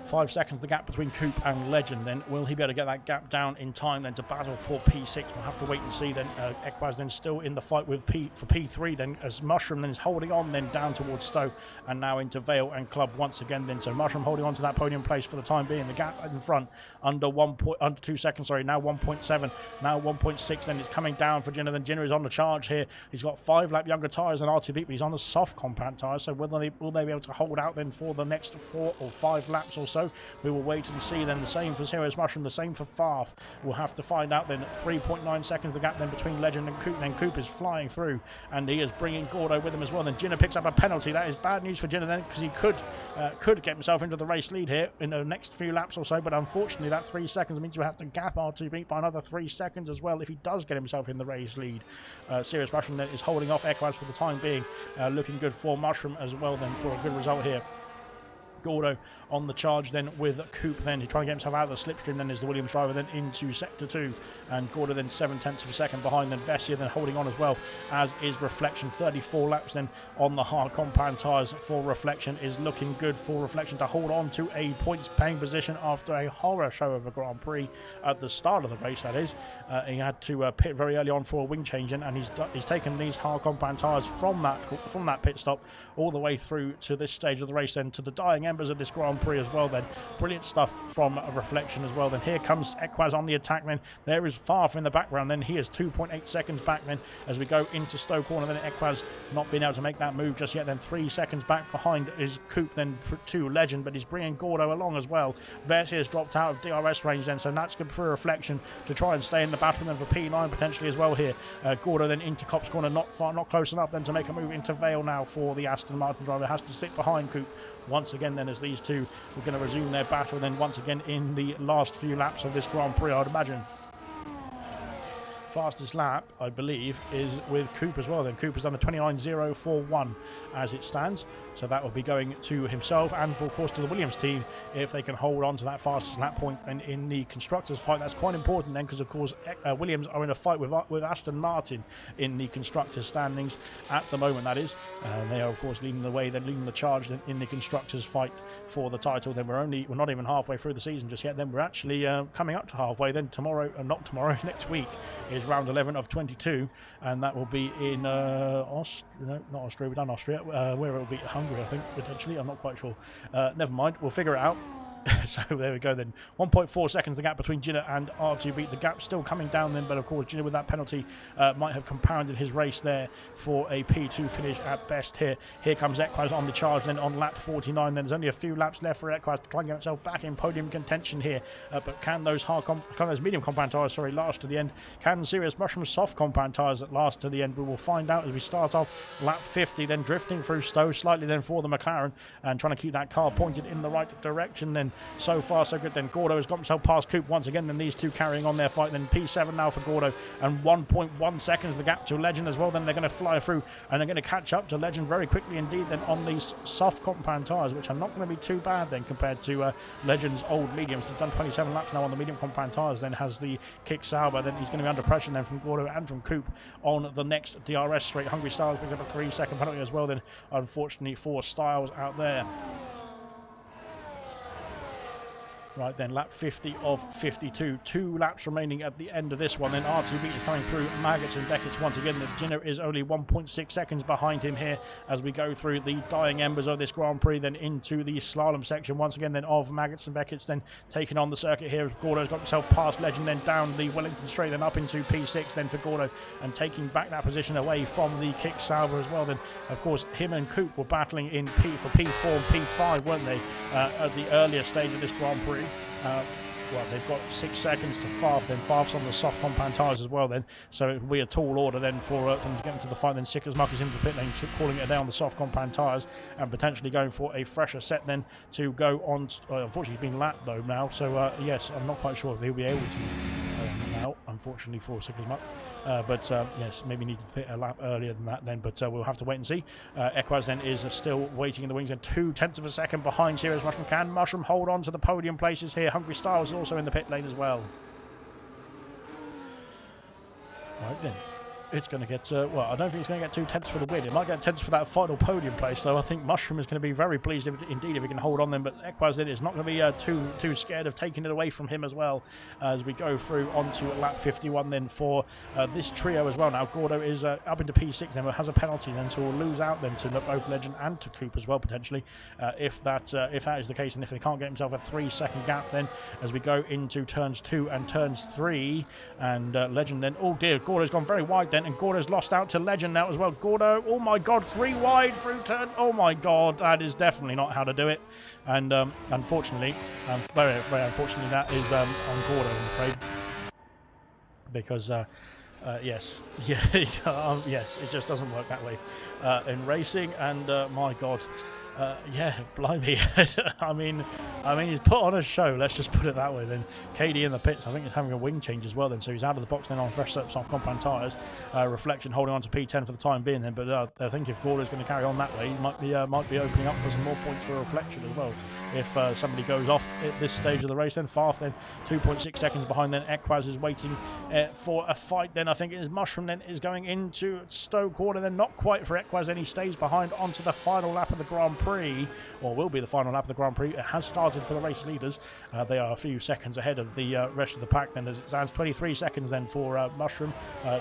5 seconds the gap between Coupe and Legend. Then will he be able to get that gap down in time then to battle for P6? We'll have to wait and see. Then Equaz then still in the fight with P3 then, as Mushroom then is holding on then down towards Stowe and now into Vale and Club once again then. So Mushroom holding on to that podium place for the time being. The gap in front under 2 seconds, sorry, now 1.7, now 1.6. Then it's coming down for Jinner. Then Jinner is on the charge here. He's got 5 lap younger tyres than R2 Beat, but he's on the soft compound tyres. So will they be able to hold out then for the next 4 or 5 laps or so? We will wait and see. Then the same for Serious Mushroom, the same for Farf. We'll have to find out then. 3.9 seconds the gap then between Legend and Coupe. Then Coupe is flying through, and he is bringing Gordo with him as well. Then Jinner picks up a penalty. That is bad news for Jinner then, because he could get himself into the race lead here in the next few laps or so. But unfortunately, that 3 seconds means we have to gap R2 Beat by another 3 seconds as well if he does get himself in the race lead. Serious Mushroom then is holding off Equaz for the time being. Looking good for Mushroom as well then for a good result here. Gordo on the charge then with Coupe then. He trying to get himself out of the slipstream then is the Williams driver then into Sector 2. And Gordo then 7/10 of a second behind. Then Vessia then holding on as well, as is Reflection. 34 laps then on the hard compound tyres for Reflection. Is looking good for Reflection to hold on to a points paying position after a horror show of a Grand Prix at the start of the race, that is. He had to pit very early on for a wing change, and he's taken these hard compound tyres from that pit stop all the way through to this stage of the race then, to the dying members of this Grand Prix as well then. Brilliant stuff from Reflection as well then. Here comes Equaz on the attack then. There is Farf in the background then. He is 2.8 seconds back then as we go into Stowe corner. Then Equaz not being able to make that move just yet. Then 3 seconds back behind is Coupe then to Legend, but he's bringing Gordo along as well. Vessia has dropped out of DRS range then, so that's good for Reflection to try and stay in the battle then for P9 potentially as well here. Gordo then into Copse corner, not close enough then to make a move into Vale now for the Aston Martin driver. Has to sit behind Coupe once again then. then, as these two are going to resume their battle then once again in the last few laps of this Grand Prix, I'd imagine. Fastest lap, I believe, is with Coop as well. Then Cooper's done a 29.041 as it stands. So that will be going to himself and, of course, to the Williams team if they can hold on to that fastest lap point. And in the constructors fight, that's quite important then, because, of course, Williams are in a fight with Aston Martin in the constructors standings at the moment, that is. They are, of course, leading the way. They're leading the charge in the constructors fight for the title. Then we're not even halfway through the season just yet. Then we're actually coming up to halfway. Then tomorrow, not tomorrow, next week is round 11 of 22, and that will be in not Austria, we've done Austria, where it will be Hungary, I think, potentially. I'm not quite sure. Never mind, we'll figure it out. So there we go then. 1.4 seconds the gap between Ginner and R2B. The gap still coming down then, but of course Ginner with that penalty might have compounded his race there for a P2 finish at best here. Here comes Equaz on the charge then on lap 49. Then there's only a few laps left for Equaz to try and get himself back in podium contention here. But can those medium compound tyres last to the end? Can Serious Mushroom soft compound tyres last to the end? We will find out as we start off lap 50, then drifting through Stowe slightly then for the McLaren and trying to keep that car pointed in the right direction. Then so far so good. Then Gordo has got himself past Coop once again. Then these two carrying on their fight. Then P7 now for Gordo, and 1.1 seconds the gap to Legend as well. Then they're going to fly through and they're going to catch up to Legend very quickly indeed then on these soft compound tyres, which are not going to be too bad then compared to Legend's old mediums. He's done 27 laps now on the medium compound tyres. Then has the kick Sauber. Then he's going to be under pressure then from Gordo and from Coop on the next DRS straight. Hungry Styles picks up a 3-second penalty as well then, unfortunately for Styles out there. Right then, lap 50 of 52. 2 laps remaining at the end of this one. Then R2B is coming through Maggots and Beckett's once again. The Ginner is only 1.6 seconds behind him here as we go through the dying embers of this Grand Prix. Then into the slalom section once again then of Maggots and Beckett's. Then taking on the circuit here. Gordo's got himself past Legend, then down the Wellington straight, then up into P6 then for Gordo, and taking back that position away from the kick salver as well. Then, of course, him and Coop were battling in for P4 and P5, weren't they, at the earlier stage of this Grand Prix. Well, they've got 6 seconds to Farf, then Farf's on the soft compound tyres as well then, so it will be a tall order then for them to get into the fight. Then Sick as Muck is into the pit lane, calling it down the soft compound tyres and potentially going for a fresher set then to go on. Unfortunately he's been lapped though now, so yes, I'm not quite sure if he'll be able to now, unfortunately for Sick as Muck. But yes, maybe needed to pit a lap earlier than that then, but we'll have to wait and see. Equaz then is still waiting in the wings and 0.2 of a second behind Serious Mushroom. Can Mushroom hold on to the podium places here? Hungry Styles is also in the pit lane as well. Right then. It's going to get, well, I don't think it's going to get 0.2 for the win. It might get 0.2 for that final podium place, though. I think Mushroom is going to be very pleased, if he can hold on then. But Equaz is not going to be too scared of taking it away from him as well as we go through onto lap 51 then for this trio as well. Now, Gordo is up into P6 then, but has a penalty then, so we'll lose out then to both Legend and to Coop as well, potentially, if that is the case, and if they can't get himself a 3-second gap then as we go into turns 2 and turns 3. And Legend then, oh dear, Gordo's gone very wide then, and Gordo's lost out to Legend now as well. Gordo, oh my god, 3 wide through turn. Oh my god, that is definitely not how to do it. And unfortunately, very, very unfortunately, that is on Gordo, I'm afraid. Because, yes, yeah, yes, it just doesn't work that way in racing. And my god. Yeah, blimey. I mean, he's put on a show, let's just put it that way then. KD in the pits, I think he's having a wing change as well then, so he's out of the box then on fresh soft compound tyres. Reflection holding on to P10 for the time being then, but I think if Gordo's going to carry on that way, he might be opening up for some more points for Reflection as well. If somebody goes off at this stage of the race, then Farf then 2.6 seconds behind. Then Equaz is waiting for a fight. Then I think it is Mushroom then is going into Stowe corner. Then not quite for Equaz. Then he stays behind onto the final lap of the Grand Prix, or will be the final lap of the Grand Prix. It has started for the race leaders. They are a few seconds ahead of the rest of the pack. Then as it stands, 23 seconds then for Mushroom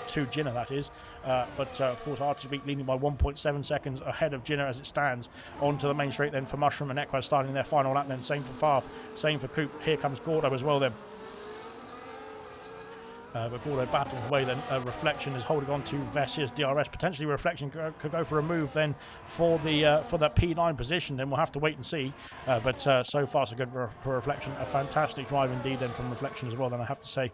to Ginner, that is. But of course, R2B leading by 1.7 seconds ahead of Ginner as it stands. Onto the main straight then for Mushroom and Equaz starting their final lap. Then same for Farf, same for Coop. Here comes Gordo as well then. But Gordo battling away then. Reflection is holding on to Vessia's DRS. Potentially Reflection could go for a move then for that P9 position. Then we'll have to wait and see. But so far so good for Reflection. A fantastic drive indeed then from Reflection as well. Then I have to say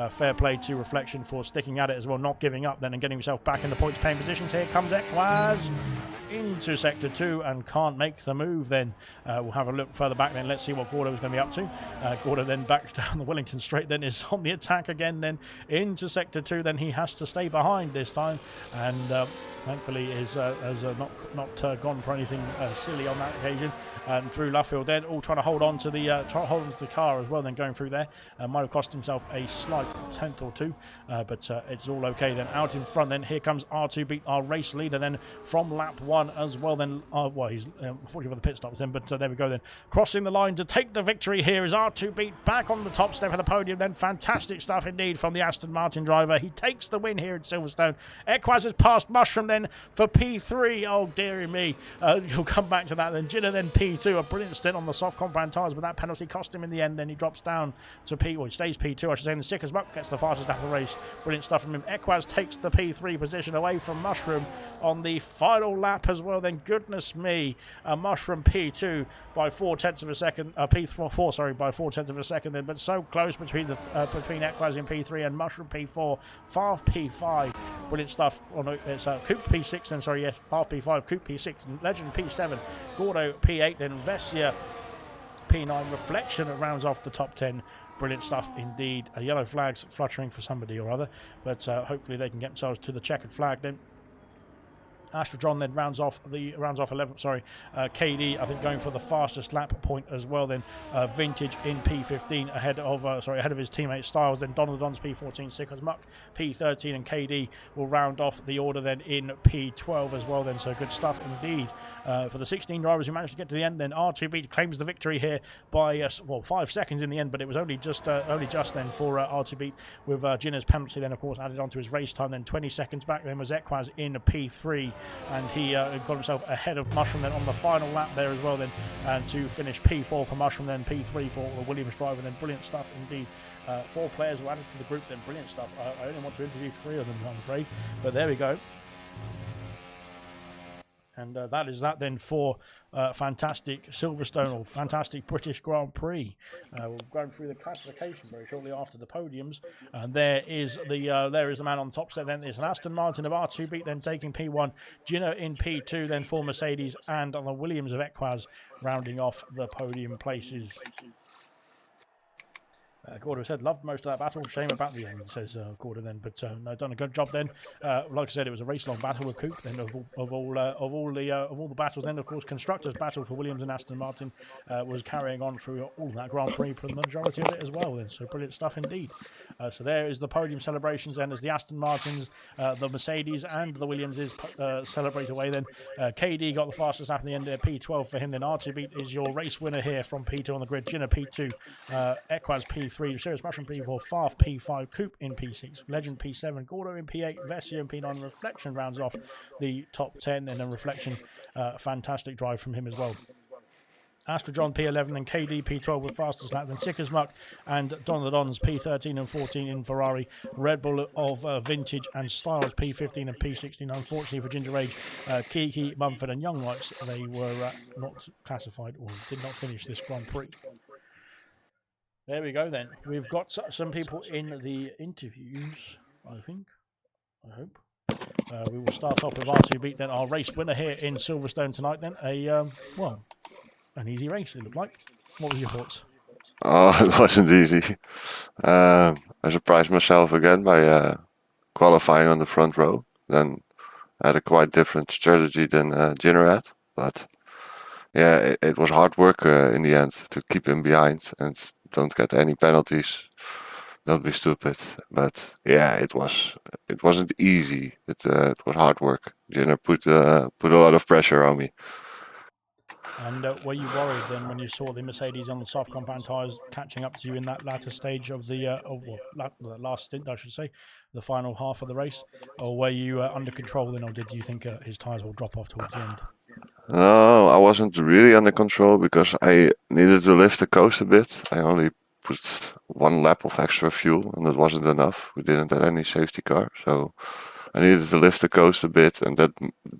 fair play to Reflection for sticking at it as well, not giving up then and getting himself back in the points paying positions. Here comes Equaz. into Sector 2 and can't make the move then. We'll have a look further back then. Let's see what Gordo is going to be up to. Gordo then back down the Wellington Straight then is on the attack again then into Sector 2. Then he has to stay behind this time, and thankfully has not gone for anything silly on that occasion. And through Luffield then, all trying to hold on to the car as well, then going through there. Might have cost himself a slight tenth or two, but it's all okay then. Out in front then, here comes R2 Beat, our race leader then from lap 1 as well then. Well, he's fortunately for the pit stops then, but there we go then. Crossing the line to take the victory here is R2 Beat back on the top step of the podium then. Fantastic stuff indeed from the Aston Martin driver. He takes the win here at Silverstone. Equaz has passed Mushroom then for P3. Oh dearie me. You'll come back to that then. Jinner then P2. A brilliant stint on the soft compound tyres, but that penalty cost him in the end. Then he drops down to he stays P2, I should say, and the Sick as Muck gets the fastest lap of the race. Brilliant stuff from him. Equaz takes the P3 position away from Mushroom on the final lap as well. Then goodness me, Mushroom P2 by 4/10 of a second. P4, sorry, by 4/10 of a second. Then, but so close between Equaz in P3 and Mushroom P4. Farf P5. Brilliant stuff. Oh no, it's Coupe P6. Then sorry, yes, Farf P5, Coupe P6, Legend P7, Gordo P8. Then Vessia P9. Reflection rounds off the top 10. Brilliant stuff indeed. A yellow flag's fluttering for somebody or other, but hopefully they can get themselves to the checkered flag then. Astrodron then rounds off 11. Sorry, KD I think going for the fastest lap point as well. Then Vintage in P15 ahead of his teammate Styles. Then Donald Don's P14, Sick as Muck P13, and KD will round off the order then in P12 as well. Then so good stuff indeed for the 16 drivers who managed to get to the end. Then R2B claims the victory here by 5 seconds in the end, but it was only just then for R2B with Jinner's penalty then of course added onto his race time. Then 20 seconds back then was Equaz in P3. And he got himself ahead of Mushroom then on the final lap there as well then, and to finish P4 for Mushroom, then P3 for the Williams driver. Then brilliant stuff indeed. 4 players were added to the group then. Brilliant stuff. I only want to interview 3 of them, I'm afraid, but there we go. And that is that then for fantastic Silverstone, or fantastic British Grand Prix. We'll go through the classification very shortly after the podiums. And there is the man on the top step. Then there's an Aston Martin of R2 Beat then taking P1, Jinner in P2, then for Mercedes, and on the Williams of Equaz rounding off the podium places. Gordo said, loved most of that battle. Shame about the end, says Gordo then. But no, done a good job then. Like I said, it was a race-long battle with Coupe. Then of all the battles, then of course, constructors' battle for Williams and Aston Martin was carrying on through all that Grand Prix for the majority of it as well. Then, so brilliant stuff indeed. So there is the podium celebrations. Then as the Aston Martins, the Mercedes, and the Williamses celebrate away. Then KD got the fastest lap in the end there, P12 for him. Then R2 Beat is your race winner here from P2 on the grid. Jinner P2, Equaz P3. Serious Mushroom P4, Farf P5, Coupe in P6, Legend P7, Gordo in P8, Vessia in P9. Reflection rounds off the top 10, and then Reflection, fantastic drive from him as well. Astrodron P11 and KD P12 with fastest lap, then Sick as Muck and Don the Dons P13 and 14 in Ferrari, Red Bull of Vintage and Styles P15 and P16. Unfortunately for Ginger Age, Kiki, Mumford and Young Lights, they were not classified or did not finish this Grand Prix. There we go then. We've got some people in the interviews, I think. I hope. We will start off with R2 Beat then, our race winner here in Silverstone tonight then. An easy race it looked like. What were your thoughts? Oh, it wasn't easy. I surprised myself again by qualifying on the front row. Then I had a quite different strategy than Jinner had. But yeah, it was hard work in the end to keep him behind and don't get any penalties. Don't be stupid. But yeah, it wasn't easy. It was hard work. Jinner put a lot of pressure on me. And were you worried then when you saw the Mercedes on the soft compound tyres catching up to you in that latter stage of the last stint, I should say, the final half of the race? Or were you under control then, or did you think his tyres will drop off towards the end? No, I wasn't really under control because I needed to lift the coast a bit. I only put 1 lap of extra fuel and that wasn't enough. We didn't have any safety car, so I needed to lift the coast a bit, and that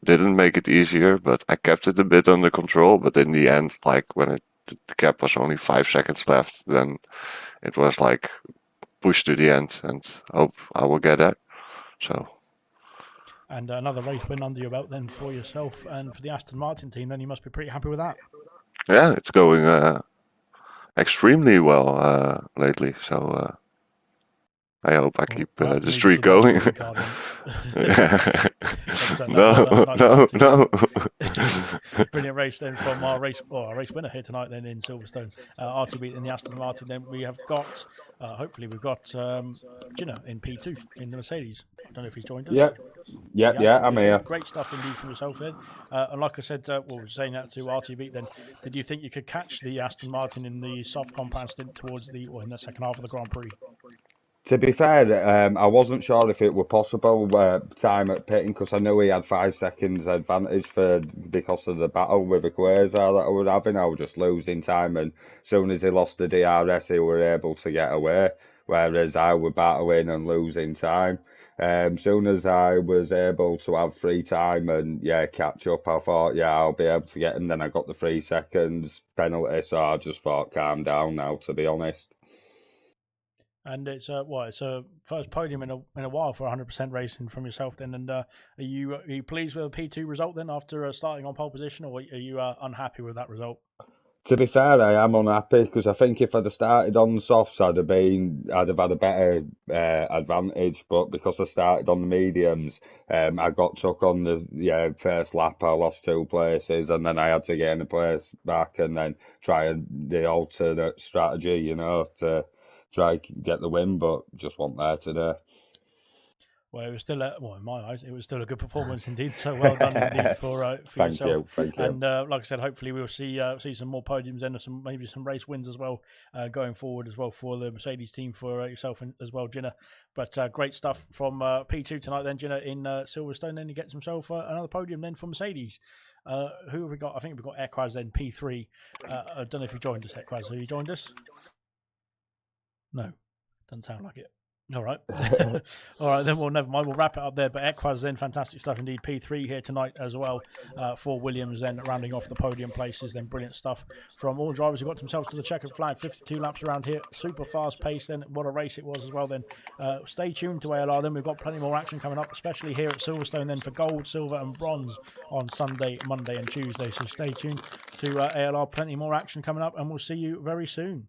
didn't make it easier, but I kept it a bit under control. But in the end, like when the gap was only 5 seconds left, then it was like push to the end and hope I will get that. So. And another race win under your belt then for yourself and for the Aston Martin team. Then you must be pretty happy with that. Yeah, it's going extremely well lately. So I hope I keep We'll have to the move you streak to a going. wildcard card then. No, Well done tonight no, to no. brilliant race then from our race winner here tonight then in Silverstone, RTB in the Aston Martin. Then we have got hopefully we've got Ginner in P2 in the Mercedes. I don't know if he's joined us. Yeah, I'm here. Great stuff indeed from yourself then. And like I said, we're saying that to RTB then, did you think you could catch the Aston Martin in the soft compound stint in the second half of the Grand Prix? To be fair, I wasn't sure if it were possible time at pitting because I knew he had 5 seconds advantage because of the battle with the Quasar that I was having. I was just losing time, and as soon as he lost the DRS, he were able to get away. Whereas I was battling and losing time. Soon as I was able to have free time and catch up, I thought I'll be able to get him. Then I got the 3 seconds penalty, so I just thought calm down now. To be honest. And it's it's a first podium in a while for 100% racing from yourself then. And are you pleased with a P2 result then after starting on pole position, or are you unhappy with that result? To be fair, I am unhappy because I think if I'd have started on the softs, I'd have had a better advantage. But because I started on the mediums, I got took on the first lap. I lost 2 places, and then I had to gain a place back and then try the alternate strategy, to try get the win. But just wasn't there today. Well, it was still, in my eyes, it was still a good performance indeed. So well done indeed for yourself. Thank you. And like I said, hopefully we'll see some more podiums and maybe some race wins as well going forward as well for the Mercedes team for yourself as well, Ginner. But great stuff from P2 tonight then, Ginner, in Silverstone. Then he gets himself another podium then for Mercedes. Who have we got? I think we've got Equaz then, P3. I don't know if you joined us, Equaz. Have you joined us? No, doesn't sound like it. All right. All right, then, well, never mind. We'll wrap it up there. But Equaz then, fantastic stuff indeed. P3 here tonight as well for Williams, then rounding off the podium places. Then brilliant stuff from all drivers who got themselves to the checkered flag. 52 laps around here. Super fast pace then. What a race it was as well then. Stay tuned to ALR then. We've got plenty more action coming up, especially here at Silverstone then for gold, silver and bronze on Sunday, Monday and Tuesday. So stay tuned to ALR. Plenty more action coming up and we'll see you very soon.